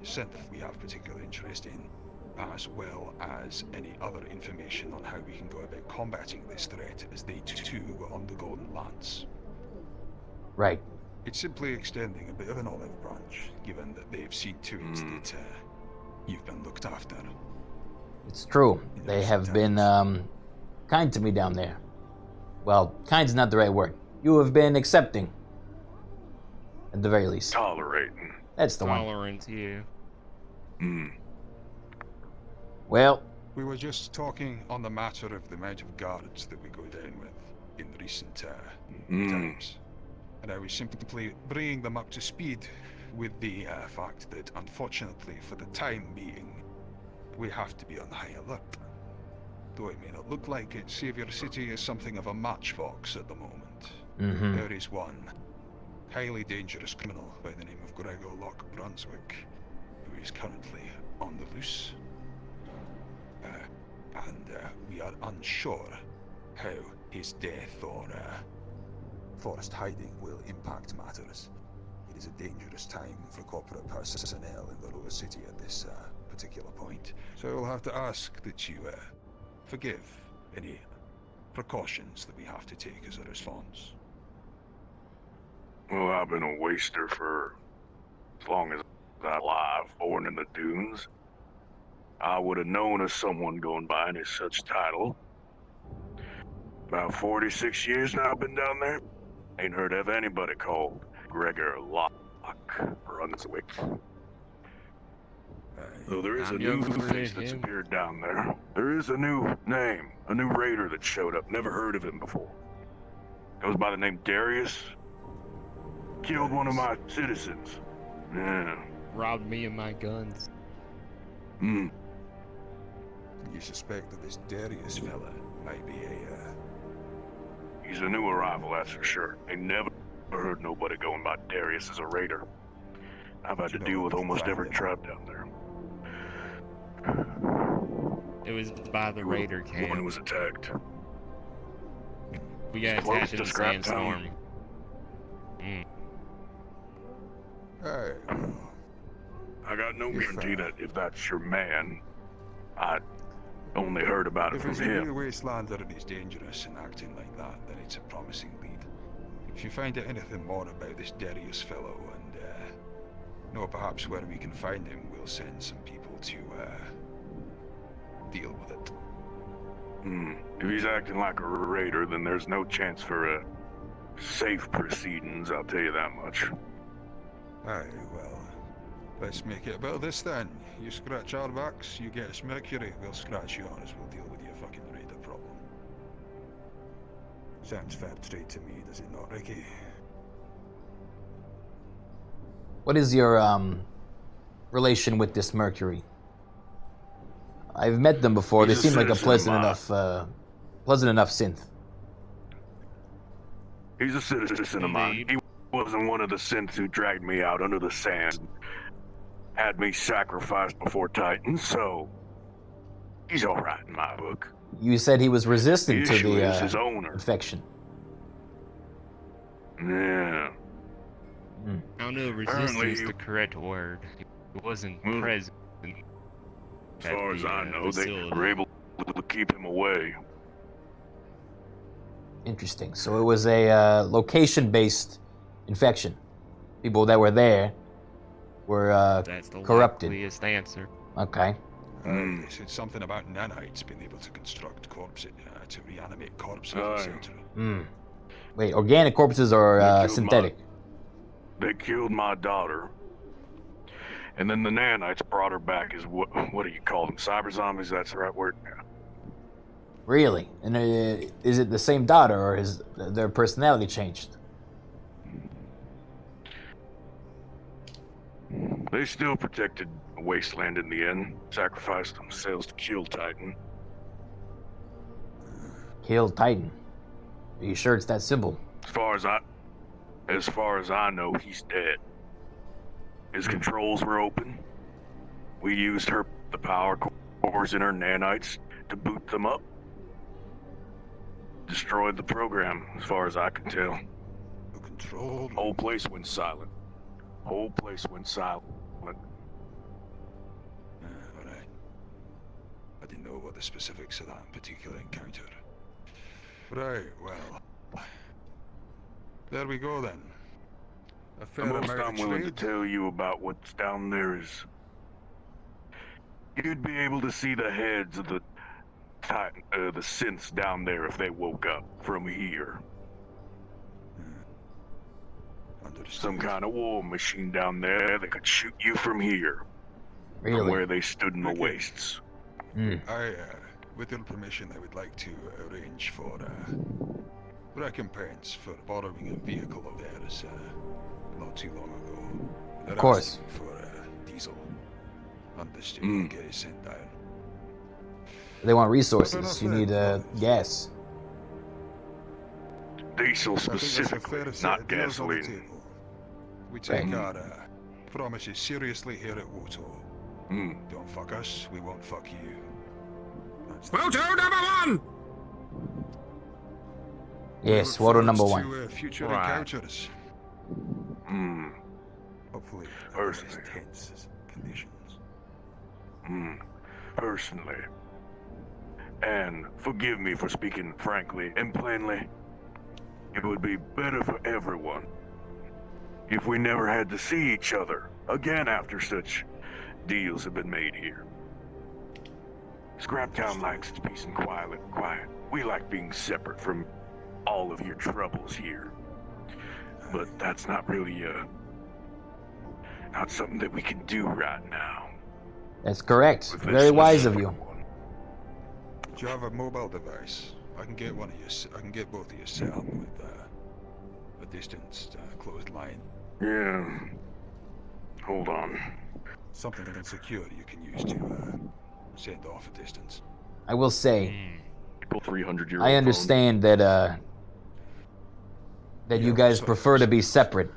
synth we have particular interest in, as well as any other information on how we can go about combating this threat, as they too were on the Golden Lance. Right. It's simply extending a bit of an olive branch, given that they've seen to it that you've been looked after. It's true. They have been kind to me down there. Well, kind's not the right word. You have been accepting. At the very least. Tolerating. That's the one. Tolerant, you. Well, we were just talking on the matter of the amount of guards that we go down with in recent times. And I was simply bringing them up to speed with the fact that, unfortunately, for the time being, we have to be on high alert. Though it may not look like it, Savior City is something of a matchbox at the moment. There is one highly dangerous criminal by the name of Gregor Locke Brunswick, who is currently on the loose. And we are unsure how his death or forced hiding will impact matters. It is a dangerous time for corporate personnel in the lower city at this particular point. So I will have to ask that you forgive any precautions that we have to take as a response. Well, I've been a waster for as long as I'm alive, born in the dunes. I would have known of someone going by any such title. About 46 years now I've been down there. Ain't heard of anybody called Gregor Locke Brunswick. Though there is a new face that's appeared down there. There is a new name, a new raider that showed up. Never heard of him before. Goes by the name Darius. Killed one of my citizens. Yeah. Robbed me of my guns. You suspect that this Darius fella might be He's a new arrival, that's for sure. Ain't never heard nobody going by Darius as a raider. I've had to deal with almost every tribe down there. It was by the raider camp. One who was attacked. We got Close attacked in to the Scrap sandstorm. Town. I got no guarantee that if that's your man, I only heard about it If from it's a him. new wastelander and he's dangerous and acting like that, then it's a promising lead. If you find out anything more about this Darius fellow and know perhaps where we can find him, we'll send some people to deal with it. If he's acting like a raider, then there's no chance for safe proceedings, I'll tell you that much. Aye, well, let's make it about this then. You scratch our backs, you get us Mercury, we'll scratch yours, we'll deal with your fucking raider problem. Sounds fair trade to me, does it not, Rikky? what is your relation with this Mercury? I've met them before. He's They a seem like a citizen pleasant enough synth. He's a citizen of mine. He wasn't one of the synths who dragged me out under the sand and had me sacrificed before Titan, so he's alright in my book. You said he was resistant The to issue is the his owner. infection. Yeah. I don't know if resistance is the correct word. It wasn't present. As far as I know, they were able to keep him away. Interesting. So it was a location-based infection. People that were there were That's the corrupted. likeliest answer. Okay. They said something about nanites being able to construct corpses, to reanimate corpses, etc. Wait, organic corpses or synthetic? They killed my daughter. And then the nanites brought her back as what do you call them? Cyber zombies, that's the right word? Yeah. Really? And is it the same daughter, or has their personality changed? They still protected the wasteland in the end, sacrificed themselves to kill Titan. Kill Titan. Are you sure it's that simple? As far as I know, he's dead. His controls were open. We used the power cores in her nanites to boot them up. Destroyed the program, as far as I can tell. Control. Whole place went silent. Alright. I didn't know what the specifics of that particular encounter. Right, well. There we go then. A fair The most amount I'm of willing to trade. tell you about what's down there is you'd be able to see the heads of the synths down there if they woke up from here. Some kind of war machine down there that could shoot you from here. Really? From where they stood in the wastes. With your permission, I would like to arrange for recompense for borrowing a vehicle of theirs not too long ago. They're Of course. asking for diesel. Understood. Get it sent down. They want resources. You need gas. Diesel I think that's a specifically, fair set not of deals on the gasoline. table. We take Right. our promises seriously here at Woto. Don't fuck us, we won't fuck you. Woto number 1! Yes, Woto number 1. To future Right. encounters. Hopefully, Personally. tense conditions. Personally. And forgive me for speaking frankly and plainly. It would be better for everyone if we never had to see each other again after such deals have been made here. Scraptown likes its peace and quiet. We like being separate from all of your troubles here. But that's not really, not something that we can do right now. That's correct. With Very this wise of specific you. one. Do you have a mobile device? I can get one of you. I can get both of you set up with a distance closed line. Yeah. Hold on. Something secure you can use to send off a distance. I will say, 300-year-old I understand that that you guys prefer to be separate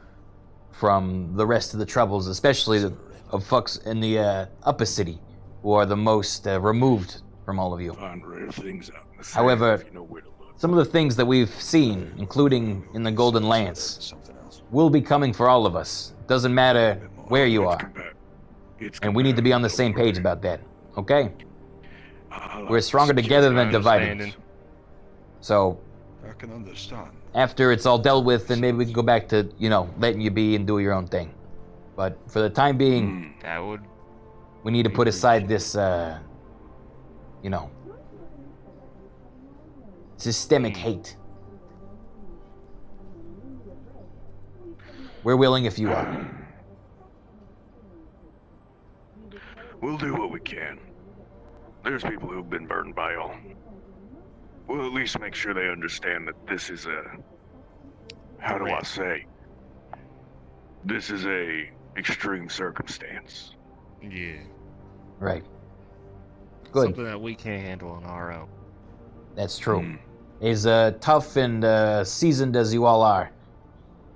from the rest of the troubles, especially of fucks in the upper city, who are the most removed from all of you. Find rare things out in the sand However, if you know where to look. some of the things that we've seen, including in the Golden Lance, will be coming for all of us. Doesn't matter where you are. And we need to be on the same page about that, okay? We're stronger together than divided. So, I can understand. after it's all dealt with, then maybe we can go back to, letting you be and do your own thing. But for the time being, we need to put aside this, systemic hate. We're willing if you are. We'll do what we can. There's people who've been burned by all. We'll at least make sure they understand that this is how do I say? This is a extreme circumstance. Yeah. Right. Good. Something that we can't handle on our own. That's true. As tough and seasoned as you all are,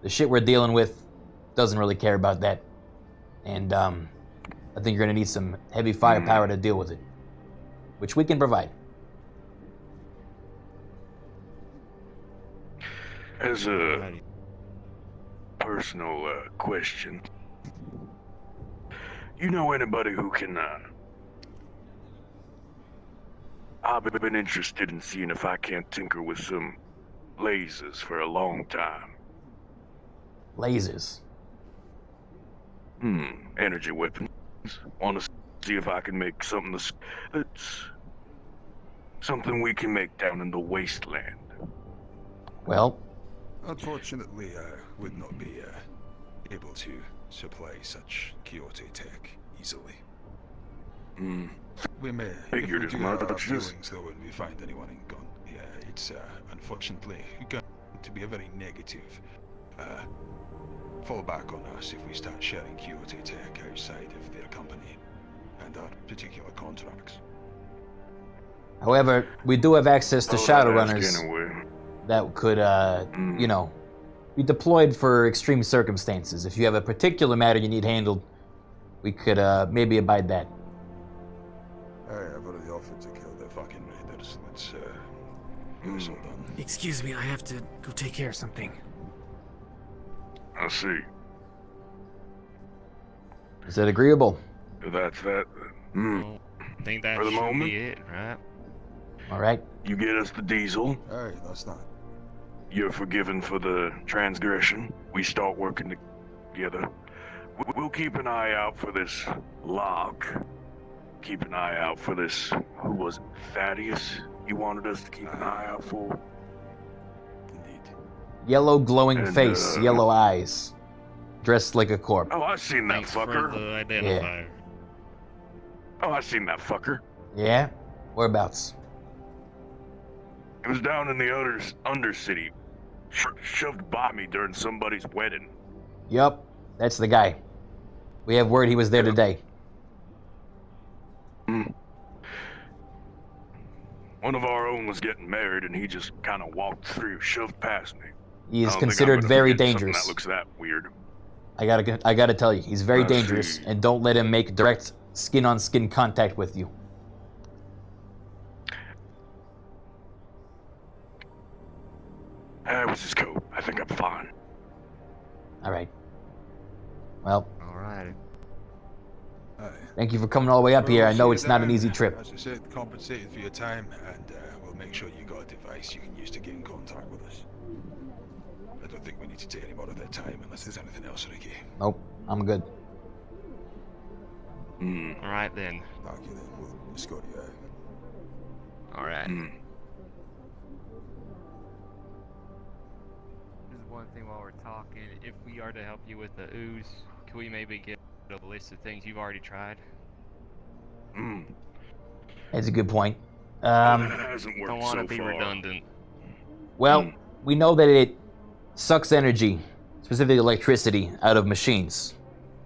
the shit we're dealing with doesn't really care about that. And I think you're gonna need some heavy firepower to deal with it, which we can provide. As a personal question, you know anybody who can, I've been interested in seeing if I can't tinker with some lasers for a long time. Lasers? Energy weapons. Want to see if I can make something that's something we can make down in the wasteland. Well, unfortunately, I would not be able to supply such Kyoto tech easily. We may Figured if as we do much. our dealings, though, when we find anyone in gun. Yeah, it's unfortunately going to be a very negative fallback on us if we start sharing Kyoto tech outside of their company and our particular contracts. however, we do have access to Shadowrunners Anyway. that could, you know, be deployed for extreme circumstances. If you have a particular matter you need handled, we could maybe abide that. I've already offered to kill the fucking raiders. Let's get this all done. Excuse me, I have to go take care of something. I see. Is that agreeable? That's that. I think that For the should moment. be it, right? All right. You get us the diesel. Alright, that's not. You're forgiven for the transgression. We start working together. We'll keep an eye out for this log. Keep an eye out for this. Who was it? Thaddeus? You wanted us to keep an eye out for? Yellow glowing And, face, yellow eyes, dressed like a corpse. Oh, I seen that Thanks for fucker. the identifier. Oh, I seen that fucker. Yeah? Whereabouts? It was down in the Undercity. Shoved by me during somebody's wedding. Yup, that's the guy. We have word he was there today. One of our own was getting married, and he just kind of walked through, shoved past me. He is I don't think I'm considered gonna very forget something dangerous. That looks that weird. I gotta tell you, he's very I dangerous, see. and don't let him make direct skin-on-skin contact with you. It was his coat. I think I'm fine. All right. Well, Alrighty. thank you for coming all the way up here. I know it's not an easy trip. As I said, compensated for your time, and we'll make sure you got a device you can use to get in contact with us. I don't think we need to take any more of their time unless there's anything else, Rikky. Nope, I'm good. Alright then. Okay then, we'll escort you out. Alright. Just one thing while we're talking. If we are to help you with the ooze, can we maybe get a list of things you've already tried? That's a good point. hasn't worked Don't want to so be far. redundant. Well, we know that it sucks energy, specifically electricity, out of machines.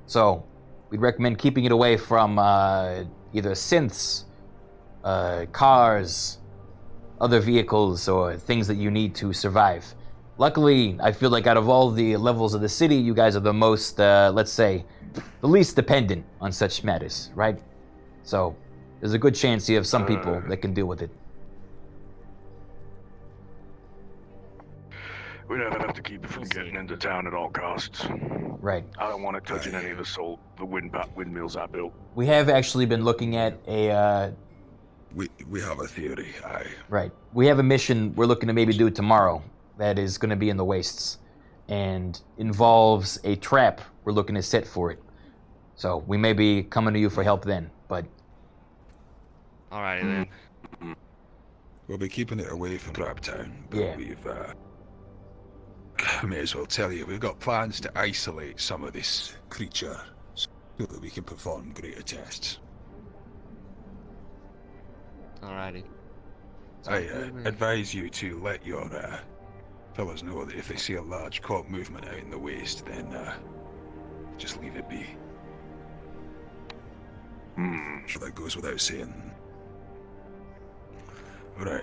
So, we'd recommend keeping it away from either synths, cars, other vehicles, or things that you need to survive. Luckily, I feel like out of all the levels of the city, you guys are the most, let's say, the least dependent on such matters, right? So, there's a good chance you have some people that can deal with it. We'd have to keep it from getting into town at all costs. Right. I don't want it touching any of the windmills I built. We have actually been looking at a, We have a theory, aye. right. We have a mission we're looking to maybe do tomorrow that is going to be in the wastes and involves a trap we're looking to set for it. So we may be coming to you for help then, but... Alrighty then. We'll be keeping it away from Trap Town, but Yeah. we've, I may as well tell you, we've got plans to isolate some of this creature so that we can perform greater tests. Alrighty. I advise you to let your fellas know that if they see a large cop movement out in the waste, then just leave it be. Sure, that goes without saying. Alright.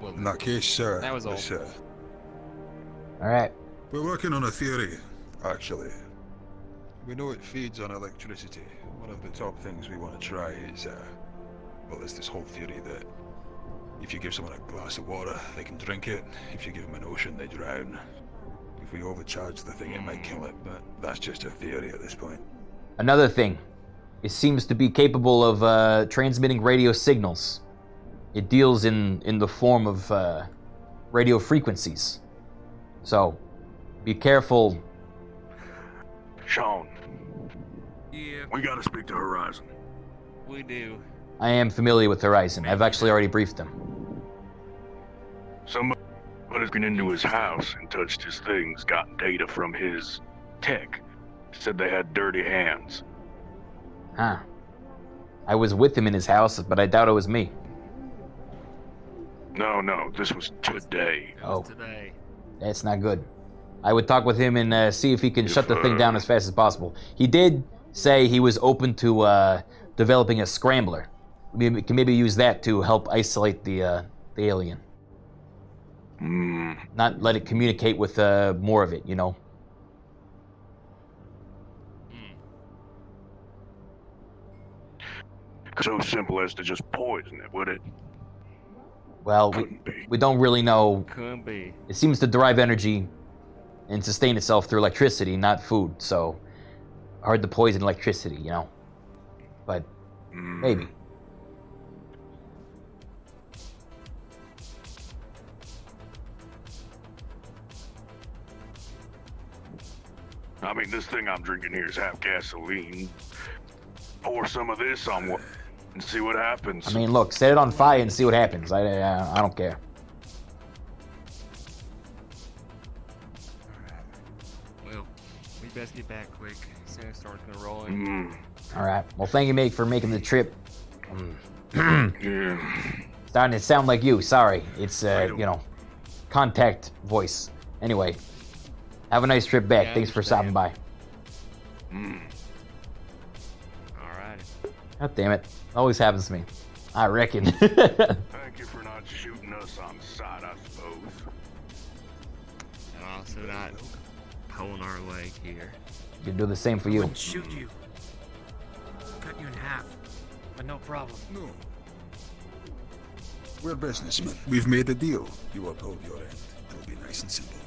Well, In that case, sir, that was all. let's, All right. We're working on a theory, actually. We know it feeds on electricity. One of the top things we want to try is, well, there's this whole theory that if you give someone a glass of water, they can drink it. If you give them an ocean, they drown. If we overcharge the thing, it might kill it, but that's just a theory at this point. Another thing, it seems to be capable of transmitting radio signals. It deals in the form of radio frequencies. So, be careful. Sean. Yeah. We gotta speak to Horizon. We do. I am familiar with Horizon. I've actually already briefed them. Somebody's been into his house and touched his things, got data from his tech. Said they had dirty hands. Huh. I was with him in his house, but I doubt it was me. No, this was today. Oh. Today. That's not good. I would talk with him and see if he can shut the thing down as fast as possible. He did say he was open to developing a scrambler. We can maybe use that to help isolate the alien. Not let it communicate with more of it, you know? So simple as to just poison it, would it? Well, we don't really know. Couldn't be. It seems to derive energy and sustain itself through electricity, not food. So, hard to poison electricity, you know? But, maybe. I mean, this thing I'm drinking here is half gasoline. Pour some of this on what and see what happens. I mean, look, set it on fire and see what happens. I don't care. Well, we best get back quick. Sandstorm's gonna roll in. All right. Well, thank you, mate, for making the trip. Yeah. Starting to sound like you. Sorry. It's, you know, contact voice. Anyway, have a nice trip back. Yeah, Thanks for stopping by. Alright. God damn it. Always happens to me. I reckon. Thank you for not shooting us on sight, I suppose. And also not pulling our leg here. You can do the same for you. Wouldn't shoot you. Cut you in half. But no problem. No. We're businessmen. We've made a deal. You uphold your end. It'll be nice and simple.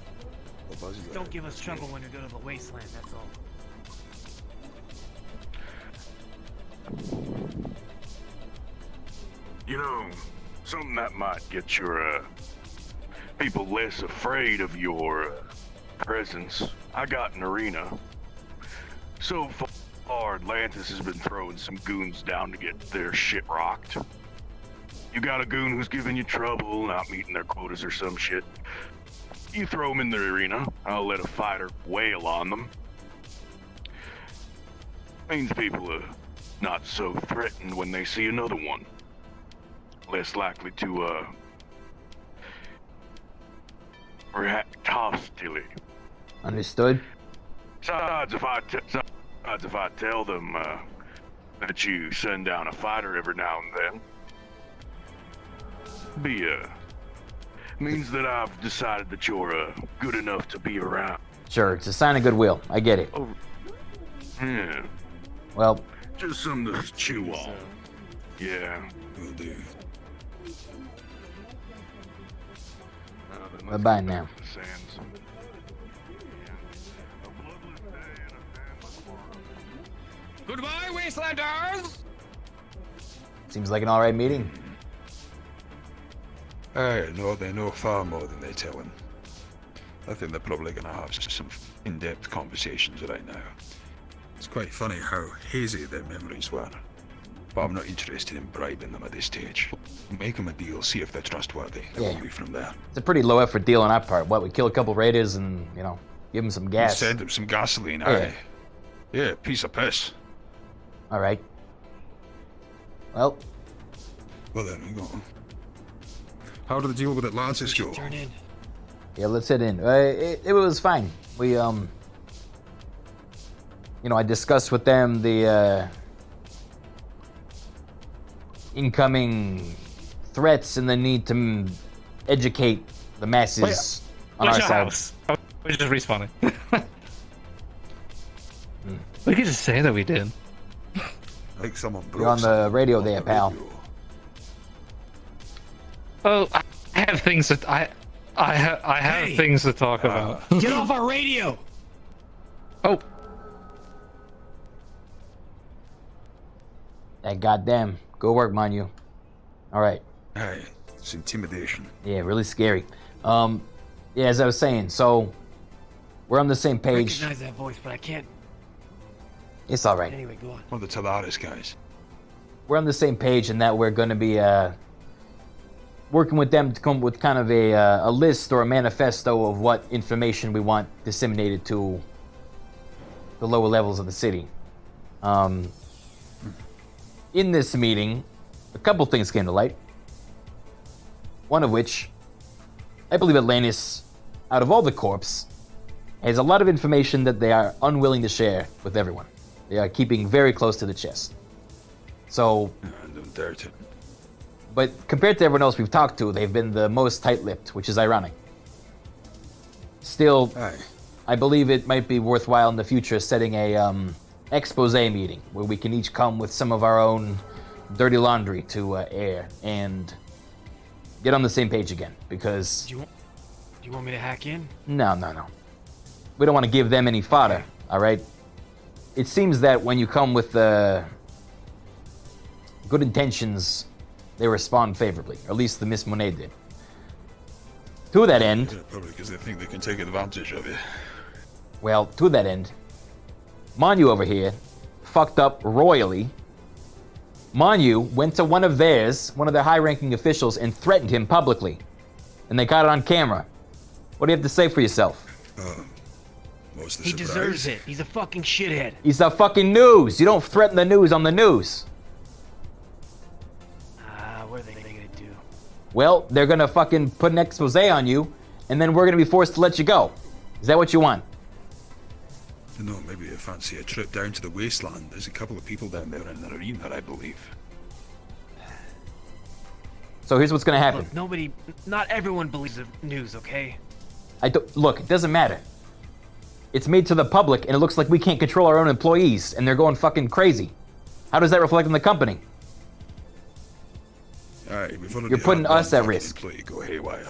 We'll buzz you Don't out. give us trouble when we go to the wasteland, that's all. You know, something that might get your people less afraid of your presence. I got an arena. So far, Atlantis has been throwing some goons down to get their shit rocked. You got a goon who's giving you trouble, not meeting their quotas or some shit. You throw them in the arena, I'll let a fighter wail on them. Means people are not so threatened when they see another one. Less likely to, react hostilely. Understood? Besides, if I tell them, that you send down a fighter every now and then, means that I've decided that you're, good enough to be around. Sure, it's a sign of goodwill. I get it. Oh, yeah. Well, just something to chew on. Yeah. Will do. Bye-bye now. Goodbye, Wastelanders! Seems like an alright meeting. No, they know far more than they tell him. I think they're probably gonna have some in-depth conversations right now. It's quite funny how hazy their memories were. But I'm not interested in bribing them at this stage. Make them a deal, see if they're trustworthy, and we'll move from there. It's a pretty low effort deal on our part. What, we kill a couple raiders and, you know, give them some gas. Send them some gasoline, Yeah. aye. Yeah, piece of piss. Alright. Well, there we go. How did the deal with Atlantis go? Turn in. yeah, let's head in. It was fine. We, you know, I discussed with them the, incoming threats and the need to educate the masses on our Where's your side. house? Oh, we're just respawning. We could just say that we did. Like someone You're on the radio there, pal. Oh, I have things that I have things to talk about. Get off our radio! Oh. Hey, goddamn. Go work, mind you. All right. Hey, it's intimidation. Yeah, really scary. Yeah, as I was saying, so we're on the same I page. recognize that voice, but I can't. It's all right. Anyway, go on. One of the Talaris guys. We're on the same page in that we're going to be working with them to come up with kind of a list or a manifesto of what information we want disseminated to the lower levels of the city. In this meeting, a couple things came to light. One of which, I believe Atlantis, out of all the corps, has a lot of information that they are unwilling to share with everyone. They are keeping very close to the chest. So, don't dare to. but compared to everyone else we've talked to, they've been the most tight-lipped, which is ironic. Still, I believe it might be worthwhile in the future setting a expose meeting where we can each come with some of our own dirty laundry to air and get on the same page again. Because Do you want me to hack in? no, we don't want to give them any fodder. All right. It seems that when you come with good intentions, they respond favorably. Or at least the Miss Monet did. To that end, Yeah, probably because they think they can take advantage of you. well, to that end, Manu over here fucked up royally. Manu went to one of their high-ranking officials, and threatened him publicly. And they got it on camera. What do you have to say for yourself? He deserves it. He's a fucking shithead. He's the fucking news. You don't threaten the news on the news. What are they gonna do? Well, they're gonna fucking put an expose on you, and then we're gonna be forced to let you go. Is that what you want? I don't know, maybe you fancy a trip down to the wasteland. There's a couple of people down there in the arena, I believe. So here's what's gonna happen. Look, not everyone believes the news, okay? Look, it doesn't matter. It's made to the public, and it looks like we can't control our own employees, and they're going fucking crazy. How does that reflect on the company? Alright, we've already You're putting had one us at fucking risk. employee go haywire.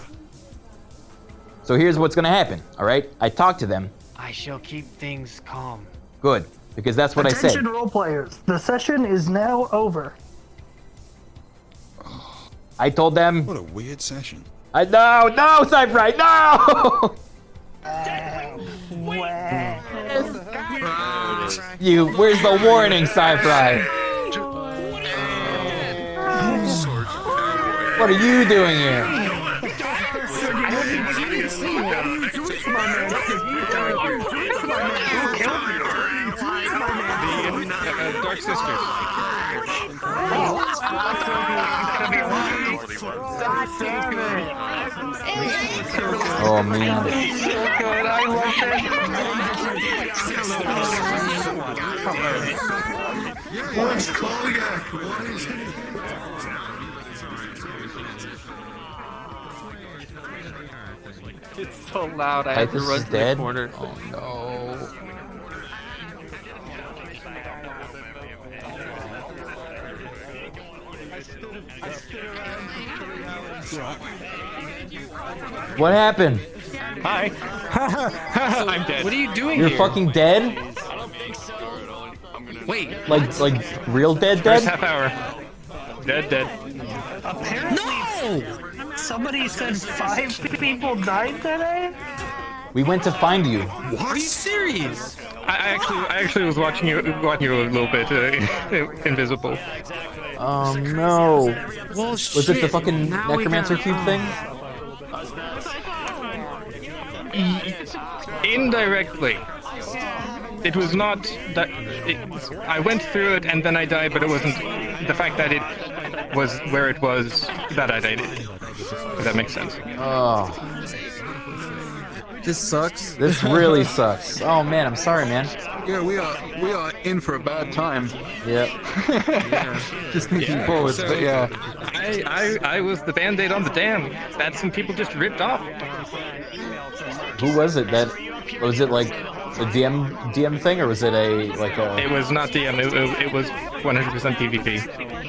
So here's what's gonna happen, all right? I talked to them. I shall keep things calm. Good, because that's what I said. Attention, role players. The session is now over. I told them. What a weird session. No, Cypher, no! Where's the warning, Cypher? What are you doing here? Dark Sisters. Oh man. What's Kodiak? What is it? It's so loud, I have to Typhus run is to dead? the corner. Oh no. What happened? Hi. I'm dead. What are you doing You're here? fucking dead? Wait. Like real dead First dead? half hour. Dead. Apparently, no! Somebody said 5 people died today? We went to find you. Are you serious? I actually was watching you a little bit invisible. No. Well, Was it the fucking necromancer cube thing? Indirectly. It was not that. I went through it and then I died, but it wasn't the fact that it was where it was that I died. If that makes sense. Oh. This sucks. This really sucks. Oh man, I'm sorry, man. Yeah, we are in for a bad time. Yep. Yeah. Just thinking forwards, So, but yeah. I was the band-aid on the dam that some people just ripped off. Who was it that? Was it like a DM thing, or was it a like a? It was not DM. It was 100% PvP.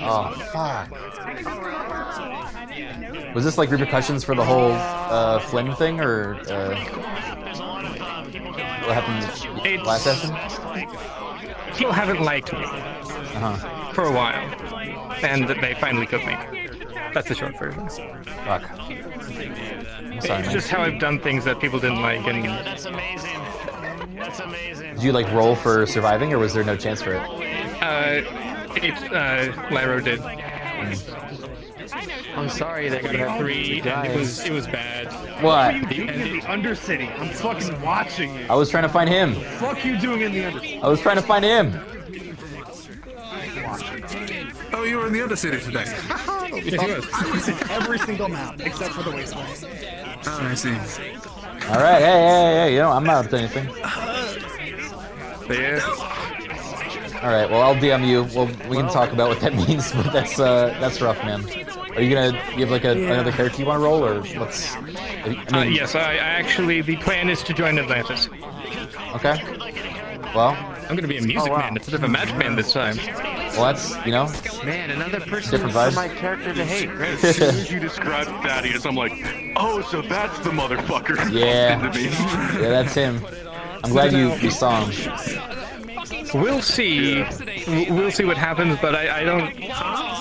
Oh fuck! Was this like repercussions for the whole Flynn thing, or what happened last session? People haven't liked me for a while, and they finally cooked me. That's the short version. Fuck. I'm sorry, It's man. just how I've done things that people didn't like, and That's amazing. That's amazing. Did you like roll for surviving, or was there no chance for it? Lyro did. I'm sorry that you have 3, and it was bad. What? What are you doing in the Undercity? I'm fucking watching you. I was trying to find him. What the fuck you doing in the Undercity? I was trying to find him. Oh, you were in the Undercity today? I was in every single map except for the wasteland. Oh, I see. All right, hey, you know, I'm not up to anything. Yeah. All right, well, I'll DM you. Well, we can talk about what that means, but that's rough, man. Are you gonna give like another character you want to roll, or what's? I mean, Yes, I actually, the plan is to join Atlantis. Okay. Well, I'm gonna be a music man instead of a magic man this time. Well, that's, you know, Man, another person different for vibes. my character to hate. Great. As soon as you described Thaddeus, I'm like, oh, so that's the motherfucker. who Yeah. bumped into me. Yeah, that's him. I'm glad you saw him. We'll see. We'll see what happens, but I don't,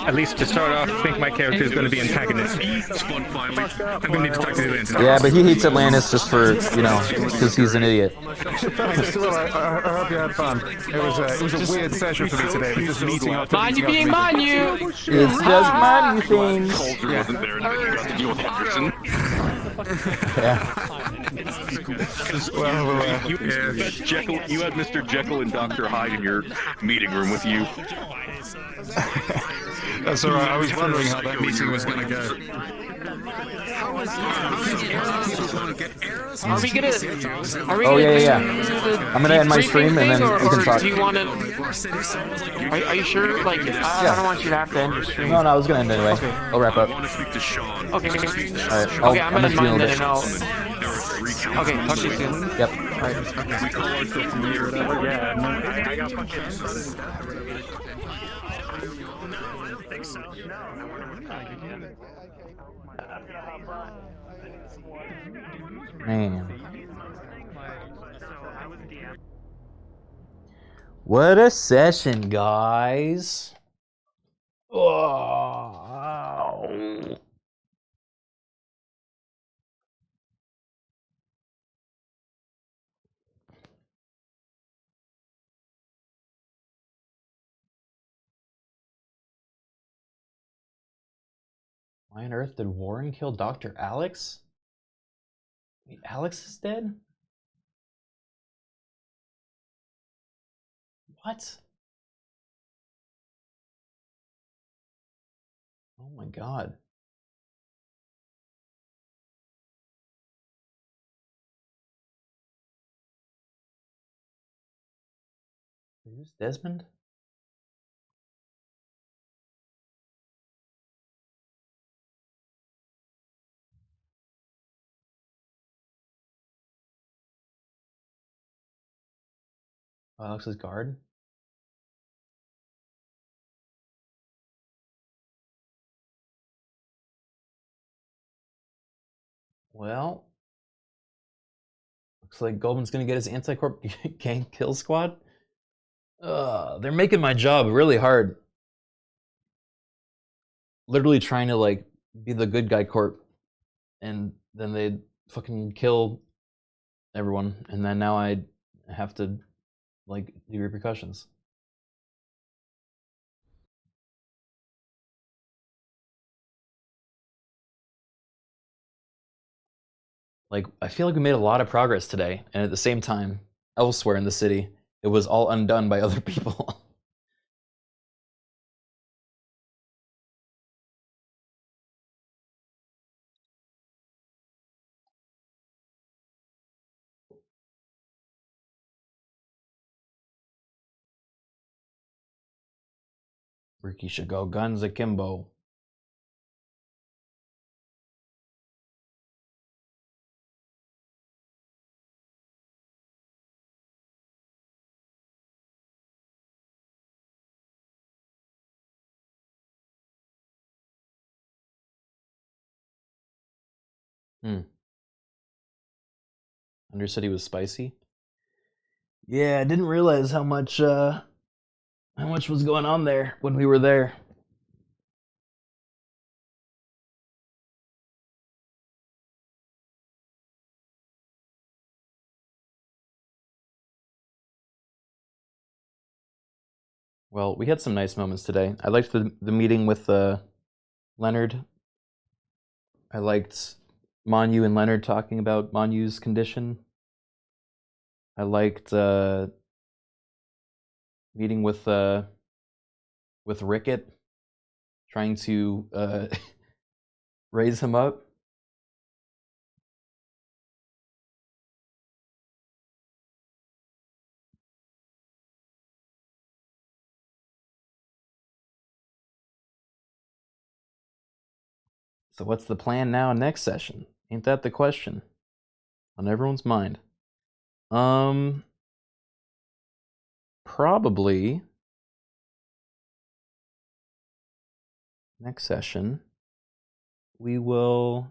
at least to start off, think my character is going to be antagonistic. I'm going to need to talk to the Atlantis. Yeah, but he hates Atlantis just for, you know, because he's an idiot. Thanks. Well, I hope you had fun. It was a weird session for me today. It was just meeting up. Mind you being mind you! It's just money things. Culture wasn't there, and then you got to deal with Henderson. Yeah. You had Mr. Jekyll and Dr. Hyde in your meeting room with you. That's alright, I was wondering how that meeting was going to go. Are we gonna? Oh, yeah. I'm gonna end my stream and then we can talk. Do you want to? Are you sure? Like, I don't want you to have to end your stream. No, I was gonna end anyway. I'll wrap up. I want to speak to Sean. Okay. All right, Okay, I'm gonna message you in a mind little it and bit. I'll. Okay, talk to you soon. Yep. We call ourselves from here. I got fucking. Man. What a session, guys. Oh. Why on earth did Warren kill Dr. Alex? Wait, Alex is dead? What? Oh my god. Who's Desmond? Alex's guard? Well, looks like Goldman's gonna get his anti-corp gang kill squad. They're making my job really hard. Literally trying to like be the good guy corp, and then they fucking kill everyone, and then now I have to like do repercussions. Like, I feel like we made a lot of progress today, and at the same time, elsewhere in the city, it was all undone by other people. Rikky should go guns akimbo. Understood he was spicy. Yeah, I didn't realize how much was going on there when we were there. Well, we had some nice moments today. I liked the meeting with Leonard. I liked Monu and Leonard talking about Monu's condition. I liked meeting with Rickett, trying to raise him up. So what's the plan now next session? Ain't that the question on everyone's mind? Probably next session we will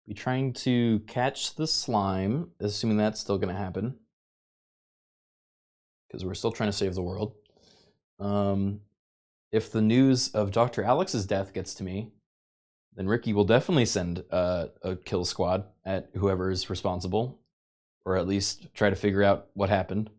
be trying to catch the slime, assuming that's still going to happen, because we're still trying to save the world. If the news of Dr. Alex's death gets to me, then Rikky will definitely send a kill squad at whoever is responsible, or at least try to figure out what happened.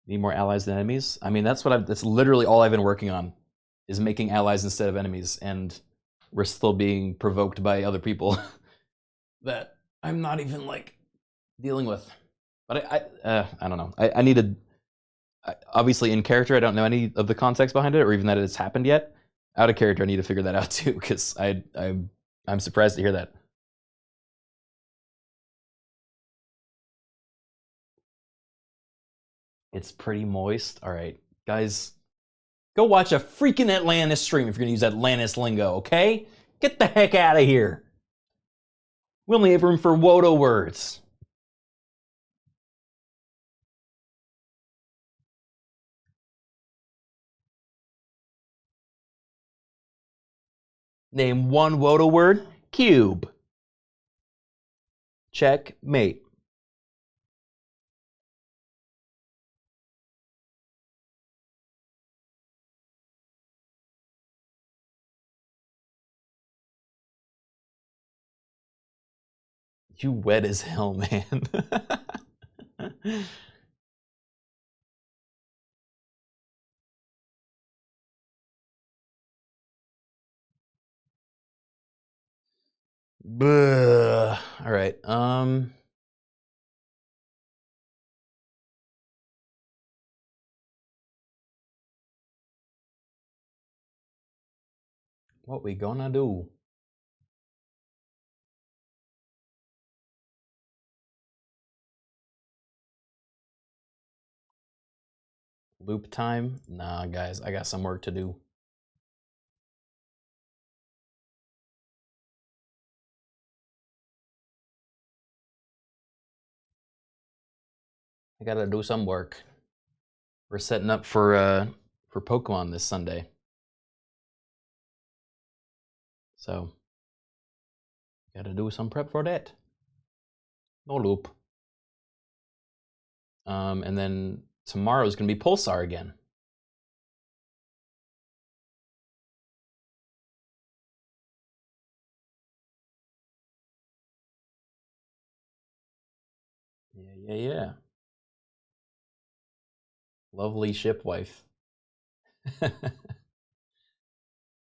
Need more allies than enemies? I mean, that's literally all I've been working on, is making allies instead of enemies, and we're still being provoked by other people that I'm not even, like, dealing with. But I don't know. I need to... Obviously, in character, I don't know any of the context behind it, or even that it's happened yet. Out of character, I need to figure that out too, because I'm surprised to hear that. It's pretty moist. All right, guys, go watch a freaking Atlantis stream if you're gonna use Atlantis lingo, okay? Get the heck out of here. We only have room for Wodo words. Name one Wodo word. Cube. Checkmate. You wet as hell, man. All right. What we gonna do? Loop time? Nah, guys, I got some work to do. I gotta do some work. We're setting up for Pokemon this Sunday. So, gotta do some prep for that. No loop. And then tomorrow's gonna be Pulsar again. Yeah. Lovely shipwife.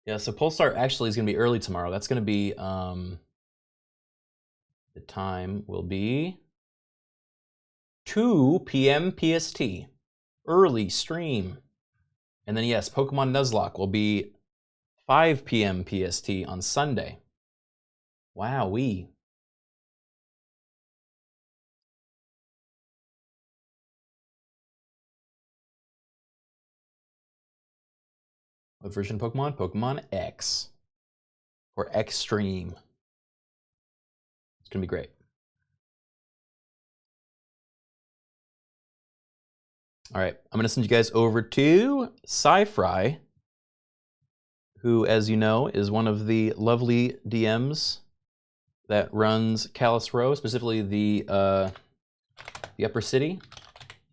Yeah, so Pulsar actually is gonna be early tomorrow. That's gonna be the time will be 2 p.m. PST. Early stream. And then yes, Pokemon Nuzlocke will be 5 p.m. PST on Sunday. Wowee. What version of Pokemon? Pokemon X. Or Extreme. It's gonna be great. All right, I'm gonna send you guys over to Sci-Fry, who, as you know, is one of the lovely DMs that runs Callous Row, specifically the Upper City.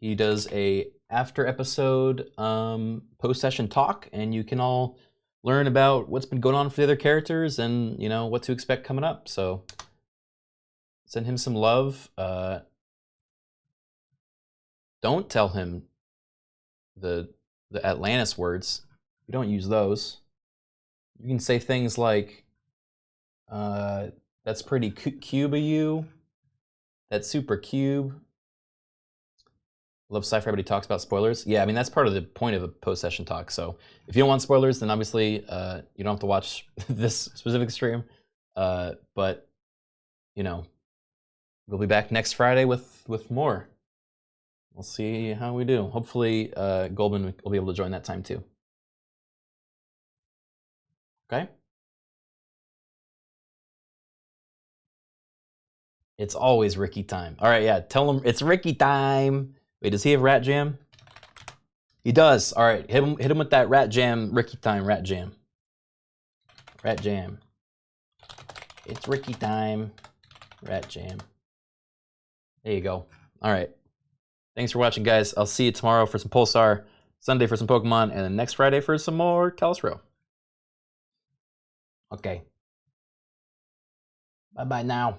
He does a after episode post-session talk, and you can all learn about what's been going on for the other characters and, you know, what to expect coming up. So send him some love. Don't tell him the Atlantis words. We don't use those. You can say things like, that's pretty cube of you. That's super cube. Love Sci-Fi, but he talks about spoilers. Yeah, I mean, that's part of the point of a post-session talk. So if you don't want spoilers, then obviously you don't have to watch this specific stream. But, you know, we'll be back next Friday with more. We'll see how we do. Hopefully Goldman will be able to join that time too. Okay? It's always Rikky time. All right, yeah, tell him it's Rikky time. Wait, does he have Rat Jam? He does. All right, hit him with that Rat Jam, Rikky time, Rat Jam. Rat Jam. It's Rikky time, Rat Jam. There you go. All right. Thanks for watching, guys. I'll see you tomorrow for some Pulsar, Sunday for some Pokemon, and then next Friday for some more Callous Row. Okay. Bye-bye now.